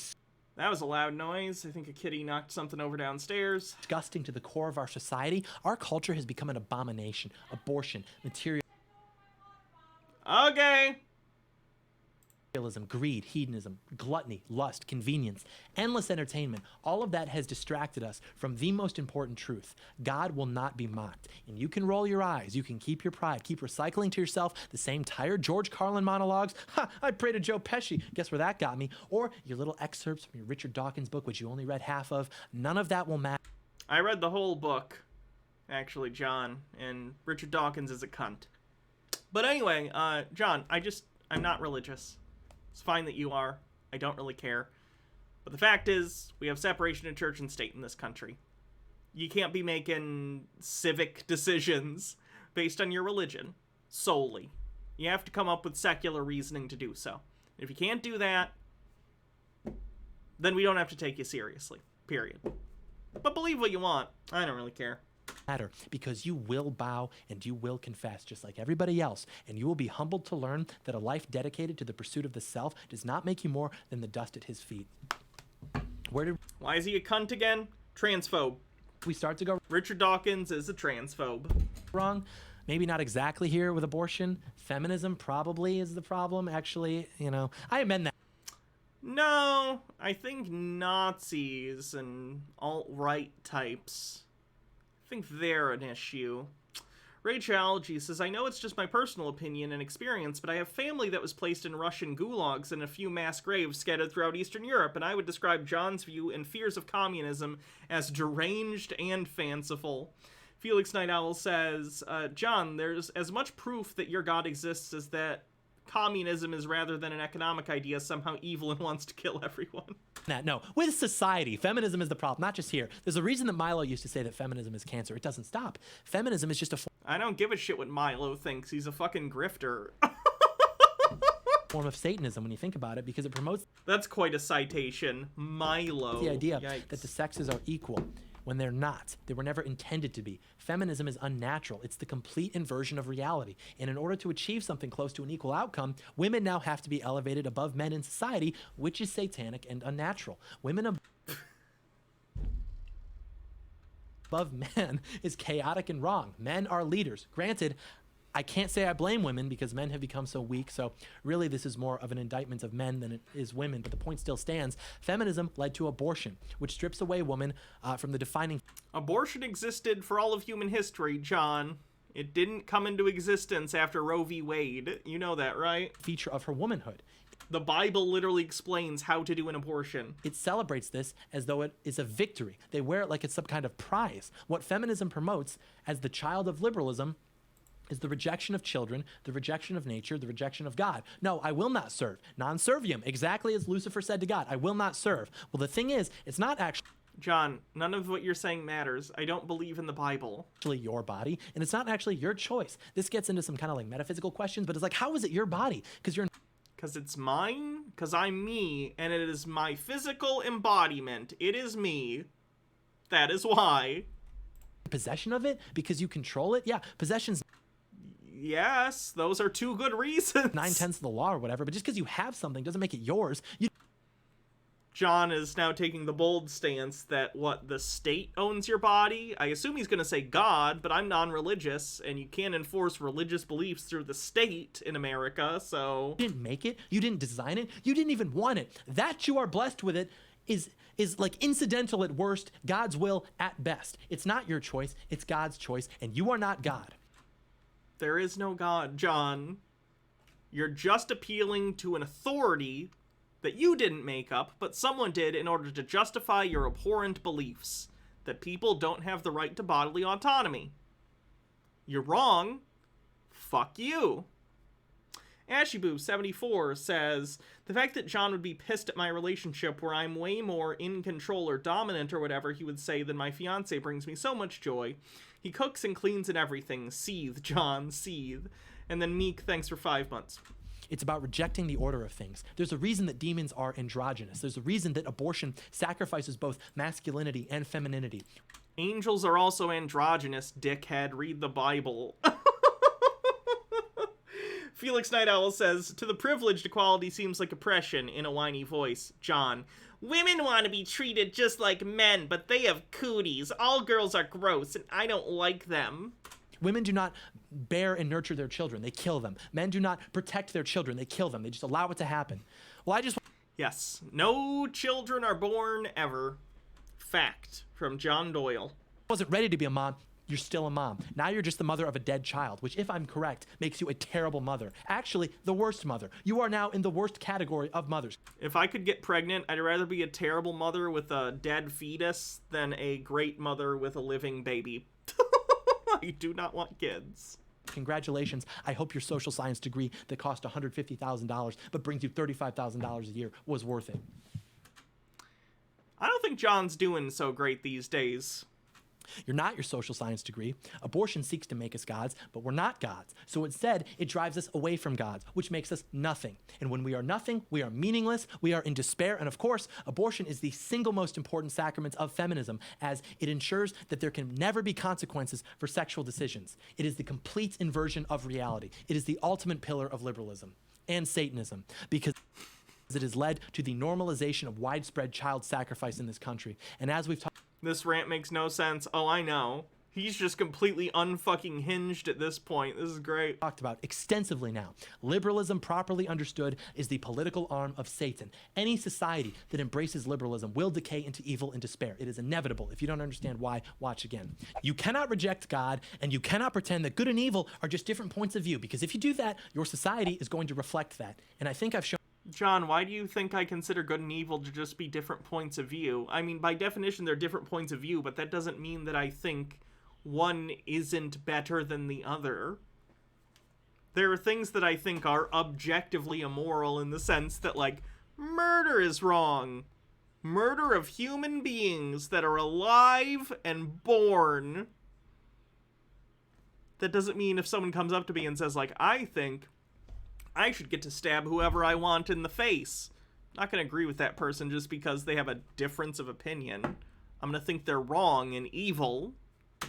That was a loud noise. I think a kitty knocked something over downstairs. disgusting to the core of our society. Our culture has become an abomination. Abortion, materialism, Okay. greed, hedonism, gluttony, lust, convenience, endless entertainment. All of that has distracted us from the most important truth. God will not be mocked. And you can roll your eyes. You can keep your pride. Keep recycling to yourself the same tired George Carlin monologues. Ha! I pray to Joe Pesci. Guess where that got me? Or your little excerpts from your Richard Dawkins book, which you only read half of. None of that will matter. I read the whole book, actually, John, and Richard Dawkins is a cunt. But anyway, John, I'm not religious. It's fine that you are. I don't really care. But the fact is, we have separation of church and state in this country. You can't be making civic decisions based on your religion solely. You have to come up with secular reasoning to do so. If you can't do that, then we don't have to take you seriously. Period. But believe what you want. I don't really care. Because you will bow and you will confess just like everybody else, and you will be humbled to learn that a life dedicated to the pursuit of the self does not make you more than the dust at his feet. Why is he a cunt again? Transphobe. We start to go Richard Dawkins is a transphobe. wrong? Maybe not exactly here with abortion. Feminism probably is the problem. Actually, I amend that. No, I think Nazis and alt-right types, I think they're an issue. Rachel says, I know it's just my personal opinion and experience, but I have family that was placed in Russian gulags and a few mass graves scattered throughout Eastern Europe, and I would describe John's view and fears of communism as deranged and fanciful. Felix Night Owl says, John, there's as much proof that your God exists as that communism is rather than an economic idea somehow evil and wants to kill everyone. No, with society, feminism is the problem, not just here. There's a reason that Milo used to say that feminism is cancer. It doesn't stop. Feminism is just a I don't give a shit what Milo thinks. He's a fucking grifter. form of Satanism when you think about it, because it promotes That's quite a citation. Milo. the idea Yikes. that the sexes are equal when they're not. They were never intended to be. Feminism is unnatural. It's the complete inversion of reality. And in order to achieve something close to an equal outcome, women now have to be elevated above men in society, which is satanic and unnatural. Women above men is chaotic and wrong. Men are leaders. Granted, I can't say I blame women because men have become so weak, so really this is more of an indictment of men than it is women, but the point still stands. Feminism led to abortion, which strips away woman from the defining Abortion existed for all of human history, John. It didn't come into existence after Roe v. Wade. You know that, right? feature of her womanhood. The Bible literally explains how to do an abortion. It celebrates this as though it is a victory. They wear it like it's some kind of prize. What feminism promotes as the child of liberalism is the rejection of children, the rejection of nature, the rejection of God. No, I will not serve. Non serviam, exactly as Lucifer said to God, I will not serve. Well, the thing is, it's not actually John, none of what you're saying matters. I don't believe in the Bible. your body, and it's not actually your choice. This gets into some kind of like metaphysical questions, but it's like, how is it your body? Because you're Because it's mine? Because I'm me, and it is my physical embodiment. It is me. That is why. in possession of it because you control it. Yeah, possession's Yes, those are two good reasons. 9/10 of the law or whatever, but just because you have something doesn't make it yours. John is now taking the bold stance that, the state owns your body? I assume he's going to say God, but I'm non-religious, and you can't enforce religious beliefs through the state in America, so... You didn't make it, you didn't design it, you didn't even want it. That you are blessed with it is like incidental at worst, God's will at best. It's not your choice, it's God's choice, and you are not God. There is no God, John. You're just appealing to an authority that you didn't make up, but someone did in order to justify your abhorrent beliefs that people don't have the right to bodily autonomy. You're wrong. Fuck you. Ashyboo74 says, the fact that John would be pissed at my relationship where I'm way more in control or dominant or whatever he would say than my fiance brings me so much joy. He cooks and cleans and everything. Seethe, John, seethe. And then Meek, thanks for 5 months. It's about rejecting the order of things. There's a reason that demons are androgynous. There's a reason that abortion sacrifices both masculinity and femininity. Angels are also androgynous, dickhead. Read the Bible. Felix Night Owl says, to the privileged, equality seems like oppression, in a whiny voice. John, women want to be treated just like men, but they have cooties. All girls are gross, and I don't like them. Women do not bear and nurture their children. They kill them. Men do not protect their children. They kill them. They just allow it to happen. Well, Yes, no children are born ever. Fact, from John Doyle. wasn't ready to be a mom. You're still a mom. Now you're just the mother of a dead child, which, if I'm correct, makes you a terrible mother. Actually, the worst mother. You are now in the worst category of mothers. If I could get pregnant, I'd rather be a terrible mother with a dead fetus than a great mother with a living baby. I do not want kids. Congratulations. I hope your social science degree that cost $150,000 but brings you $35,000 a year was worth it. I don't think John's doing so great these days. You're not your social science degree. Abortion seeks to make us gods, but we're not gods. So instead, it drives us away from gods, which makes us nothing. And when we are nothing, we are meaningless, we are in despair, and of course, abortion is the single most important sacrament of feminism, as it ensures that there can never be consequences for sexual decisions. It is the complete inversion of reality. It is the ultimate pillar of liberalism and Satanism, because it has led to the normalization of widespread child sacrifice in this country. And as we've talked, This rant makes no sense. Oh, I know. He's just completely unfucking hinged at this point. This is great. talked about extensively now, liberalism, properly understood, is the political arm of Satan. Any society that embraces liberalism will decay into evil and despair. It is inevitable. If you don't understand why, watch again. You cannot reject God, and you cannot pretend that good and evil are just different points of view, because if you do that, your society is going to reflect that. And I think I've shown John, why do you think I consider good and evil to just be different points of view? I mean, by definition, they're different points of view, but that doesn't mean that I think one isn't better than the other. There are things that I think are objectively immoral in the sense that, like, murder is wrong. Murder of human beings that are alive and born. That doesn't mean if someone comes up to me and says, like, I think I should get to stab whoever I want in the face. I'm not going to agree with that person just because they have a difference of opinion. I'm going to think they're wrong and evil.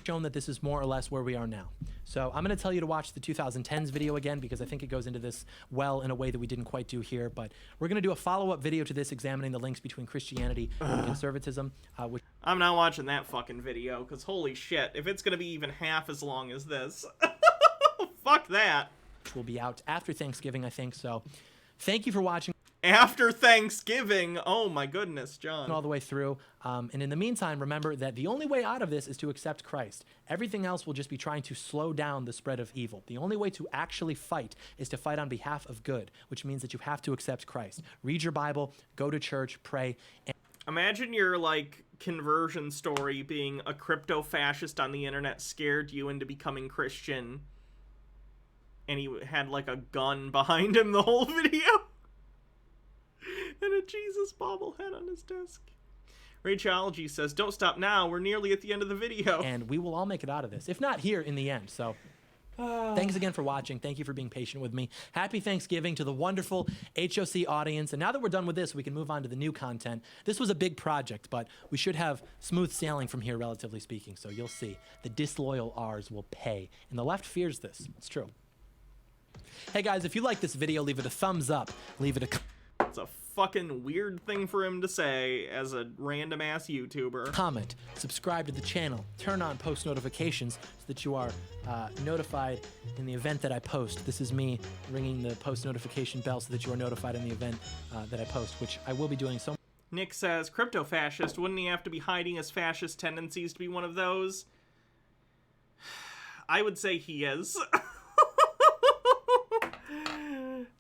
shown that this is more or less where we are now. So I'm going to tell you to watch the 2010s video again, because I think it goes into this well in a way that we didn't quite do here. But we're going to do a follow-up video to this examining the links between Christianity and conservatism. Which I'm not watching that fucking video, because holy shit, if it's going to be even half as long as this. Fuck that. will be out after Thanksgiving, I think. So thank you for watching. After Thanksgiving. Oh my goodness, John. All the way through. And in the meantime, remember that the only way out of this is to accept Christ. Everything else will just be trying to slow down the spread of evil. The only way to actually fight is to fight on behalf of good, which means that you have to accept Christ. Read your Bible, go to church, pray. Imagine your, like, conversion story being a crypto-fascist on the internet scared you into becoming Christian. And he had, like, a gun behind him the whole video. And a Jesus bobblehead on his desk. Rachology says, don't stop now. We're nearly at the end of the video. And we will all make it out of this, if not here in the end. So thanks again for watching. Thank you for being patient with me. Happy Thanksgiving to the wonderful HOC audience. And now that we're done with this, we can move on to the new content. This was a big project, but we should have smooth sailing from here, relatively speaking. So you'll see. The disloyal R's will pay. And the left fears this. It's true. Hey guys, if you like this video, leave it a thumbs up. Leave it a It's a fucking weird thing for him to say as a random ass YouTuber. comment, subscribe to the channel, turn on post notifications so that you are notified in the event that I post. This is me ringing the post notification bell so that you are notified in the event that I post, which I will be doing so. Nick says, crypto-fascist, wouldn't he have to be hiding his fascist tendencies to be one of those? I would say he is.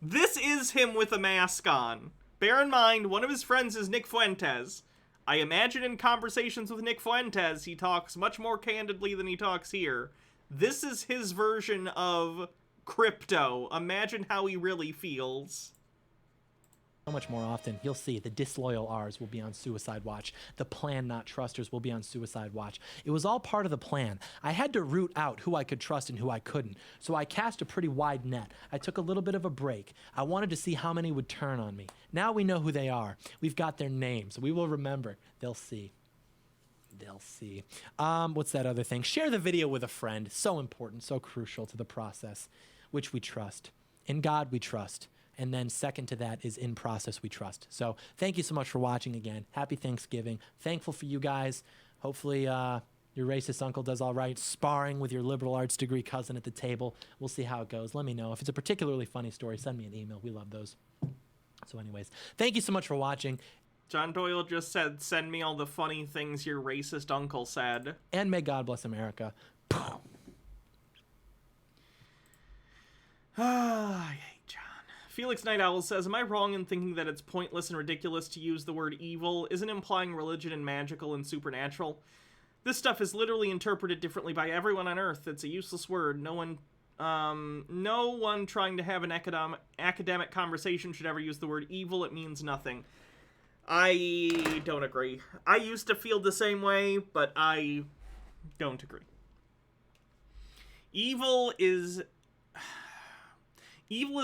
This is him with a mask on. Bear in mind, one of his friends is Nick Fuentes. I imagine in conversations with Nick Fuentes, he talks much more candidly than he talks here. This is his version of crypto. Imagine how he really feels. So much more often. You'll see the disloyal R's will be on suicide watch. The plan not trusters will be on suicide watch. It was all part of the plan. I had to root out who I could trust and who I couldn't. So I cast a pretty wide net. I took a little bit of a break. I wanted to see how many would turn on me. Now we know who they are. We've got their names. We will remember. They'll see. They'll see. What's that other thing? Share the video with a friend. So important, so crucial to the process, which we trust. In God we trust. And then second to that is in process we trust. So thank you so much for watching again. Happy Thanksgiving. Thankful for you guys. Hopefully your racist uncle does all right. Sparring with your liberal arts degree cousin at the table. We'll see how it goes. Let me know. If it's a particularly funny story, send me an email. We love those. So anyways, thank you so much for watching. John Doyle just said, send me all the funny things your racist uncle said. And may God bless America. I hate John. Felix Night Owl says, am I wrong in thinking that it's pointless and ridiculous to use the word evil? Isn't implying religion and magical and supernatural? This stuff is literally interpreted differently by everyone on Earth. It's a useless word. No one trying to have an academic conversation should ever use the word evil. It means nothing. I don't agree. I used to feel the same way, but I don't agree. Evil is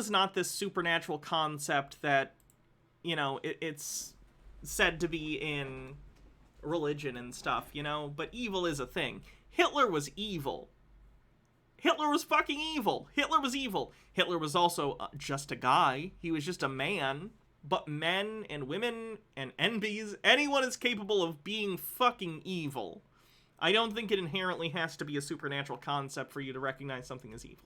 not this supernatural concept that, you know, it's said to be in religion and stuff, you know? But evil is a thing. Hitler was evil. Hitler was fucking evil. Hitler was evil. Hitler was also just a guy. He was just a man. But men and women and NBs, anyone is capable of being fucking evil. I don't think it inherently has to be a supernatural concept for you to recognize something as evil.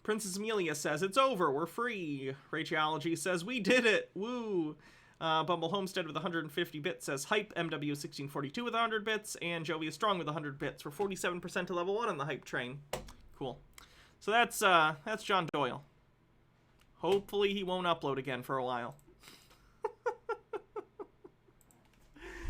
Princess Amelia says, it's over, we're free. Rachology says, we did it, woo. Bumble Homestead with 150 bits says, hype. MW1642 with 100 bits. And Joey is strong with 100 bits. We're 47% to level 1 on the hype train. Cool. So that's John Doyle. Hopefully he won't upload again for a while.